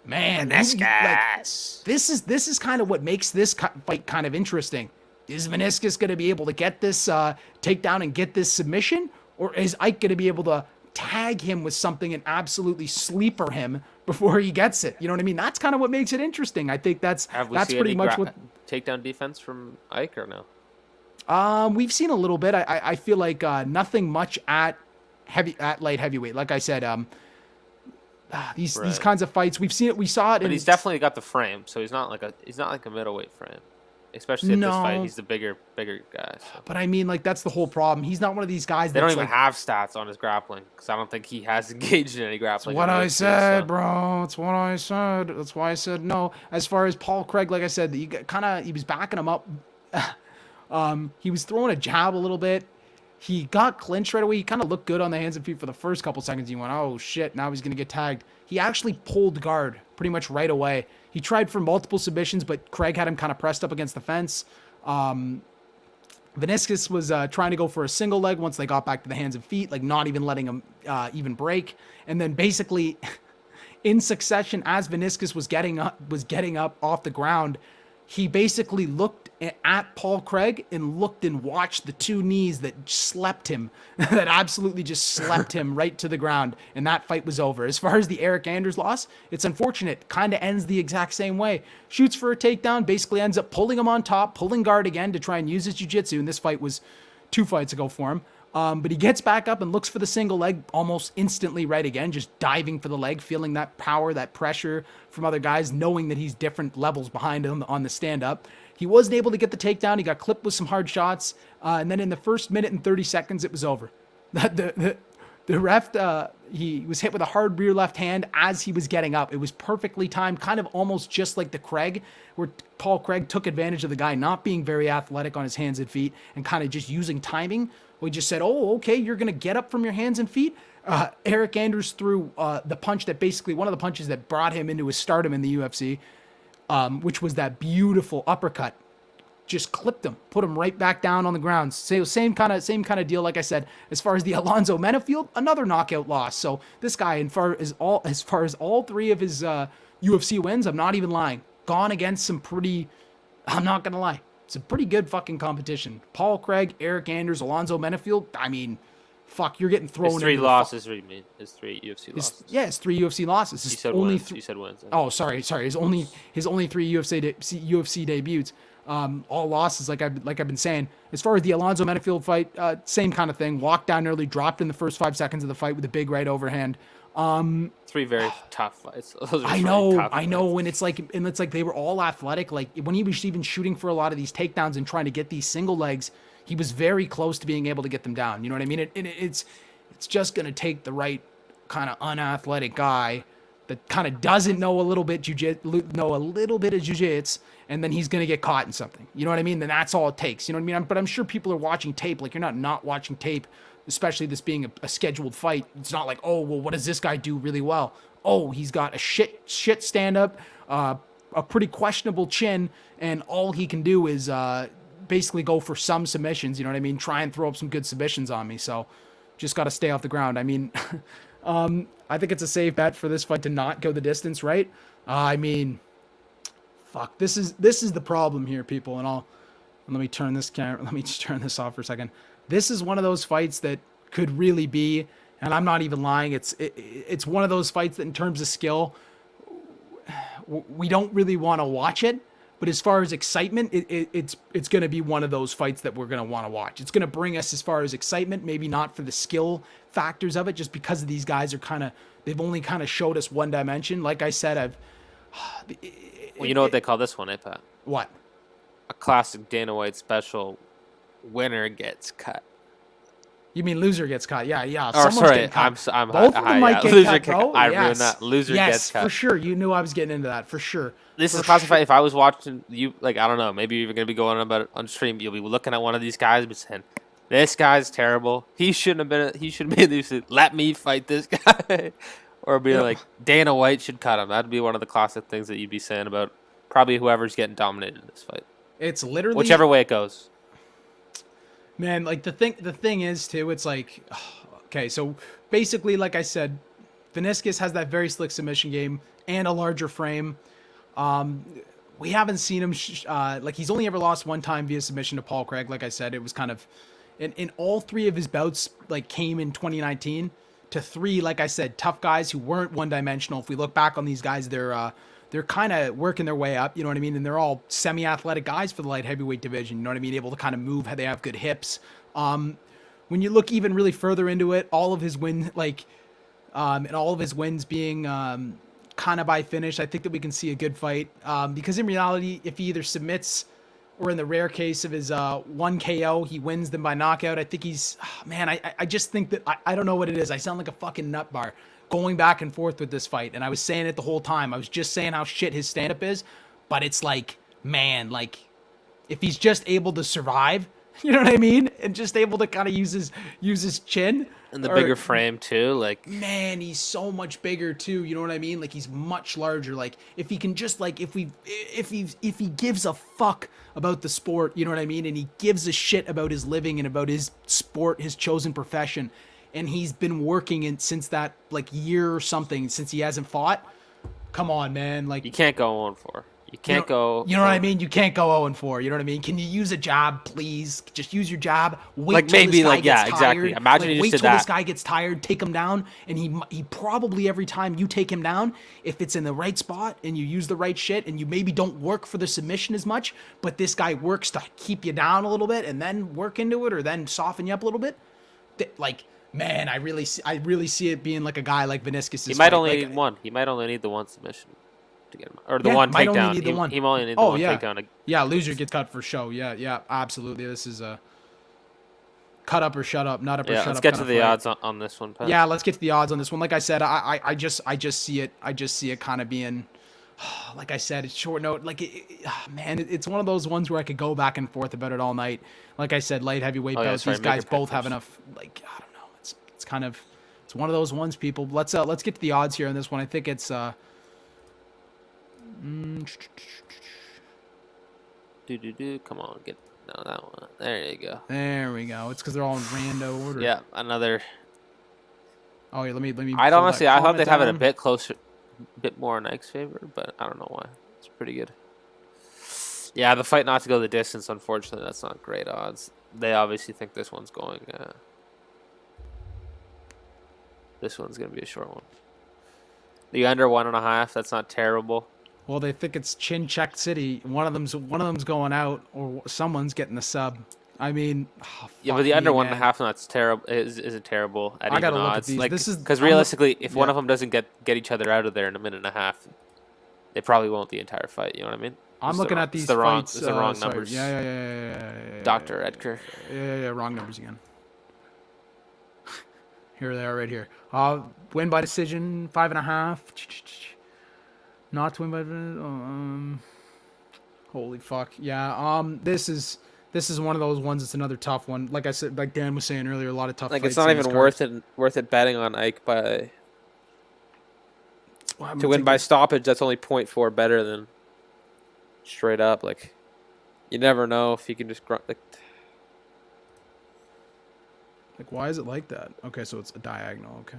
man, this is kind of what makes this fight kind of interesting. Is Veniscus going to be able to get this takedown and get this submission? Or is Ike going to be able to tag him with something and absolutely sleeper him before he gets it? You know what I mean? That's kind of what makes it interesting. I think that's pretty much what takedown defense from Ike or no? We've seen a little bit. I feel like nothing much at light heavyweight. Like I said, these kinds of fights we've seen it. We saw it. But he's definitely got the frame, so he's not like a middleweight frame. Especially at this fight, he's the bigger guy. So. But I mean, like, that's the whole problem. He's not one of these guys. They don't even have stats on his grappling, because I don't think he has engaged in any grappling. That's what I said, bro. That's what I said. That's why I said no. As far as Paul Craig, like I said, he was backing him up. He was throwing a jab a little bit. He got clinched right away. He kind of looked good on the hands and feet for the first couple seconds. He went, oh shit, now he's gonna get tagged. He actually pulled guard pretty much right away. He tried for multiple submissions, but Craig had him kind of pressed up against the fence. Veniscus was trying to go for a single leg once they got back to the hands and feet, like not even letting him even break. And then basically, in succession, as Veniscus was getting up off the ground, he basically looked at Paul Craig and looked and watched the 2 knees that slept him, that absolutely just slept him right to the ground, and that fight was over. As far as the Eric Anders loss, it's unfortunate. Kind of ends the exact same way. Shoots for a takedown, basically ends up pulling him on top, pulling guard again to try and use his jiu-jitsu, and this fight was 2 fights ago for him. But he gets back up and looks for the single leg almost instantly right again, just diving for the leg, feeling that power, that pressure from other guys, knowing that he's different levels behind him on the stand-up. He wasn't able to get the takedown. He got clipped with some hard shots. And then in the first minute and 30 seconds, it was over. The ref, he was hit with a hard rear left hand as he was getting up. It was perfectly timed, kind of almost just like the Craig, where Paul Craig took advantage of the guy not being very athletic on his hands and feet and kind of just using timing. We just said, oh, okay, you're going to get up from your hands and feet. Eric Anders threw the punch that basically, one of the punches that brought him into his stardom in the UFC, which was that beautiful uppercut. Just clipped him, put him right back down on the ground. Same kind of deal. Like I said, as far as the Alonzo Menafield, another knockout loss. So this guy, as far as all 3 of his UFC wins, I'm not even lying, gone against some pretty, I'm not gonna lie, it's a pretty good fucking competition. Paul Craig, Eric Anders, Alonzo Menafield. I mean, fuck, you're getting thrown. His 3 losses, what you mean? His 3 UFC losses. It's 3 UFC losses. You said wins. You said wins. Oh, sorry. His only 3 UFC debuts. All losses, like I've been saying. As far as the Alonzo Menafield fight, same kind of thing. Walked down early, dropped in the first 5 seconds of the fight with a big right overhand. 3 very tough fights. I know, and it's like they were all athletic. Like when he was even shooting for a lot of these takedowns and trying to get these single legs, he was very close to being able to get them down. You know what I mean? It's just gonna take the right kind of unathletic guy that kind of doesn't know a little bit of jiu-jitsu, and then he's going to get caught in something. You know what I mean? Then that's all it takes. You know what I mean? But I'm sure people are watching tape. Like, you're not watching tape, especially this being a scheduled fight. It's not like, oh, well, what does this guy do really well? Oh, he's got a shit stand-up, a pretty questionable chin, and all he can do is basically go for some submissions. You know what I mean? Try and throw up some good submissions on me. So just got to stay off the ground. I mean, I think it's a safe bet for this fight to not go the distance, right? I mean, fuck. This is the problem here, people. And let me turn this camera. Let me just turn this off for a second. This is one of those fights that could really be, and I'm not even lying. It's one of those fights that, in terms of skill, we don't really want to watch it. But as far as excitement, it's going to be one of those fights that we're going to want to watch. It's going to bring us as far as excitement, maybe not for the skill factors of it, just because these guys are they've only kind of showed us one dimension. Like I said, Well, you know what they call this one, eh, Pat? What? A classic Dana White special. Winner gets cut. You mean loser gets cut? Yeah. Or sorry, I'm both of them might get loser cut, bro. I ruined that. Loser gets cut. Yes, for sure. You knew I was getting into that, for sure. This is classified. If I was watching you, like, I don't know, maybe you're gonna be going about it on stream. You'll be looking at one of these guys and saying, "This guy's terrible. He shouldn't have been. He should be. Let me fight this guy." Or be like, Dana White should cut him. That'd be one of the classic things that you'd be saying about probably whoever's getting dominated in this fight. It's literally whichever way it goes. Man, like the thing is too, it's like, okay, so basically, like I said, Veniscus has that very slick submission game and a larger frame. We haven't seen him, like, he's only ever lost one time via submission to Paul Craig. Like I said, it was kind of, in all three of his bouts, like, came in 2019 to three, like I said, tough guys who weren't one-dimensional. If we look back on these guys, they're kind of working their way up, you know what I mean? And they're all semi-athletic guys for the light heavyweight division, you know what I mean? Able to kind of move, they have good hips. When you look even really further into it, all of his wins, and all of his wins being kind of by finish, I think that we can see a good fight. Because in reality, if he either submits or in the rare case of his one KO, he wins them by knockout, I think he's, man, I just think that, I don't know what it is. I sound like a fucking nut bar going back and forth with this fight. And I was saying it the whole time. I was just saying how shit his stand-up is. But it's like, man, like, if he's just able to survive, you know what I mean? And just able to kind of use his chin. And the bigger frame, too. Like, man, he's so much bigger, too. You know what I mean? Like, he's much larger. Like, if he can just, like, if he gives a fuck about the sport, you know what I mean? And he gives a shit about his living and about his sport, his chosen profession, and he's been working in since that, like, year or something, since he hasn't fought. Come on, man. Like, you can't go 0-4. You can't go. You know what I mean? You can't go 0-4. You know what I mean? Can you use a jab, please? Just use your jab. Wait like till maybe this guy like gets yeah, exactly. tired. Imagine like, you wait just till did this that. guy gets tired, take him down, and he probably every time you take him down, if it's in the right spot and you use the right shit and you maybe don't work for the submission as much, but this guy works to keep you down a little bit and then work into it or then soften you up a little bit. Like, man, I really see it being like a guy like Veniscus. He might only need one. He might only need the one submission to get him, or the one might takedown. only need the one. He only need the one takedown. Yeah, loser gets cut for show. Yeah, absolutely. This is a cut up or shut up, not up or shut up. Let's get to the odds on this one, Pat. Yeah, let's get to the odds on this one. Like I said, I just see it kind of being, like I said, it's short note. Like, man, it's one of those ones where I could go back and forth about it all night. Like I said, light heavyweight bouts. These guys both have enough. Like, I don't know. It's kind of, it's one of those ones, people. Let's get to the odds here on this one. I think it's Come on, get that one. There you go. There we go. It's because they're all in rando order. Yeah, another. Oh, yeah, let me. I thought they'd have it a bit closer, a bit more in Ike's favor, but I don't know why. It's pretty good. Yeah, the fight not to go the distance. Unfortunately, that's not great odds. They obviously think this one's going. This one's gonna be a short one. The under 1.5. That's not terrible. Well, they think it's chin check city. One of them's going out, or someone's getting the sub. I mean, yeah, but the under 1.5 that's terrible. Isn't terrible at I even gotta look odds. at these. Like, This is because realistically, if one of them doesn't get each other out of there in a minute and a half, they probably won't the entire fight. You know what I mean? I'm looking at these fights. It's the wrong numbers. Yeah. Dr. Edgar. Yeah, wrong numbers again. Here they are right here. Win by decision, 5.5. Not to win by holy fuck. Yeah, this is one of those ones. It's another tough one. Like I said, like Dan was saying earlier, a lot of tough Like fights it's not in this even card. worth it betting on Ike by Well, I'm to gonna win take by this. stoppage. That's only 0.4 better than straight up. Like you never know if he can just grunt. Like, why is it like that? Okay, so it's a diagonal. Okay.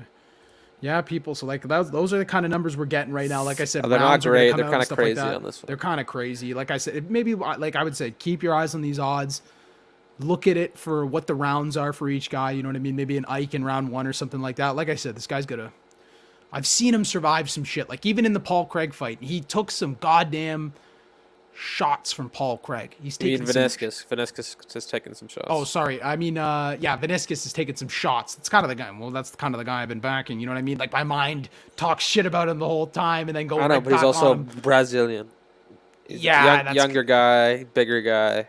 Yeah, people. So like those are the kind of numbers we're getting right now. Like I said, They're not rounds are gonna great. come They're out kind and of stuff like crazy that. on this one. They're kind of crazy. Like I said, maybe like I would say, keep your eyes on these odds. Look at it for what the rounds are for each guy. You know what I mean? Maybe an Ike in round 1 or something like that. Like I said, this guy's gonna. I've seen him survive some shit. Like even in the Paul Craig fight, he took some goddamn shots from Paul Craig. He's I mean, taken some. Venescus has taken some shots. Oh, sorry. I mean, yeah, Veniscus has taken some shots. That's kind of the guy. Well, that's kind of the guy I've been backing. You know what I mean? Like my mind talks shit about him the whole time and then go I know, right but he's back also on him. Brazilian. He's Yeah, that's younger guy, bigger guy.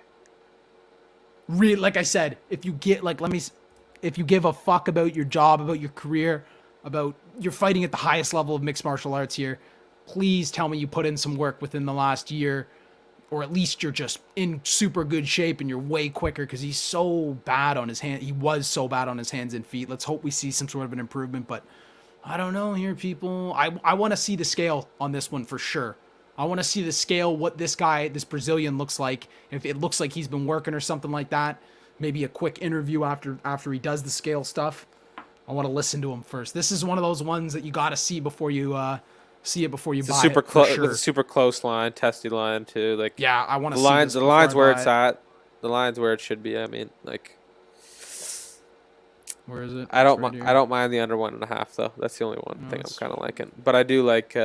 like I said. If you get like, if you give a fuck about your job, about your career, about you're fighting at the highest level of mixed martial arts here, please tell me you put in some work within the last year. Or at least you're just in super good shape and you're way quicker because he's so bad on his hand. He was so bad on his hands and feet. Let's hope we see some sort of an improvement. But I don't know here, people. I want to see the scale on this one for sure. I want to see the scale, what this guy, this Brazilian looks like. If it looks like he's been working or something like that. Maybe a quick interview after he does the scale stuff. I want to listen to him first. This is one of those ones that you got to see before you see it before you buy Super it. For close sure. with a super close line, testy line too. Like Yeah, I want to the see lines. this The lines before I where buy it's it. at. The lines where it should be. I mean, like Where is it? I don't. It's right here. I don't mind the under 1.5 though. That's the only one No, thing I'm it's- kind of liking. But I do like.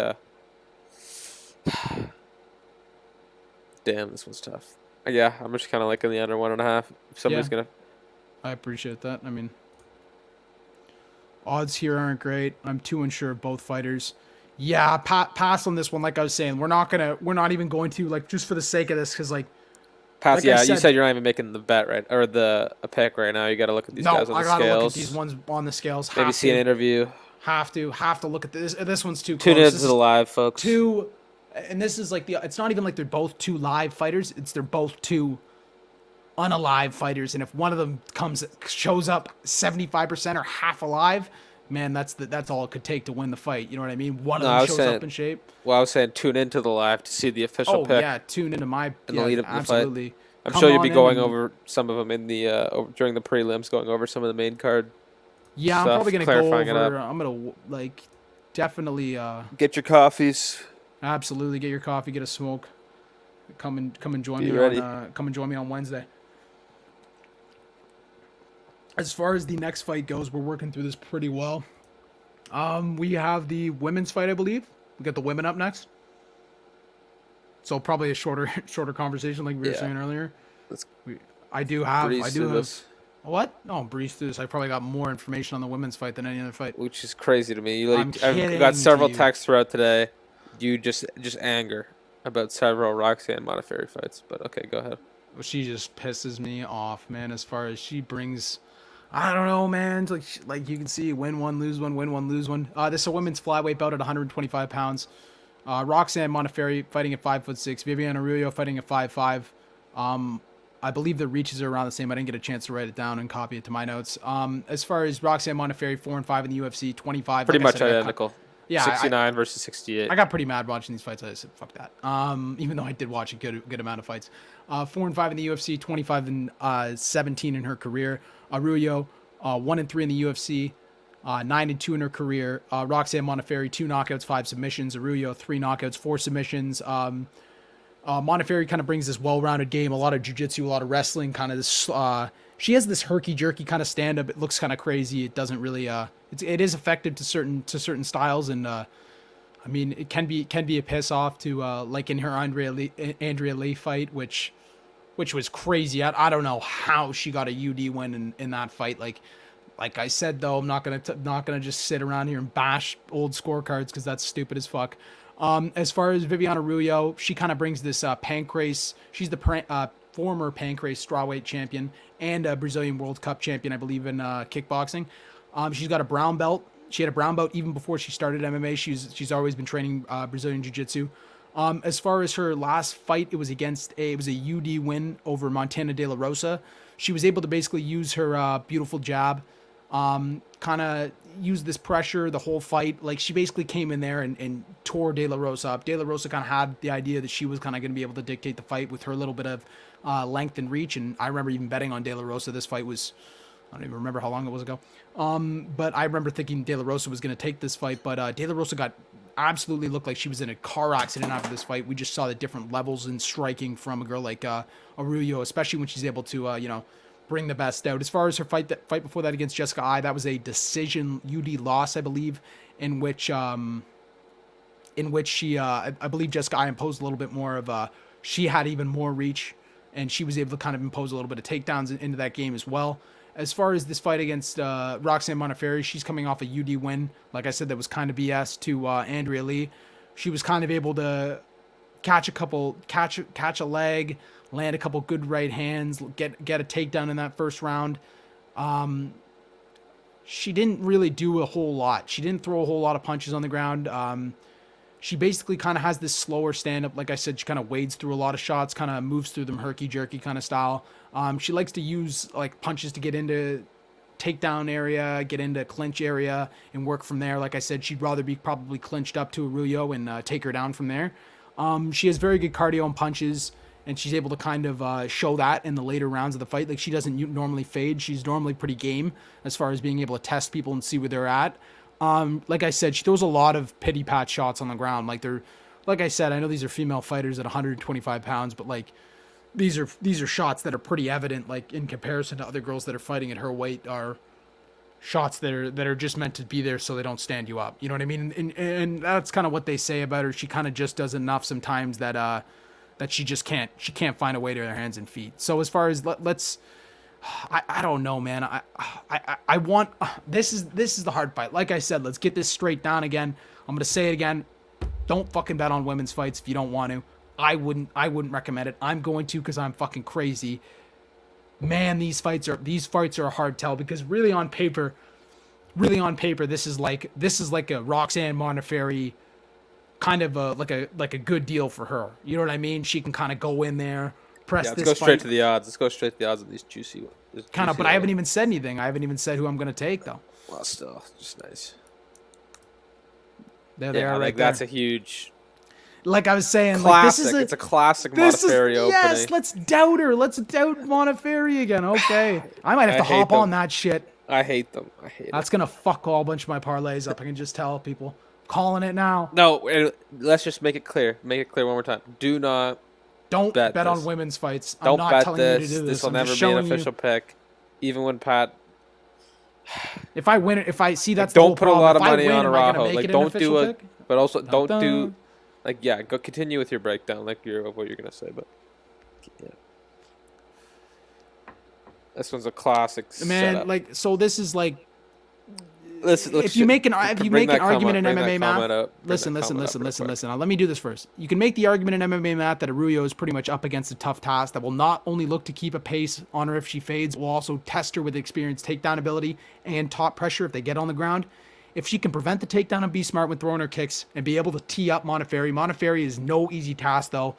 Damn, this one's tough. Yeah, I'm just kind of liking the under 1.5. If somebody's Yeah. gonna. I appreciate that. I mean, odds here aren't great. I'm too unsure of both fighters. Yeah, pass on this one. Like I was saying, we're not even going to like just for the sake of this because like Pass. Like I Yeah, you said- said you're not even making the bet right or a pick right now. You got to look at these no, guys on I the gotta scales. look at these ones on the scales. Maybe see an interview. Have to look at this. This one's too Tune close. into This the is live, folks. two, and this is like it's not even like they're both two live fighters. They're both two unalive fighters, and if one of them shows up 75% or half alive, man, that's all it could take to win the fight. You know what I mean? One of No, I them was shows saying- up in shape. Well, I was saying tune into the live to see the official Oh pick. yeah, tune into my And the lead up to the fight. absolutely. I'm Come sure you'll on be in going and- over some of them in the during the prelims, going over some of the main card. Yeah, I'm stuff, probably gonna go clarifying it over. up. I'm gonna like definitely Get your coffees. absolutely get your coffee, get a smoke. Come and join Be me ready. on come and join me on Wednesday. As far as the next fight goes, we're working through this pretty well. We have the women's fight, I believe. We got the women up next. So probably a shorter conversation like we were Yeah. saying earlier. Let's I do have breeze through this, what? No, breeze through this. I probably got more information on the women's fight than any other fight. which is crazy to me. I'm I've kidding got to several you. texts throughout today. You just anger about several Roxanne Modafferi fights. But okay, go ahead. She just pisses me off, man. As far as she brings, I don't know, man. Like you can see, win one, lose one, win one, lose one. This is a women's flyweight bout at 125 pounds. Roxanne Modafferi fighting at 5'6". Viviane Arroyo fighting at 5'5". I believe the reaches are around the same. I didn't get a chance to write it down and copy it to my notes. As far as Roxanne Modafferi, 4-5 in the UFC, 25. Pretty like I much said, I got identical. Yeah, 69 versus 68. I got pretty mad watching these fights. I said, fuck that. Even though I did watch a good amount of fights. 4-5 in the UFC, 25 and 17 in her career. Arroyo, 1-3 in the UFC, 9-2 in her career. Roxanne Modafferi, 2 knockouts, 5 submissions. Arroyo, 3 knockouts, 4 submissions. Modafferi kind of brings this well-rounded game, a lot of jiu-jitsu, a lot of wrestling, kind of this. She has this herky-jerky kind of stand-up. It looks kind of crazy. It doesn't really. It is effective to certain styles, and I mean, it can be a piss off to like in her Andrea Lee fight, which was crazy. I don't know how she got a UD win in that fight. Like I said though, I'm not gonna just sit around here and bash old scorecards because that's stupid as fuck. As far as Viviane Arroyo, she kind of brings this Pancrase. She's the former Pancrase strawweight champion and a Brazilian World Cup champion, I believe, in kickboxing. She's got a brown belt. She had a brown belt even before she started MMA. She's always been training Brazilian Jiu-Jitsu. As far as her last fight, it was a UD win over Montana De La Rosa. She was able to basically use her beautiful jab, kind of use this pressure the whole fight. Like, she basically came in there and tore De La Rosa up. De La Rosa kind of had the idea that she was kind of going to be able to dictate the fight with her little bit of length and reach. And I remember even betting on De La Rosa. This fight was, I don't even remember how long it was ago. But I remember thinking De La Rosa was going to take this fight, but De La Rosa absolutely looked like she was in a car accident after this fight. We just saw the different levels in striking from a girl like Arroyo, especially when she's able to, bring the best out. As far as her fight before that against Jessica Ai, that was a decision UD loss, I believe, in which she, I believe Jessica Ai imposed a little bit more of she had even more reach, and she was able to kind of impose a little bit of takedowns into that game as well. As far as this fight against Roxanne Modafferi, she's coming off a UD win. Like I said, that was kind of BS to Andrea Lee. She was kind of able to catch a leg, land a couple good right hands, get a takedown in that first round. She didn't really do a whole lot. She didn't throw a whole lot of punches on the ground. She basically kind of has this slower stand-up. Like I said, she kind of wades through a lot of shots, kind of moves through them herky-jerky kind of style. She likes to use like punches to get into takedown area, get into clinch area, and work from there. Like I said, she'd rather be probably clinched up to Arroyo and take her down from there. She has very good cardio and punches, and she's able to kind of show that in the later rounds of the fight. Like, she doesn't normally fade. She's normally pretty game as far as being able to test people and see where they're at. Like I said, she throws a lot of pity pat shots on the ground. Like I said, I know these are female fighters at 125 pounds, but like these are shots that are pretty evident. Like, in comparison to other girls that are fighting at her weight, are shots that are just meant to be there so they don't stand you up. You know what I mean? And that's kind of what they say about her. She kind of just does enough sometimes that she just can't find a way to her hands and feet. So as far as I don't know, man. I want this is the hard fight. Like I said, let's get this straight down again. I'm gonna say it again. Don't fucking bet on women's fights if you don't want to. I wouldn't recommend it. I'm going to because I'm fucking crazy. Man, these fights are a hard tell, because really on paper, this is like a Roxanne Modafferi kind of like a good deal for her. You know what I mean? She can kind of go in there. Let's go straight to the odds. Let's go straight to the odds of these juicy ones. Kind of, but I haven't even said anything. I haven't even said who I'm going to take, though. Well, still, just nice. There they are, right that's there. a huge. Like I was saying, classic. It's a classic Modafferi opening. Yes, let's doubt her. Let's doubt Modafferi again. Okay, I might have to hop on that shit. I hate them. That's gonna fuck a whole bunch of my parlays up. I can just tell people. Calling it now. No, let's just make it clear. Make it clear one more time. Don't bet on women's fights. Don't I'm not bet telling you to do this. This will never be an official pick. Even when Pat. If I win it, if I see that's don't the put a lot of money on Araujo. Like, don't do it. But also don't do. Like, yeah, go continue with your breakdown, like what you're gonna say, but yeah. This one's a classic. Man, setup. like, so this is like. Listen, if you make an argument in MMA math, listen. Now, let me do this first. You can make the argument in MMA math that Arroyo is pretty much up against a tough task that will not only look to keep a pace on her if she fades, will also test her with experienced takedown ability and top pressure if they get on the ground. If she can prevent the takedown and be smart when throwing her kicks and be able to tee up Modafferi. Modafferi is no easy task, though.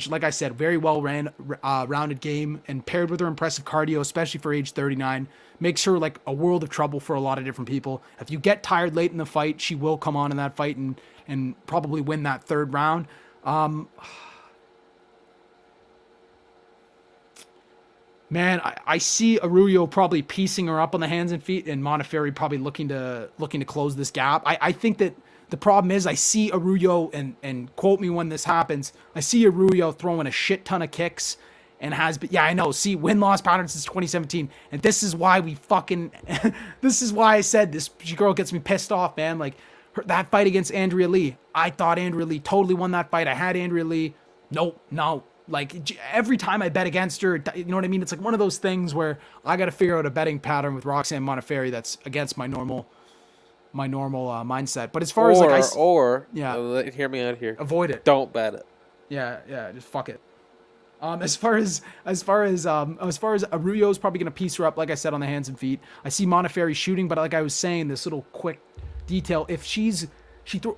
Like I said, very well rounded game, and paired with her impressive cardio, especially for age 39, makes her like a world of trouble for a lot of different people. If you get tired late in the fight, she will come on in that fight and probably win that third round. Man, I see Arroyo probably piecing her up on the hands and feet, and Modafferi probably looking to close this gap. I think that the problem is I see Arroyo, and quote me when this happens, I see Arroyo throwing a shit ton of kicks and has been, yeah, I know, see, win-loss pattern since 2017, and this is why this is why I said this girl gets me pissed off, man. Like, that fight against Andrea Lee, I thought Andrea Lee totally won that fight. I had Andrea Lee. Nope, no. Like, every time I bet against her, you know what I mean? It's like one of those things where I got to figure out a betting pattern with Roxanne Modafferi that's against my normal mindset. But as far as yeah, hear me out here. Avoid it. Don't bet it. Yeah, just fuck it. As far as Arroyo's probably gonna piece her up, like I said, on the hands and feet. I see Monteferi shooting, but like I was saying, this little quick detail. If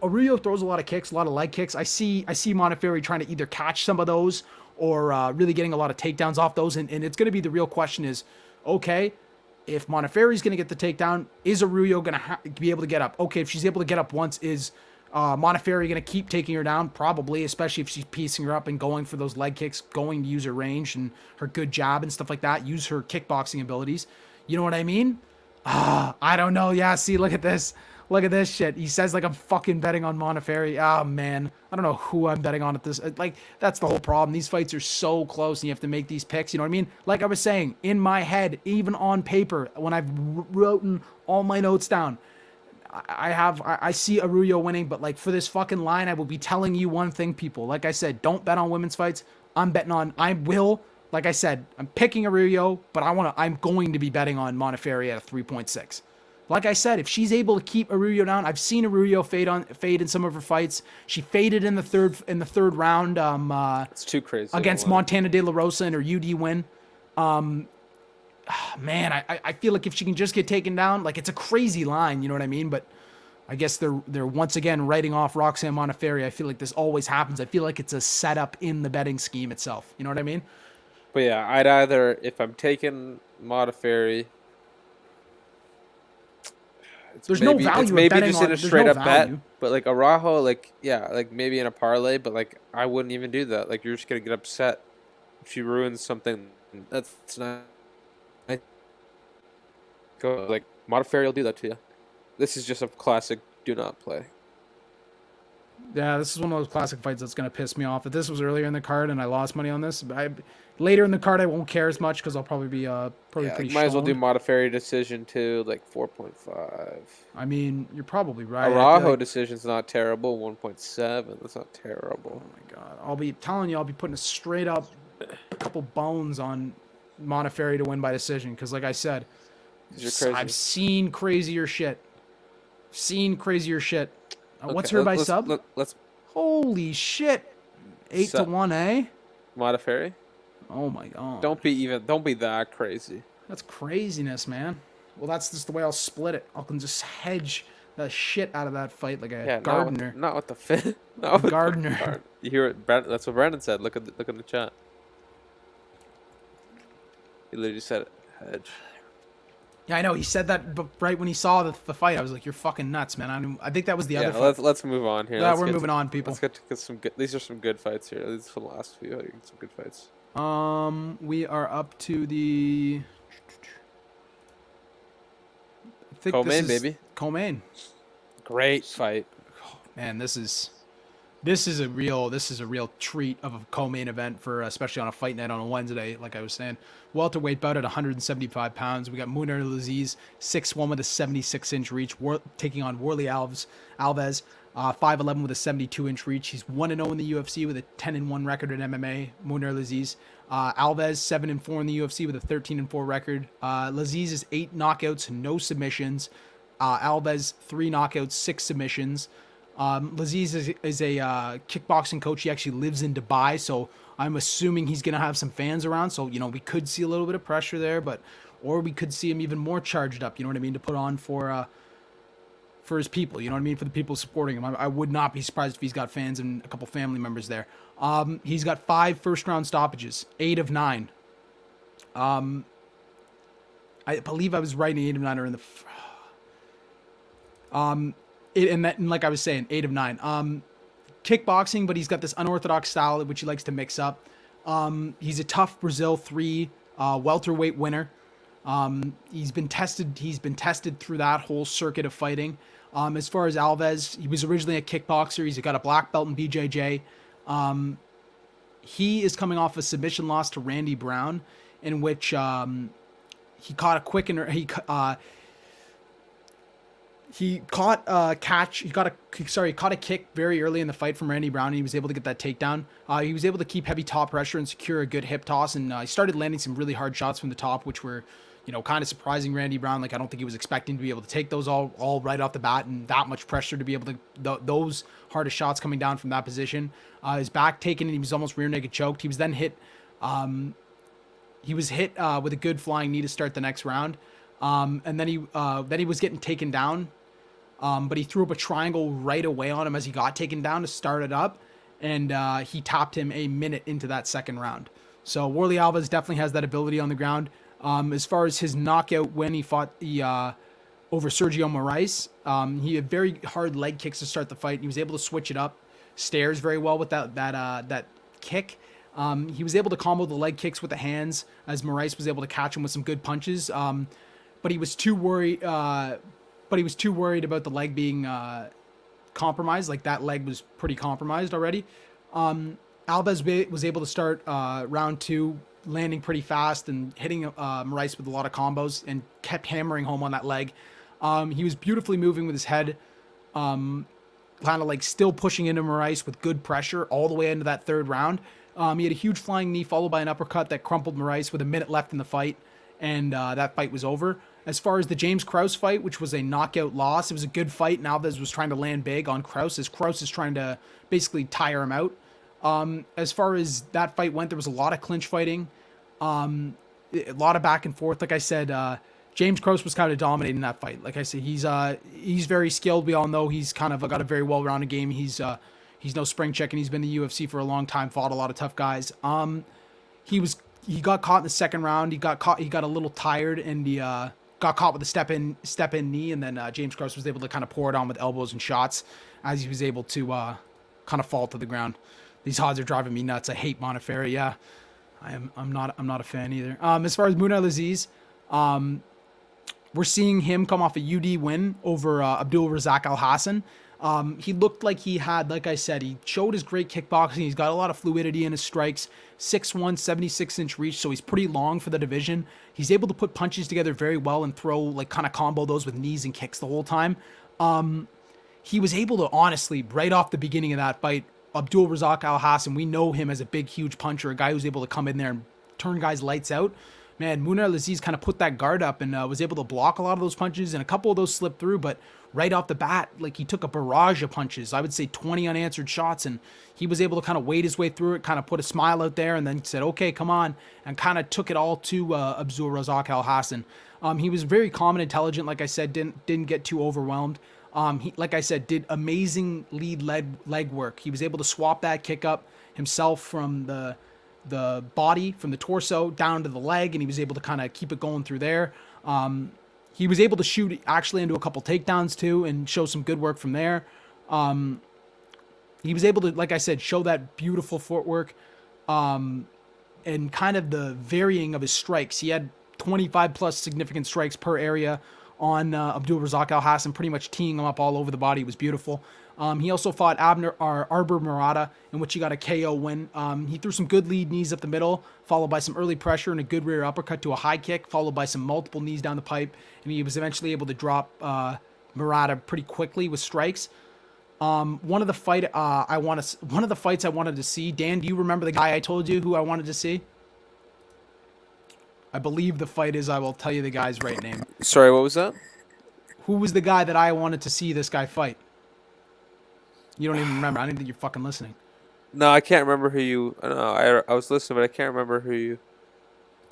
Arroyo throws a lot of kicks, a lot of leg kicks. I see Monteferi trying to either catch some of those or really getting a lot of takedowns off those. And it's gonna be the real question is, okay, if Monteferi's gonna get the takedown, is Arroyo gonna be able to get up? Okay, if she's able to get up once, is Monteferi going to keep taking her down? Probably, especially if she's piecing her up and going for those leg kicks, going to use her range and her good jab and stuff like that, use her kickboxing abilities. You know what I mean? I don't know. Yeah, see, look at this. Look at this shit. He says like I'm fucking betting on Monteferi. Oh, man. I don't know who I'm betting on at this. Like, that's the whole problem. These fights are so close and you have to make these picks. You know what I mean? Like I was saying, in my head, even on paper, when I've written all my notes down, I see Arroyo winning, but like for this fucking line, I will be telling you one thing, people. Like I said, don't bet on women's fights. Like I said, I'm picking Arroyo, but I'm going to be betting on Monteferi at a 3.6. Like I said, if she's able to keep Arroyo down, I've seen Arroyo fade in some of her fights. She faded in the third round. It's too crazy against Montana De La Rosa in her UD win. Man, I feel like if she can just get taken down, like it's a crazy line, you know what I mean? But I guess they're once again writing off Roxanne Monteferi. I feel like this always happens. I feel like it's a setup in the betting scheme itself. You know what I mean? But yeah, I'd either, if I'm taking Monteferi, there's no value. It's maybe just in a straight up bet. Value. But like Araujo, like yeah, like maybe in a parlay, but like I wouldn't even do that. Like you're just gonna get upset if she ruins something. That's not. Go like Monteferi will do that to you. This is just a classic do not play. Yeah, this is one of those classic fights that's gonna piss me off. If this was earlier in the card and I lost money on this, later in the card I won't care as much because I'll probably be pretty. Like, might as well do Monteferi decision too, like 4.5. I mean, you're probably right. Araujo decision's not terrible, 1.7. That's not terrible. Oh my god, I'll be telling you, I'll be putting a straight up couple bones on Monteferi to win by decision because, like I said, I've seen crazier shit. Okay, What's her by sub? Let's. Holy shit! 8-1, eh? Monteferi. Oh my god! Don't be that crazy. That's craziness, man. Well, that's just the way I'll split it. I can just hedge the shit out of that fight like a gardener. Not with the fit. Not with gardener. You hear it? That's what Brandon said. Look at the chat. He literally said it. Hedge. Yeah, I know. He said that, but right when he saw the fight, I was like, "You're fucking nuts, man." I think that was the other fight. Let's move on here. Yeah, we're moving on, people. Let's get to some good. These are some good fights here. These are the last few. Some good fights. We are up to the. I think Co-main, baby. Co-main. Great fight. Oh, man, this is a real treat of a co-main event for especially on a fight night on a Wednesday. Like I was saying, welterweight bout at 175 pounds. We got Munar Laziz, 6'1" with a 76-inch reach, taking on Worley Alves, 5'11" with a 72-inch reach. He's 1-0 in the UFC with a 10-1 record in MMA. Munar Laziz. Alves 7-4 in the UFC with a 13-4 record. Laziz is 8 knockouts, no submissions. Alves 3 knockouts, 6 submissions. Laziz is a kickboxing coach. He actually lives in Dubai, so I'm assuming he's going to have some fans around. So, you know, we could see a little bit of pressure there, or we could see him even more charged up, you know what I mean, to put on for his people, you know what I mean, for the people supporting him. I would not be surprised if he's got fans and a couple family members there. He's got 5 first-round stoppages, 8 of 9. I believe I was right, 8 of 9 are in the... And like I was saying, 8 of 9. Kickboxing, but he's got this unorthodox style which he likes to mix up. He's a tough Brazil 3 welterweight winner. He's been tested through that whole circuit of fighting. As far as Alves, he was originally a kickboxer. He's got a black belt in BJJ. He is coming off a submission loss to Randy Brown, in which he caught a quick he caught a kick very early in the fight from Randy Brown, and he was able to get that takedown. He was able to keep heavy top pressure and secure a good hip toss, and he started landing some really hard shots from the top, which were, you know, kind of surprising Randy Brown. Like, I don't think he was expecting to be able to take those all right off the bat, and that much pressure to be able to, those hardest shots coming down from that position. His back taken, and he was almost rear naked choked. He was then hit He was hit with a good flying knee to start the next round, and then he was getting taken down. But he threw up a triangle right away on him as he got taken down to start it up, and he tapped him a minute into that second round. So Warlley Alves definitely has that ability on the ground. As far as his knockout when he fought over Sergio Moraes, he had very hard leg kicks to start the fight. He was able to switch it up, stairs very well with that kick. He was able to combo the leg kicks with the hands as Moraes was able to catch him with some good punches. But he was too worried. But he was too worried about the leg being compromised. Like that leg was pretty compromised already. Alves was able to start round 2, landing pretty fast and hitting Moraes with a lot of combos and kept hammering home on that leg. He was beautifully moving with his head, kind of like still pushing into Moraes with good pressure all the way into that third round. He had a huge flying knee followed by an uppercut that crumpled Moraes with a minute left in the fight, and that fight was over. As far as the James Krause fight, which was a knockout loss, it was a good fight, and Alves was trying to land big on Krause, as Krause is trying to basically tire him out. As far as that fight went, there was a lot of clinch fighting, a lot of back and forth. Like I said, James Krause was kind of dominating that fight. Like I said, he's very skilled. We all know he's kind of got a very well-rounded game. He's no spring chicken. He's been in the UFC for a long time, fought a lot of tough guys. He got caught in the second round. He got a little tired, and he got caught with a step in knee, and then James Krause was able to kind of pour it on with elbows and shots as he was able to kind of fall to the ground. These odds are driving me nuts. I hate Montefiore. Yeah, I'm not a fan either. As far as Mounir Laziz, we're seeing him come off a UD win over Abdul Razak Al Hassan. He looked like he had, like I said, he showed his great kickboxing. He's got a lot of fluidity in his strikes. 6'1", 76-inch reach, so he's pretty long for the division. He's able to put punches together very well and throw, like, kind of combo those with knees and kicks the whole time. He was able to, honestly, right off the beginning of that fight, Abdul Razak Al Hassan, we know him as a big, huge puncher, a guy who's able to come in there and turn guys' lights out. Man, Mounir Laziz kind of put that guard up and was able to block a lot of those punches, and a couple of those slipped through, but right off the bat, like, he took a barrage of punches. I would say 20 unanswered shots, and he was able to kind of wade his way through it, kind of put a smile out there, and then said, okay, come on, and kind of took it all to Abdul Razak Al Hassan. He was very calm and intelligent, like I said, didn't get too overwhelmed. He, like I said, did amazing lead leg work. He was able to swap that kick up himself from the body, from the torso down to the leg, and he was able to kind of keep it going through there. He was able to shoot actually into a couple takedowns too and show some good work from there. He was able to, like I said, show that beautiful footwork and kind of the varying of his strikes. He had 25 plus significant strikes per area on Abdul Razak Al Hassan, pretty much teeing him up all over the body. It was beautiful. He also fought Arbor Murata, in which he got a KO win. He threw some good lead knees up the middle, followed by some early pressure and a good rear uppercut to a high kick, followed by some multiple knees down the pipe, and he was eventually able to drop Murata pretty quickly with strikes. One of the fights I wanted to see. Dan, do you remember the guy I told you who I wanted to see? I believe the fight is. I will tell you the guy's right name. Sorry, what was that? Who was the guy that I wanted to see this guy fight? You don't even remember. I didn't think you're fucking listening. No, I can't remember who you. I was listening, but I can't remember who you.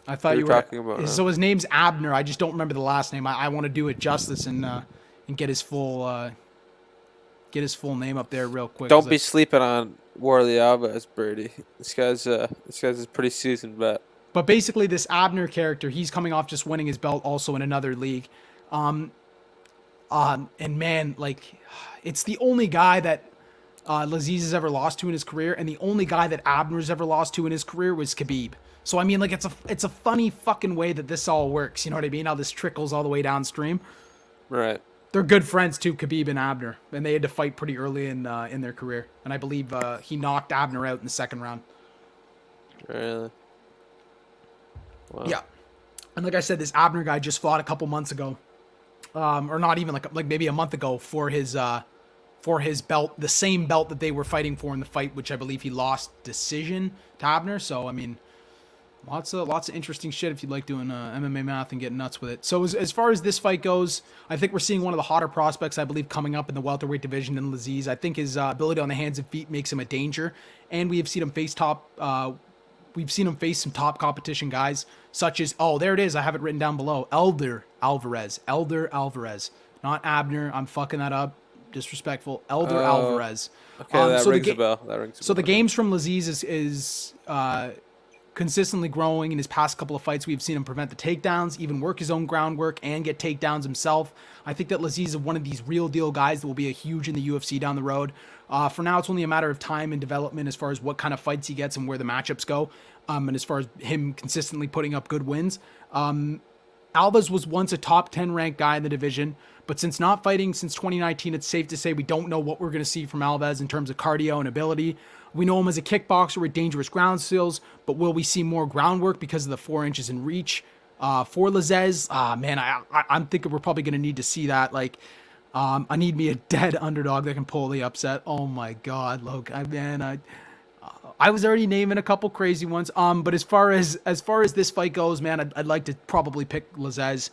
I thought you were talking about. So his name's Abner. I just don't remember the last name. I want to do it justice and get his full name up there real quick. Don't be sleeping on Warlley Alves, Birdie. This guy's a pretty seasoned vet. But basically, this Abner character, he's coming off just winning his belt also in another league. And man, like, it's the only guy that Laziz has ever lost to in his career, and the only guy that Abner's ever lost to in his career was Khabib. So I mean, like, it's a funny fucking way that this all works. You know what I mean? How this trickles all the way downstream. Right. They're good friends too, Khabib and Abner, and they had to fight pretty early in their career. And I believe he knocked Abner out in the second round. Really? Wow. Yeah. And like I said, this Abner guy just fought a couple months ago, or not even like maybe a month ago for his belt, the same belt that they were fighting for in the fight, which I believe he lost decision to Abner. So I mean, lots of interesting shit if you like doing MMA math and getting nuts with it. So as far as this fight goes, I think we're seeing one of the hotter prospects, I believe, coming up in the welterweight division in Laziz. I think his ability on the hands and feet makes him a danger, and we have seen him face top we've seen him face some top competition guys, such as, oh, there it is. I have it written down below. Elder Alvarez, not Abner. I'm fucking that up. Disrespectful. Elder Alvarez. Okay, that rings a bell. So the games from Laziz is consistently growing. In his past couple of fights, we've seen him prevent the takedowns, even work his own groundwork, and get takedowns himself. I think that Laziz is one of these real deal guys that will be a huge in the UFC down the road. For now, it's only a matter of time and development as far as what kind of fights he gets and where the matchups go, and as far as him consistently putting up good wins. Alves was once a top 10 ranked guy in the division, but since not fighting since 2019, it's safe to say we don't know what we're going to see from Alves in terms of cardio and ability. We know him as a kickboxer with dangerous ground skills, but will we see more groundwork because of the 4 inches in reach? For Laziz, man, I'm thinking we're probably going to need to see that. Like, I need me a dead underdog that can pull the upset. Oh my God, Loke, I was already naming a couple crazy ones. But as far as this fight goes, man, I'd like to probably pick Laziz.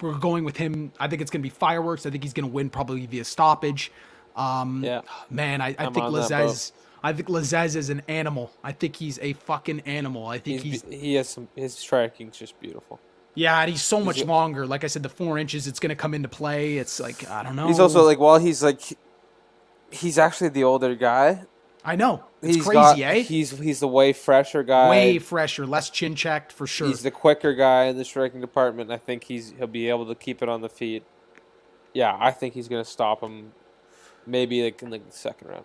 We're going with him. I think it's gonna be fireworks. I think he's gonna win probably via stoppage. Yeah, man, I think Laziz. I think Laziz is an animal. I think he's a fucking animal. I think his striking's just beautiful. Yeah, and he's so much longer. Like I said, the 4 inches, it's gonna come into play. It's like, I don't know. He's also like, while he's actually the older guy. I know. It's crazy, eh? He's the way fresher guy. Way fresher, less chin checked for sure. He's the quicker guy in the striking department. I think he'll be able to keep it on the feet. Yeah, I think he's gonna stop him. Maybe in the second round.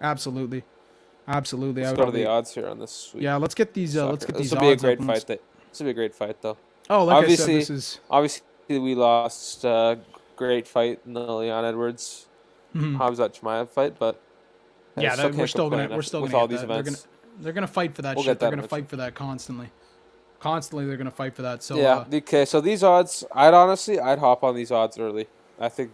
Absolutely. Let's go to the odds here on this. Yeah, let's get these. Let's get these. This will be a great fight. This will be a great fight, though. Oh, like obviously, I said, obviously we lost a great fight in the Leon Edwards Hamzat Chimaev fight, but yeah, we're still gonna with all these events. They're gonna fight for that shit. They're gonna fight for that constantly. They're gonna fight for that. So yeah, okay. So these odds, I'd hop on these odds early. I think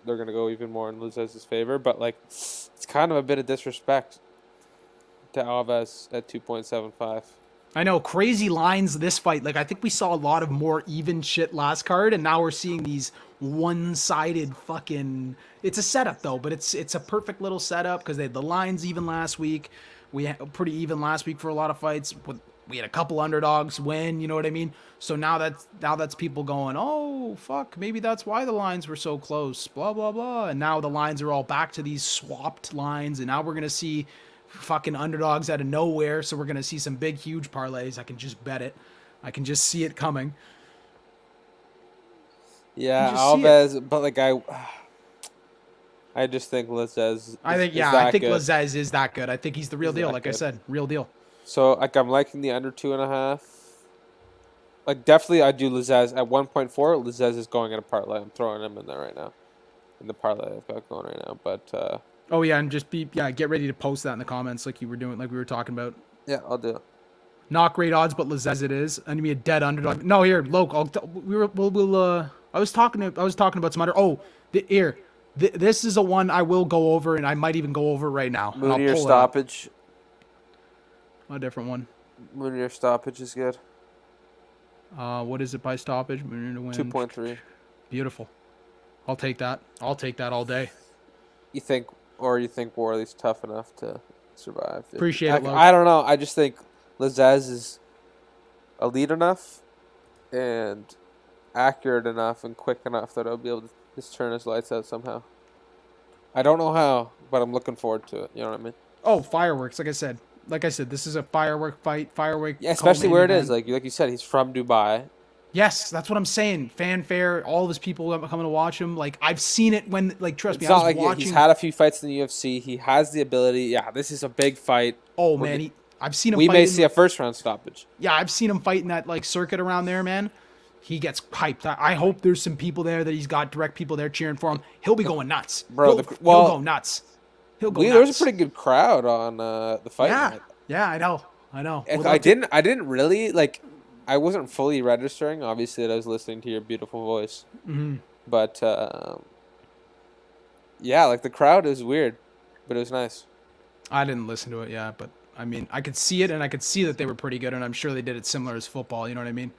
they're gonna go even more in Laziz's favor, but it's kind of a bit of disrespect to Alves at 2.75. I know, crazy lines this fight. Like, I think we saw a lot of more even shit last card, and now we're seeing these one-sided fucking... It's a setup, though, but it's a perfect little setup because they had the lines even last week. We had pretty even last week for a lot of fights. We had a couple underdogs win, you know what I mean? So now that's people going, oh, fuck, maybe that's why the lines were so close, blah, blah, blah. And now the lines are all back to these swapped lines, and now we're going to see fucking underdogs out of nowhere. So we're going to see some big, huge parlays. I can just bet it. I can just see it coming. Yeah, Alves, but I just think Laziz. I think Laziz is that good. I think he's the real deal. Like I said, real deal. So I'm liking the under 2.5. Definitely, I do Laziz at 1.4. Laziz is going in a parlay. I'm throwing him in there right now, in the parlay I've got going right now. But oh yeah, and just get ready to post that in the comments like you were doing, like we were talking about. Yeah, I'll do it. Not great odds, but Laziz it is. And to be a dead underdog. No, here, Loke. I was talking about some other. Oh, this is a one I will go over, and I might even go over right now. Mooney or stoppage. A different one. Mooney or stoppage is good. What is it by stoppage? Mooney to win. 2.3. Beautiful. I'll take that. I'll take that all day. You think Warley's tough enough to survive? Appreciate it, Loke. I don't know. I just think Laziz is elite enough and accurate enough and quick enough that I'll be able to just turn his lights out somehow. I don't know how, but I'm looking forward to it. You know what I mean? Oh, fireworks! Like I said, this is a firework fight. Yeah, especially where it is. Like you said, he's from Dubai. Yes, that's what I'm saying. Fanfare, all of his people coming to watch him. Like, I've seen it when, trust me, I was watching. He's had a few fights in the UFC. He has the ability. Yeah, this is a big fight. Oh, man. I've seen him We may see a first-round stoppage. Yeah, I've seen him fight in that, circuit around there, man. He gets hyped. I hope there's some people there that he's got direct people there cheering for him. He'll be going nuts. Bro, he'll go nuts. He'll go nuts. There was a pretty good crowd on the fight night. Yeah, I know. I didn't really, I wasn't fully registering, obviously, that I was listening to your beautiful voice. Mm-hmm. But, yeah, the crowd is weird, but it was nice. I didn't listen to it, yeah, but, I mean, I could see it, and I could see that they were pretty good, and I'm sure they did it similar as football, you know what I mean?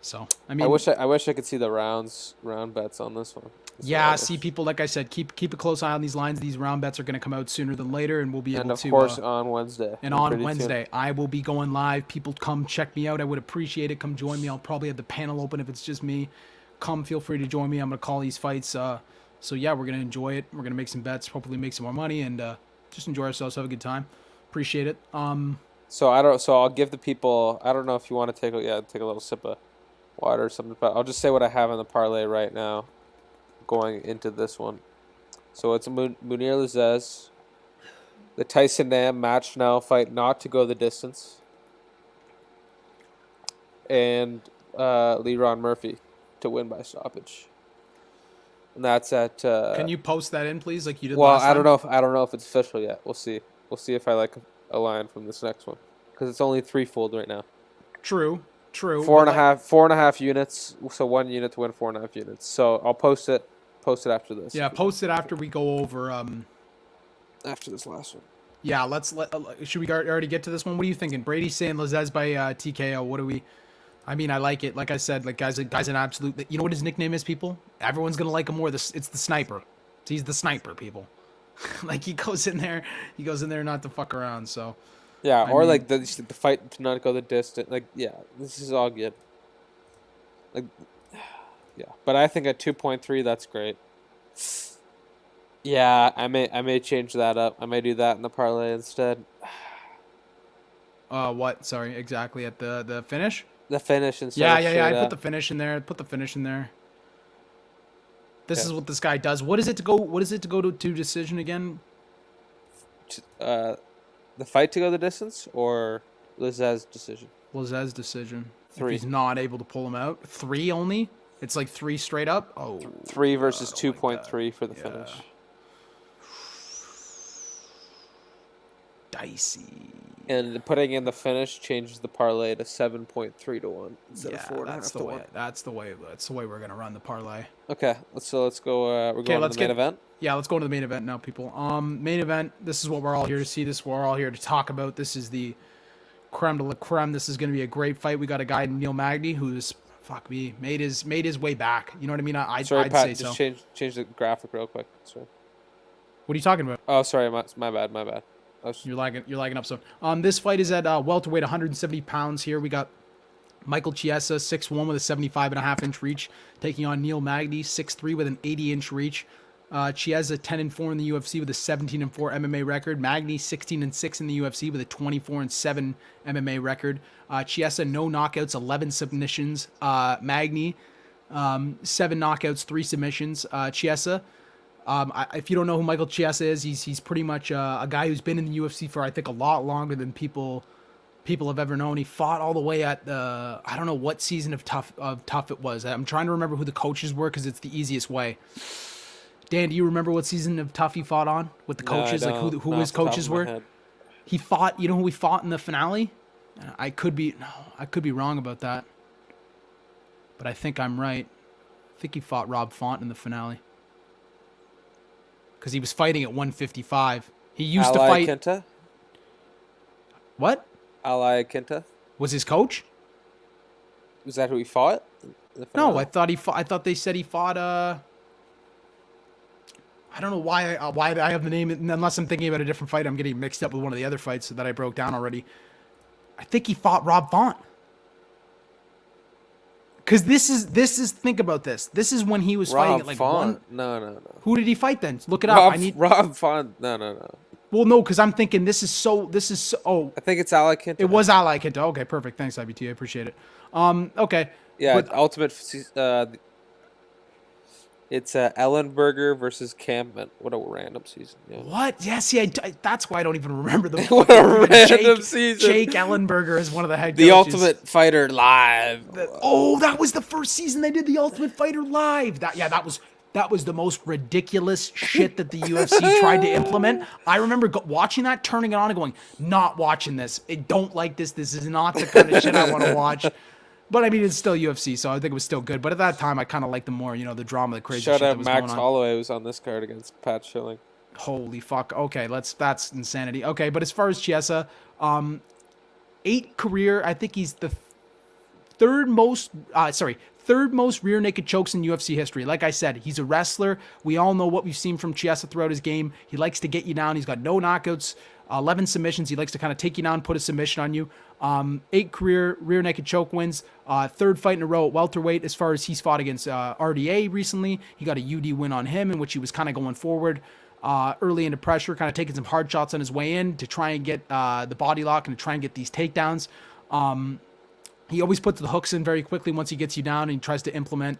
So, I mean... I wish I could see the round bets on this one. Yeah, see, people, like I said, keep a close eye on these lines. These round bets are going to come out sooner than later, and we'll be able to. And of course, on Wednesday. And on Wednesday, I will be going live. People, come check me out. I would appreciate it. Come join me. I'll probably have the panel open if it's just me. Come, feel free to join me. I'm going to call these fights. So yeah, we're going to enjoy it. We're going to make some bets, hopefully make some more money, and just enjoy ourselves. Have a good time. Appreciate it. So I'll give the people. I don't know if you want to take a little sip of water or something, but I'll just say what I have in the parlay right now, going into this one. So it's a Munir Lazzez, the Tyson Nam match now fight not to go the distance, and Leron Murphy to win by stoppage. And that's at. Can you post that in, please, like you did well, last time? I don't know if it's official yet. We'll see. We'll see if I like a line from this next one, because it's only threefold right now. True. Four and a half units. So 1 unit to win 4.5 units. So I'll post it after this. Yeah, post it after we go over. After this last one. Yeah, should we already get to this one? What are you thinking? Brady's saying Lazzez by TKO. What do we? I mean, I like it. Like I said, like guy's an absolute. You know what his nickname is, people? Everyone's gonna like him more. It's the sniper. He's the sniper, people. Like he goes in there not to fuck around. So. Yeah, I mean, like the fight to not go the distance. Like, yeah, this is all good. Like, yeah, but I think at 2.3, that's great. Yeah, I may change that up. I may do that in the parlay instead. What? Sorry, exactly at the finish. The finish instead. Yeah. I put the finish in there. This is what this guy does. What is it to go to decision again? The fight to go the distance or Lazzez's decision? Lazzez's decision. 3. If he's not able to pull him out. 3 only? It's like 3 straight up? Oh. 3 versus 2.3 for the finish. Dicey. And putting in the finish changes the parlay to 7.3 to 1 instead of 4.5 to 1. That's the way we're gonna run the parlay. Okay, let's go. We're going to the main event. Yeah, let's go to the main event now, people. Main event. This is what we're all here to see. This is what we're all here to talk about. This is the creme de la creme. This is gonna be a great fight. We got a guy, Neil Magny, who's made his way back. You know what I mean? I'd Pat, say just so. change the graphic real quick. Sorry. What are you talking about? Oh, sorry, my bad. You're lagging up. So, this fight is at welterweight, 170 pounds. Here we got Michael Chiesa, 6'1" with a 75.5-inch reach, taking on Neil Magny, 6'3" with an 80-inch reach. Chiesa 10-4 in the UFC with a 17-4 MMA record. Magny 16-6 in the UFC with a 24-7 MMA record. Chiesa no knockouts, 11 submissions. Magny 7 knockouts, 3 submissions. Chiesa. If you don't know who Michael Chiesa is, he's pretty much a guy who's been in the UFC for I think a lot longer than people have ever known. He fought all the way at the I don't know what season of Tough it was. I'm trying to remember who the coaches were because it's the easiest way. Dan, do you remember what season of Tough he fought on with the coaches? No, like who his coaches were? He fought. You know who he fought in the finale? I could be wrong about that, but I think I'm right. I think he fought Rob Font in the finale. Because he was fighting at 155. He used to fight. Quinta? What? Ali Quinta? Was his coach? Was that who he fought? No, I thought they said he fought. I don't know why I have the name, unless I'm thinking about a different fight. I'm getting mixed up with one of the other fights that I broke down already. I think he fought Rob Font. Because this is think about this. This is when he was fighting at like Font. No. Who did he fight then? Look it up. Rob Font. No. Well, no, because I'm thinking this is so. Oh, I think it's Ali Quinta. It was Ali Quinta. Okay, perfect. Thanks, IBT. I appreciate it. Okay. Yeah, but, Ultimate. It's Ellenberger versus Campman. What a random season. Yeah. What? Yes, yeah. That's why I don't even remember the. What a random season. Jake Ellenberger is one of the head coaches. The Ultimate Fighter Live. That was the first season they did the Ultimate Fighter Live. That was the most ridiculous shit that the UFC tried to implement. I remember watching that, turning it on, and going, "Not watching this. I don't like this. This is not the kind of shit I want to watch." But I mean, it's still UFC, so I think it was still good. But at that time, I kind of liked them more. You know, the drama, the crazy shit that was going on. Shout out Max Holloway was on this card against Pat Schilling. Holy fuck. Okay, that's insanity. Okay, but as far as Chiesa, 8 career, I think he's the third third most rear naked chokes in UFC history. Like I said, he's a wrestler. We all know what we've seen from Chiesa throughout his game. He likes to get you down. He's got no knockouts, 11 submissions. He likes to kind of take you down, put a submission on you. 8 career rear naked choke wins. Third fight in a row at welterweight as far as he's fought against RDA recently. He got a UD win on him in which he was kind of going forward early into pressure, kind of taking some hard shots on his way in to try and get the body lock and to try and get these takedowns. He always puts the hooks in very quickly once he gets you down, and he tries to implement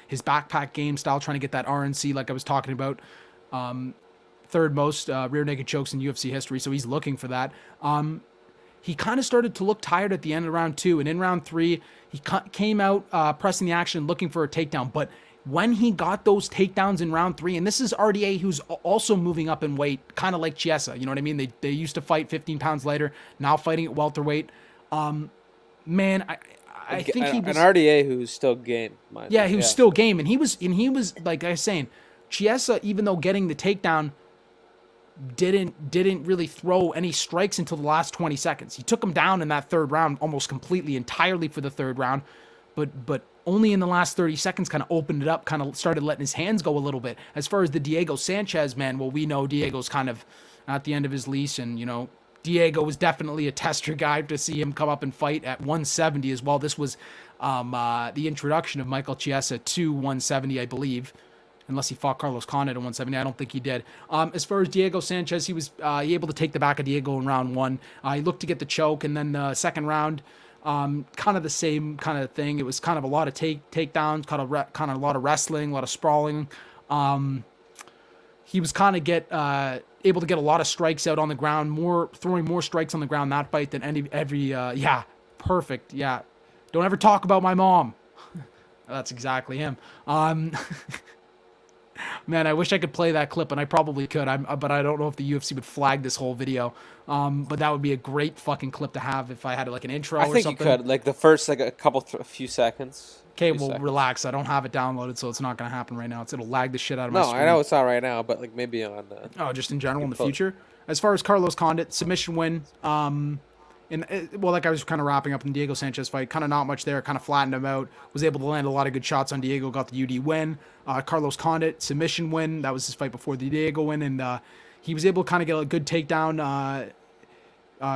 his backpack game style, trying to get that RNC like I was talking about. Third most rear naked chokes in UFC history, so he's looking for that. He kind of started to look tired at the end of round 2, and in round 3, he came out pressing the action, looking for a takedown. But when he got those takedowns in round 3, and this is RDA who's also moving up in weight, kind of like Chiesa, you know what I mean? They used to fight 15 pounds lighter, now fighting at welterweight. Man, I think he was an RDA who's still game. He was still game, and he was like I was saying, Chiesa, even though getting the takedown, didn't really throw any strikes until the last 20 seconds. He took him down in that third round almost completely, entirely for the third round, but only in the last 30 seconds kind of opened it up, kind of started letting his hands go a little bit. As far as the Diego Sanchez, man, well, we know Diego's kind of at the end of his leash, and, you know, Diego was definitely a tester guy to see him come up and fight at 170 as well. This was the introduction of Michael Chiesa to 170, I believe, unless he fought Carlos Condit at 170. I don't think he did. As far as Diego Sanchez, he was able to take the back of Diego in round 1. He looked to get the choke, and then the second round, kind of the same kind of thing. It was kind of a lot of takedowns, kind of a lot of wrestling, a lot of sprawling. He was kind of able to get a lot of strikes out on the ground, throwing more strikes on the ground that fight than perfect. Yeah. Don't ever talk about my mom. That's exactly him. Man, I wish I could play that clip, and I probably could. But I don't know if the UFC would flag this whole video. But that would be a great fucking clip to have if I had like an intro or something. I think you could, like the first like a few seconds. Okay, well, relax. I don't have it downloaded, so it's not going to happen right now. It'll lag the shit out of my screen. No, I know it's not right now, but like maybe on... just in general in the future? As far as Carlos Condit, submission win. Like I was kind of wrapping up in the Diego Sanchez fight, kind of not much there, kind of flattened him out. Was able to land a lot of good shots on Diego, got the UD win. Carlos Condit, submission win. That was his fight before the Diego win, and he was able to kind of get a good takedown.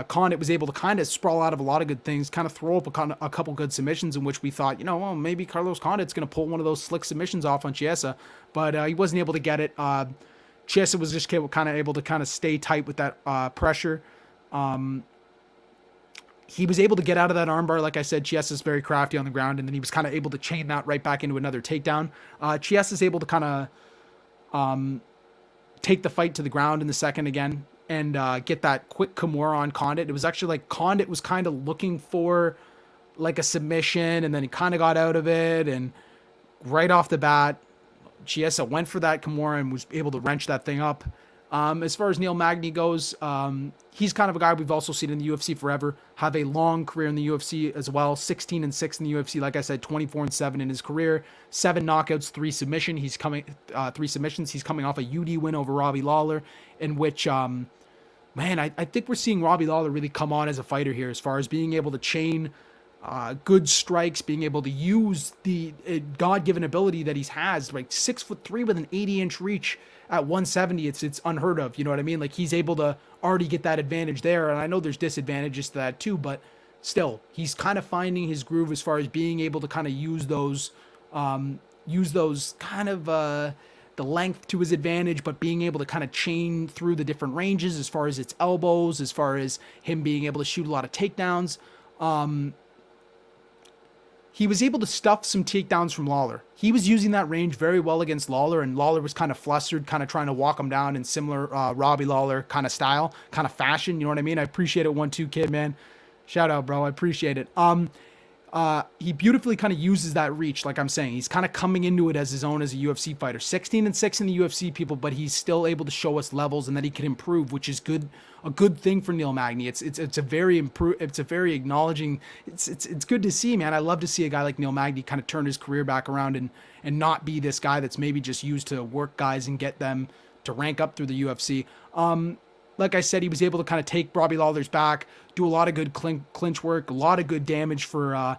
Condit was able to kind of sprawl out of a lot of good things, kind of throw up a couple good submissions in which we thought, maybe Carlos Condit's going to pull one of those slick submissions off on Chiesa, but he wasn't able to get it. Chiesa was just kind of able to kind of stay tight with that pressure. He was able to get out of that armbar. Like I said, Chiesa's very crafty on the ground, and then he was kind of able to chain that right back into another takedown. Chiesa's able to kind of take the fight to the ground in the second again, and get that quick Kimura on Condit. It was actually like Condit was kind of looking for like a submission, and then he kind of got out of it, and right off the bat, Chiesa went for that Kimura and was able to wrench that thing up. As far as Neil Magny goes, he's kind of a guy we've also seen in the UFC forever, have a long career in the UFC as well, 16-6 in the UFC. Like I said, 24-7 in his career, 7 knockouts, 3 submissions. He's coming off a UD win over Robbie Lawler, in which, I think we're seeing Robbie Lawler really come on as a fighter here, as far as being able to chain good strikes, being able to use the God-given ability that he has, like 6'3" with an 80-inch reach at 170. It's unheard of. You know what I mean? Like, he's able to already get that advantage there, and I know there's disadvantages to that too, but still, he's kind of finding his groove as far as being able to kind of use those kind of the length to his advantage, but being able to kind of chain through the different ranges as far as its elbows, as far as him being able to shoot a lot of takedowns. He was able to stuff some takedowns from Lawler. He was using that range very well against Lawler, and Lawler was kind of flustered, kind of trying to walk him down in similar Robbie Lawler kind of style, kind of fashion. You know what I mean? I appreciate it, 1-2 kid, man. Shout out, bro. I appreciate it. He beautifully kind of uses that reach, like I'm saying. He's kind of coming into it as his own as a UFC fighter. 16-6 in the UFC, people, but he's still able to show us levels and that he can improve, which is good. A good thing for Neil Magny. It's a very acknowledging. It's good to see, man. I love to see a guy like Neil Magny kind of turn his career back around and not be this guy that's maybe just used to work guys and get them to rank up through the UFC. Like I said, he was able to kind of take Robbie Lawler's back, do a lot of good clinch work, a lot of good damage for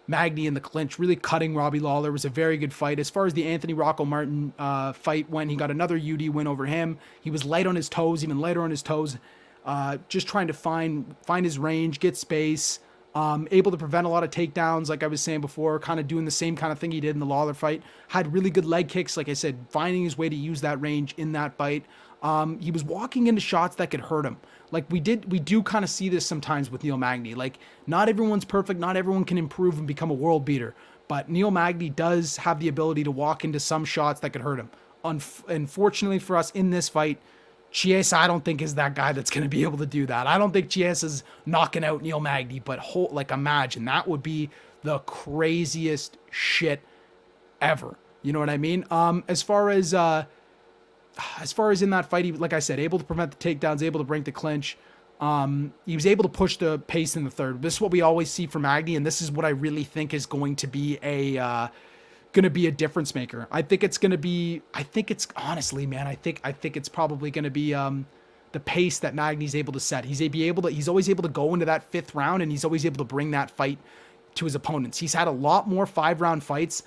Magny in the clinch, really cutting Robbie Lawler. It was a very good fight. As far as the Anthony Rocco Martin fight went, he got another UD win over him. He was light on his toes, even lighter on his toes, just trying to find his range, get space, able to prevent a lot of takedowns, like I was saying before, kind of doing the same kind of thing he did in the Lawler fight. Had really good leg kicks, like I said, finding his way to use that range in that fight. He was walking into shots that could hurt him. Like we do kind of see this sometimes with Neil Magny. Like not everyone's perfect, not everyone can improve and become a world beater, but Neil Magny does have the ability to walk into some shots that could hurt him. Unfortunately for us in this fight, Chiesa I don't think is that guy that's going to be able to do that. I don't think Chiesa's knocking out Neil Magny, but imagine that would be the craziest shit ever. You know what I mean? As far as in that fight, he, like I said, able to prevent the takedowns, able to break the clinch. He was able to push the pace in the third. This is what we always see from Magny, and this is what I really think is going to be a difference maker. I think it's honestly, man, I think it's probably going to be the pace that Magny's able to set. He's always able to go into that 5th round, and he's always able to bring that fight to his opponents. He's had a lot more 5-round fights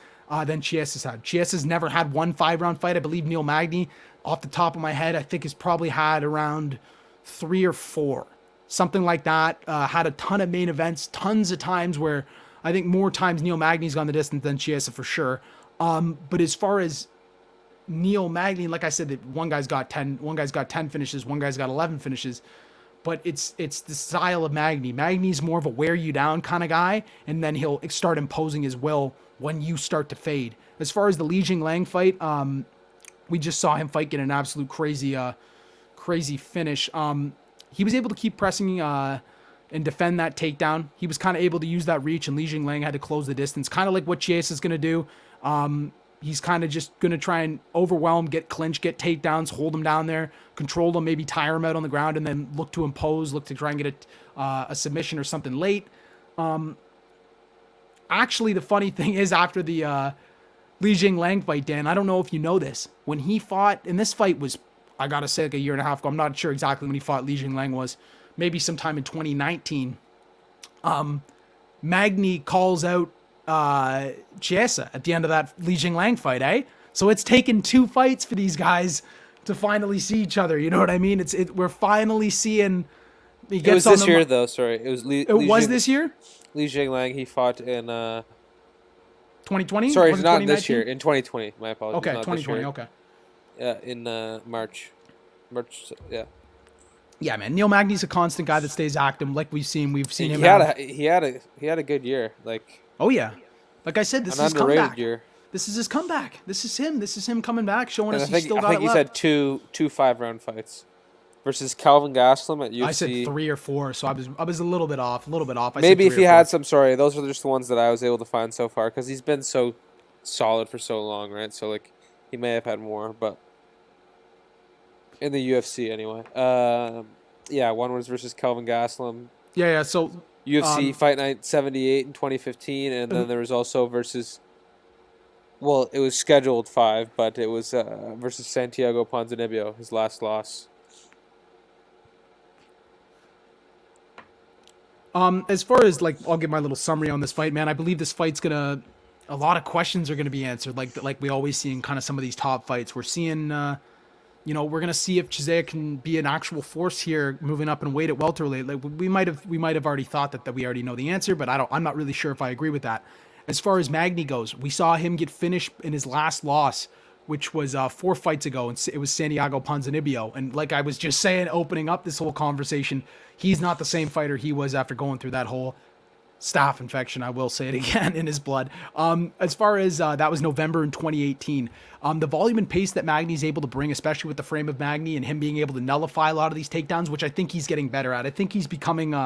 than Chiesa's had. Chiesa's never had one 5-round fight. I believe Neil Magny, off the top of my head, I think has probably had around 3 or 4, something like that. Had a ton of main events, tons of times where I think more times Neil Magny's gone the distance than Chiesa for sure. But as far as Neil Magny, like I said, one guy's got 10 finishes, one guy's got 11 finishes. But it's the style of Magny. Magny's more of a wear you down kind of guy, and then he'll start imposing his will when you start to fade. As far as the Li Jingliang fight, we just saw him get an absolute crazy finish. He was able to keep pressing and defend that takedown. He was kind of able to use that reach, and Li Jingliang had to close the distance, kind of like what Chiesa's going to do. He's kind of just going to try and overwhelm, get clinch, get takedowns, hold him down there, control him, maybe tire him out on the ground, and then look to try and get a submission or something late. Actually, the funny thing is, after the Li Jingliang fight, Dan, I don't know if you know this. When he fought, and this fight was, I got to say, like a year and a half ago. I'm not sure exactly when he fought Li Jingliang was. Maybe sometime in 2019. Magny calls out Chiesa at the end of that Li Jingliang fight, eh? So it's taken 2 fights for these guys to finally see each other. You know what I mean? We're finally seeing. It was this year, though. Sorry, it was. It was this year. Li Jingliang, he fought in 2020. Sorry, it's not this year. In 2020. My apologies. Okay, 2020. Okay. Yeah, in March. Yeah. Yeah, man. Neil Magny's a constant guy that stays active, like we've seen him. He had a good year. Like. Oh yeah, like I said, this is his comeback. Year. This is his comeback. This is him. This is him coming back, showing us he's still got it left. I think he's had two 5-round fights versus Calvin Gastelum at UFC. I said 3 or 4, so I was a little bit off. Maybe if he had some, sorry, those are just the ones that I was able to find so far because he's been so solid for so long, right? So like he may have had more, but in the UFC anyway. Yeah, one was versus Calvin Gastelum. Yeah. So UFC Fight Night 78 in 2015, and then there was also versus. Well, it was scheduled 5, but it was versus Santiago Ponzinibbio, his last loss. As far as I'll give my little summary on this fight, man. I believe this fight's a lot of questions are gonna be answered, like we always see in kind of some of these top fights. We're seeing, we're gonna see if Chiesa can be an actual force here, moving up in weight at welterweight. Like we might have already thought that we already know the answer, but I'm not really sure if I agree with that. As far as Magny goes, we saw him get finished in his last loss, which was 4 fights ago, and it was Santiago Ponzinibbio. And like I was just saying, opening up this whole conversation, he's not the same fighter he was after going through that whole staph infection. I will say it again, in his blood. As far as that was November in 2018. The volume and pace that Magny's able to bring, especially with the frame of Magny and him being able to nullify a lot of these takedowns, which I think he's getting better at. I think he's becoming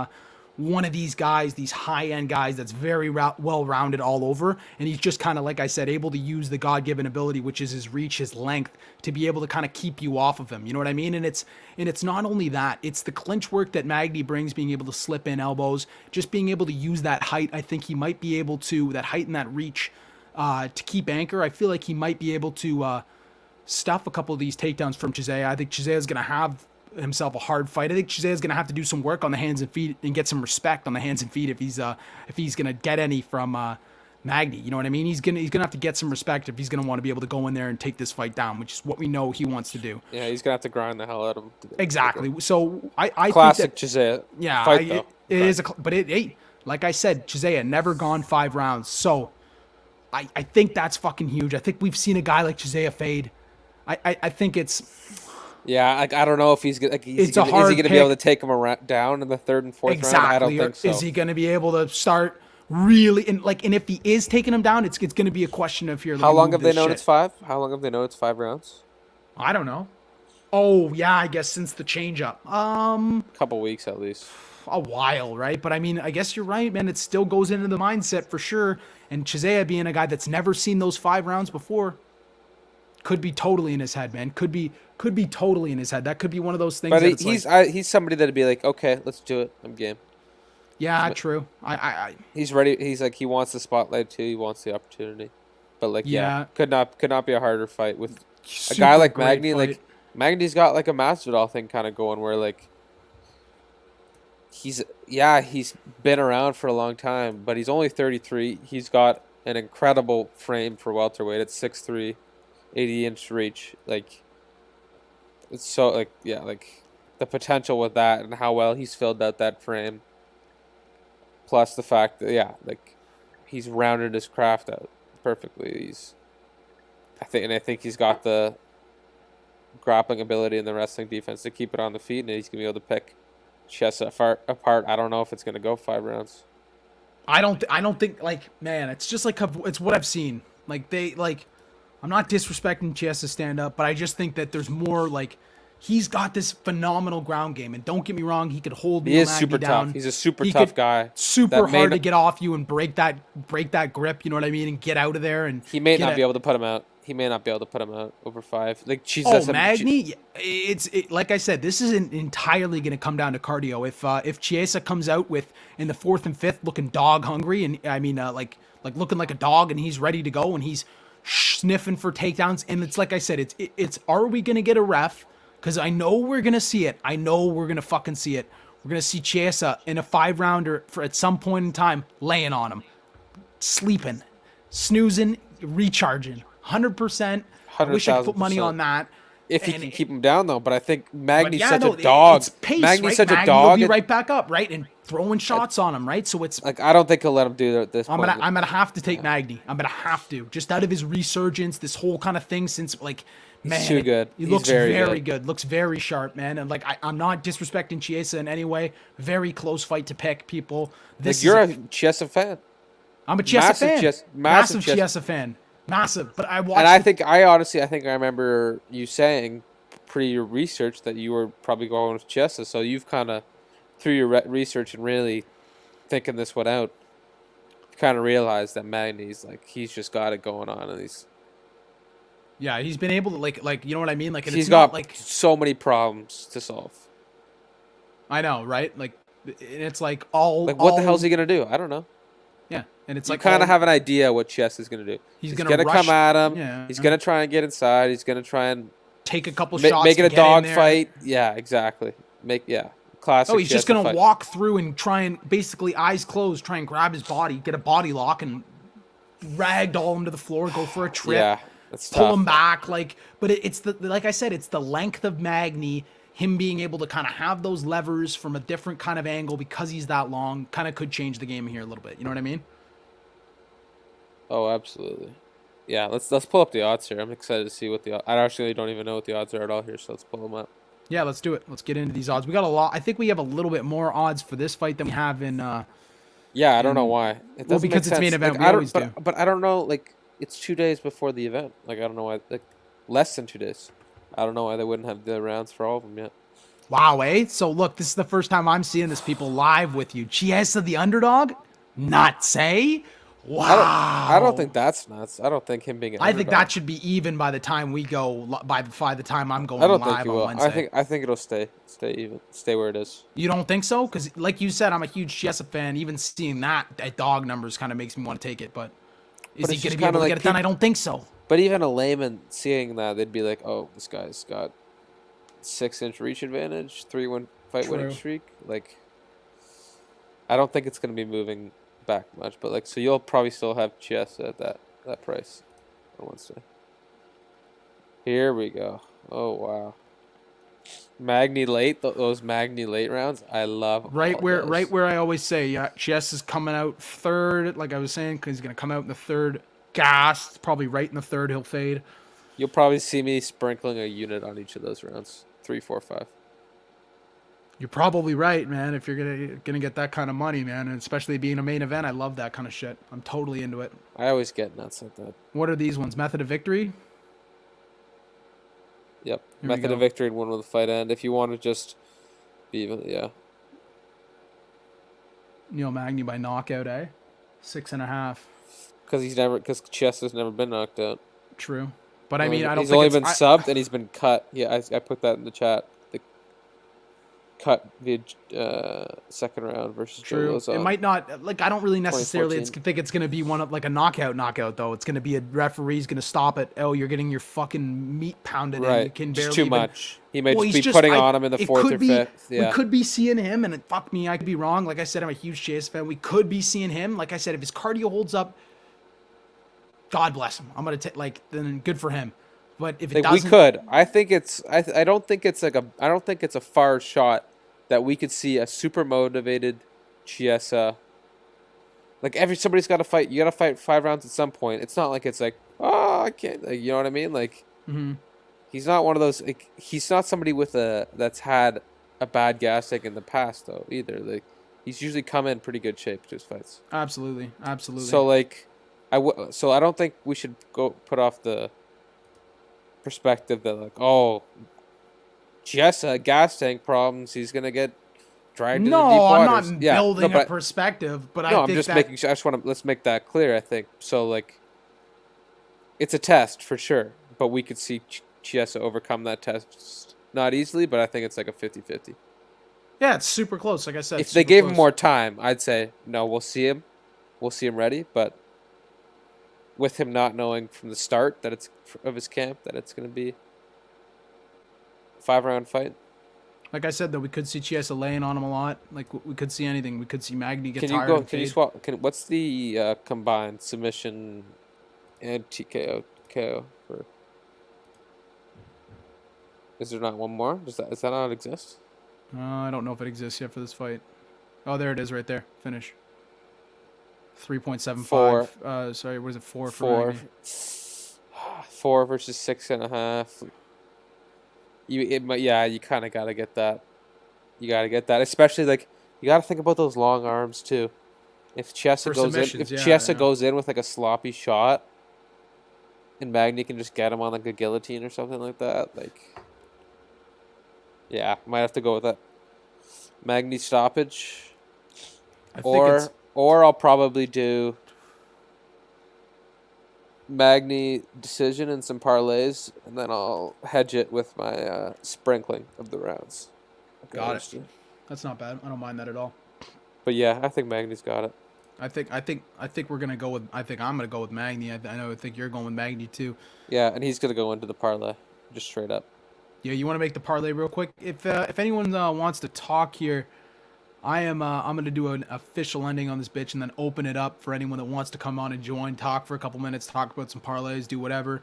one of these guys, these high-end guys that's very well-rounded all over, and he's just kind of, like I said, able to use the God-given ability, which is his reach, his length, to be able to kind of keep you off of him. You know what I mean? And it's not only that, it's the clinch work that Magny brings, being able to slip in elbows, just being able to use that height. I think he might be able to, that height and that reach, to keep anchor. I feel like he might be able to stuff a couple of these takedowns from Chiesa. I think Chiesa is going to have himself a hard fight. I think Chiesa is going to have to do some work on the hands and feet and get some respect on the hands and feet if he's going to get any from Magny. You know what I mean? He's gonna have to get some respect if he's gonna want to be able to go in there and take this fight down, which is what we know he wants to do. Yeah, he's gonna have to grind the hell out of him. Exactly. So I classic think that, Chiesa. yeah, fight, though. it is but hey, like I said, Chiesa never gone 5 rounds. So I think that's fucking huge. I think we've seen a guy like Chiesa fade. I think it's. Yeah, like I don't know if he's gonna. Like, is he gonna be able to take him down in the 3rd and 4th round? I don't think so. Is he gonna be able to start? Really, and if he is taking him down, it's going to be a question of here. How long have they known it's 5? How long have they known it's 5 rounds? I don't know. Oh yeah, I guess since the change up. Couple weeks at least. A while, right? But I mean, I guess you're right, man. It still goes into the mindset for sure. And Chiesa being a guy that's never seen those 5 rounds before, could be totally in his head, man. Could be totally in his head. That could be one of those things. But he's somebody that'd be like, okay, let's do it. I'm game. Yeah, true. He's ready. He's like he wants the spotlight too. He wants the opportunity, but like could not be a harder fight with a guy like Magny. Fight. Like Magny's got like a Masvidal thing kind of going where like he's been around for a long time, but he's only 33. He's got an incredible frame for welterweight. It's 6'3", 80-inch reach. Like it's so like the potential with that and how well he's filled out that frame. Plus the fact that like he's rounded his craft out perfectly. I think he's got the grappling ability and the wrestling defense to keep it on the feet, and he's gonna be able to pick Chiesa apart. I don't know if it's gonna go 5 rounds. I don't think like, man. It's just like it's what I've seen. Like I'm not disrespecting Chiesa stand up, but I just think that there's more like. He's got this phenomenal ground game, and don't get me wrong, he could hold. He is super tough. He's a super tough guy. Super hard to get off you and break that grip. You know what I mean, and get out of there. And he may not be able to put him out. He may not be able to put him out over 5. Like Jesus. Magny, it's like I said, this isn't entirely going to come down to cardio. If Chiesa comes out with in the 4th and 5th looking dog hungry, and I mean like looking like a dog, and he's ready to go, and he's sniffing for takedowns, and it's like I said, it's are we going to get a ref? Because I know we're going to see it. I know we're going to fucking see it. We're going to see Chiesa in a 5-rounder for at some point in time laying on him. Sleeping. Snoozing. Recharging. 100%. I wish I could put money on that. If he can keep him down, though. But I think Magny's such a dog. It's pace, Magny's right? such a dog. He'll be right back up, right? And throwing shots on him, right? So it's... like I don't think he'll let him do that at this point. I'm gonna have to take Magny. I'm going to have to. Just out of his resurgence, this whole kind of thing since, like... Man, he's too good. He looks very good. Looks very sharp, man. And like I'm not disrespecting Chiesa in any way. Very close fight to pick, people. This you're a Chiesa fan. I'm a Chiesa fan. Massive Chiesa. Chiesa fan. Massive. But I watched. And I think I remember you saying pre your research that you were probably going with Chiesa. So you've kind of through your research and really thinking this one out, kind of realized that Magny's like he's just got it going on, and he's been able to like you know what I mean, like he's got like so many problems to solve. I know, right? Like, and it's like all like what the hell's he gonna do? I don't know. Yeah, and it's you like kind of have an idea what Chiesa's gonna do. He's gonna come at him. Yeah. He's gonna try and get inside. He's gonna try and take a couple shots. Make it a dog fight. Yeah, exactly. Classic. Oh, he's just gonna walk through and try and basically eyes closed, try and grab his body, get a body lock, and ragdoll him to the floor, go for a trip. Yeah. That's pull tough. him back, but it's like I said, it's the length of Magny, him being able to kind of have those levers from a different kind of angle because he's that long, kind of could change the game here a little bit. You know what I mean? Oh, absolutely. Yeah, let's pull up the odds here. I'm excited to see I actually don't even know what the odds are at all here, so let's pull them up. Yeah, let's do it. Let's get into these odds. We got a lot. I think we have a little bit more odds for this fight than we have in. Yeah, I don't know why. It doesn't because it's main event. We always do. But I don't know. Like, it's 2 days before the event. Like, I don't know why. Like, less than 2 days. I don't know why they wouldn't have the rounds for all of them yet. Wow, So look, this is the first time I'm seeing this, people, live with you. Chiesa, the underdog, nuts, eh? Wow. I don't think that's nuts. I don't think him being an underdog. think that should be even by the time we go. By the time I'm going I don't live think he on will. Wednesday. I think it'll stay even, stay where it is. You don't think so? Because like you said, I'm a huge Chiesa fan. Even seeing that at dog numbers kind of makes me want to take it. But is he going to be able to get it done? I don't think so. But even a layman seeing that, they'd be like, "Oh, this guy's got 6-inch reach advantage, 3-1 fight winning True. streak. Like, I don't think it's going to be moving back much. But like, so you'll probably still have Chiesa at that price on Wednesday. Here we go. Oh wow. Magny late, those Magny late rounds, I love. Right all where those. right where I always say, yeah, Chiesa is coming out third, like I was saying, because he's gonna come out in the third. Gas, probably right in the third, he'll fade. You'll probably see me sprinkling a unit on each of those rounds. 3, 4, 5. You're probably right, man. If you're gonna get that kind of money, man, and especially being a main event, I love that kind of shit. I'm totally into it. I always get nuts like that. What are these ones? Method of victory? Yep. Here we Method go. of victory and 1 with the fight end. If you want to just be even, yeah. Neil Magny by knockout, eh? 6.5. Because Chiesa's never been knocked out. True. But I mean, I don't He's think only it's, been subbed and he's been cut. Yeah, I put that in the chat. The cut via second round versus true. Joe Lozon. It might not, like, I don't really necessarily 2014. think it's going to be one of, like, a knockout, though. It's going to be a referee's going to stop it. Oh, you're getting your fucking meat pounded in. You Right. can Just barely too even- much. He may Well, just he's be putting I- on him in the it 4th could or be- 5th. Yeah. We could be seeing him, and fuck me, I could be wrong. Like I said, I'm a huge Chiesa fan. We could be seeing him. Like I said, if his cardio holds up, God bless him. I'm gonna take, like, then good for him. But if it Like, we doesn't, could. I think it's. I don't think it's like a. I don't think it's a far shot that we could see a super motivated Chiesa. Like somebody's got to fight. You got to fight 5 rounds at some point. It's not like it's like, oh, I can't. Like, you know what I mean? Like, he's not one of those. Like, he's not somebody that's had a bad gas tank in the past though either. Like, he's usually come in pretty good shape to his fights. absolutely. So like, so I don't think we should go put off the perspective that like, oh, Chiesa gas tank problems. He's gonna get dragged into deep No, I'm waters. not Yeah, building no, a perspective, but no, I I'm think just that making sure. I just want to let's make that clear. I think so. Like, it's a test for sure, but we could see Chiesa overcome that test not easily. But I think it's like a 50-50. yeah, it's super close. Like I said, If they super gave him close. more time, I'd say no. We'll see him ready. But with him not knowing from the start that it's of his camp that it's going to be a 5-round fight. Like I said, though, we could see Chiesa laying on him a lot. Like, we could see anything. We could see Magny get Can you tired. go? and Can you fade. swap? What's the combined submission and TKO KO for? Is there not one more? Does that not exist? I don't know if it exists yet for this fight. Oh, there it is, right there. Finish. 3.75. 4. Sorry, what is it? 4 for 4. Magny. 4 versus 6.5. You kind of gotta get that. You gotta get that, especially like you gotta think about those long arms too. If Chiesa For goes in, submissions, if yeah, Chiesa yeah. goes in with like a sloppy shot, and Magny can just get him on like a guillotine or something like that, like, yeah, might have to go with that. Magny stoppage, I think it's or I'll probably do Magny decision and some parlays, and then I'll hedge it with my sprinkling of the rounds. Got it. That's not bad. I don't mind that at all. But yeah, I think Magny's got it. I think we're gonna go with. I think I'm gonna go with Magny. I think you're going with Magny too. Yeah, and he's gonna go into the parlay, just straight up. Yeah, you want to make the parlay real quick? If anyone wants to talk here, I'm gonna do an official ending on this bitch and then open it up for anyone that wants to come on and join, talk for a couple minutes, talk about some parlays, do whatever.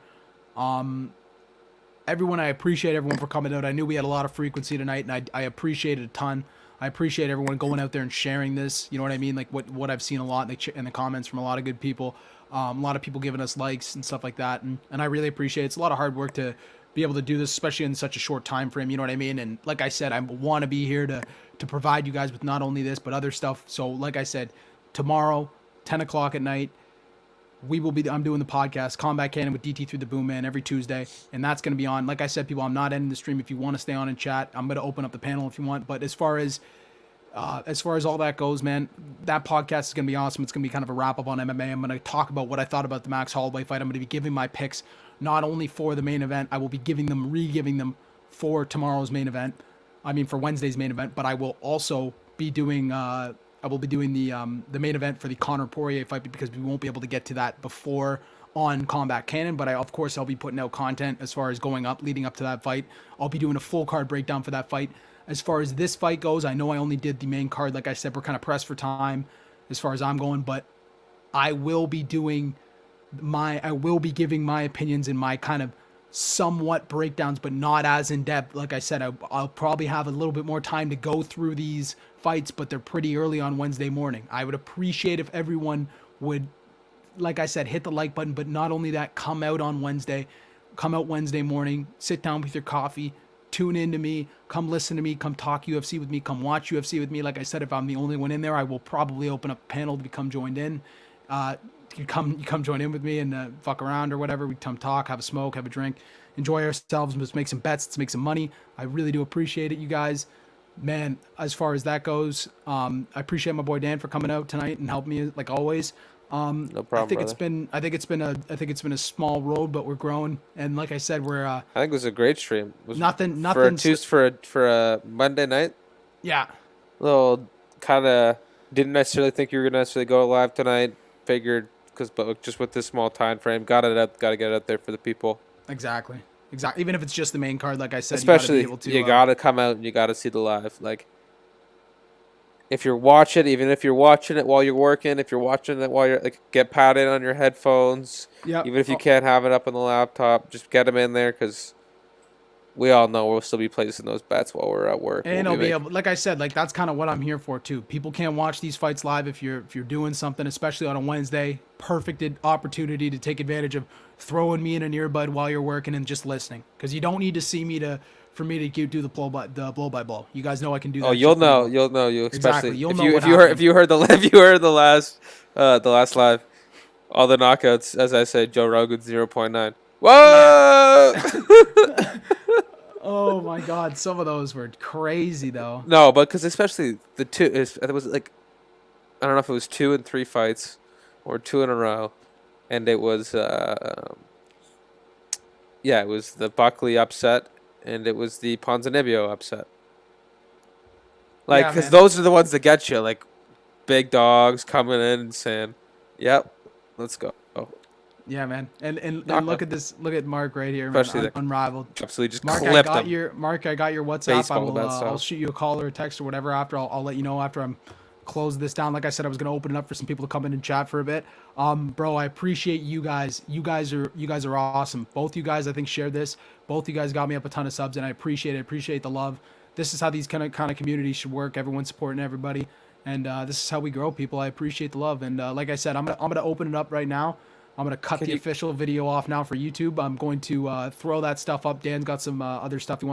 Everyone, I appreciate everyone for coming out. I knew we had a lot of frequency tonight, and I appreciate it a ton. I appreciate everyone going out there and sharing this. You know what I mean? Like what I've seen a lot in the comments from a lot of good people. A lot of people giving us likes and stuff like that, and I really appreciate it. It's a lot of hard work to be able to do this, especially in such a short time frame. You know what I mean? And like I said, I want to be here to provide you guys with not only this but other stuff. So like I said, tomorrow, 10 o'clock at night, I'm doing the podcast, Combat Cannon with DT Through the Boom Man, every Tuesday, and that's going to be on. Like I said, people, I'm not ending the stream. If you want to stay on and chat, I'm going to open up the panel if you want. But as far as all that goes, man, that podcast is going to be awesome. It's going to be kind of a wrap up on MMA. I'm going to talk about what I thought about the Max Holloway fight. I'm going to be giving my picks not only for the main event, I will be re-giving them for tomorrow's main event. I mean, for Wednesday's main event, but I will also be doing the main event for the Conor Poirier fight because we won't be able to get to that before on Combat Cannon, but of course I'll be putting out content as far as leading up to that fight. I'll be doing a full card breakdown for that fight. As far as this fight goes, I know I only did the main card. Like I said, we're kind of pressed for time as far as I'm going, but I will be giving my opinions and my kind of somewhat breakdowns, but not as in depth. Like I said, I'll probably have a little bit more time to go through these fights, but they're pretty early on Wednesday morning. I would appreciate if everyone would, like I said, hit the like button, but not only that, come out Wednesday morning, sit down with your coffee, tune in to me, come listen to me, come talk UFC with me, come watch UFC with me. Like I said, if I'm the only one in there, I will probably open up a panel to become joined in. You come join in with me and fuck around or whatever. We come talk, have a smoke, have a drink, enjoy ourselves, let's make some bets, let's make some money. I really do appreciate it, you guys. Man, as far as that goes, I appreciate my boy Dan for coming out tonight and helping me like always. No problem, I think brother. I think it's been a small road, but we're growing. And like I said, we're I think it was a great stream. It was nothing for a Monday night. Yeah. Little kind of didn't necessarily think you were gonna necessarily go live tonight. Figured but just with this small time frame, got to get it out there for the people. Exactly. Even if it's just the main card, like I said, especially you gotta come out and you gotta see the live. Like, if you're watching, even if you're watching it while you're working, if you're watching it while you're like, get padded on your headphones. Yeah. Even if you can't have it up on the laptop, just get them in there because we all know we'll still be placing those bets while we're at work. And I'll be able, like I said, like that's kind of what I'm here for too. People can't watch these fights live if you're doing something, especially on a Wednesday. Perfect opportunity to take advantage of throwing me in an earbud while you're working and just listening, because you don't need to see me for me to do the blow by blow. You guys know I can do that. Oh, you'll know, especially exactly. if you heard the last live, all the knockouts. As I said, Joe Rogan 0.9. Whoa! Yeah. Oh my God, some of those were crazy though. No, but because especially the two, it was like, I don't know if it was 2 and 3 fights, or 2 in a row, and it was it was the Buckley upset, and it was the Ponzinibbio upset. Like, because those are the ones that get you, like big dogs coming in and saying, "Yep, let's go." Yeah, man, and look at this. Look at Mark right here, man. Unrivaled. Absolutely, just Mark, clipped I got your WhatsApp. I'll shoot you a call or a text or whatever after. I'll let you know after I'm close this down. Like I said, I was gonna open it up for some people to come in and chat for a bit. Bro, I appreciate you guys. You guys are awesome. Both you guys, I think, shared this. Both you guys got me up a ton of subs, and I appreciate it. Appreciate the love. This is how these kind of communities should work. Everyone supporting everybody, and this is how we grow people. I appreciate the love, and like I said, I'm gonna open it up right now. I'm going to cut the official video off now for YouTube. I'm going to throw that stuff up. Dan's got some other stuff he wants.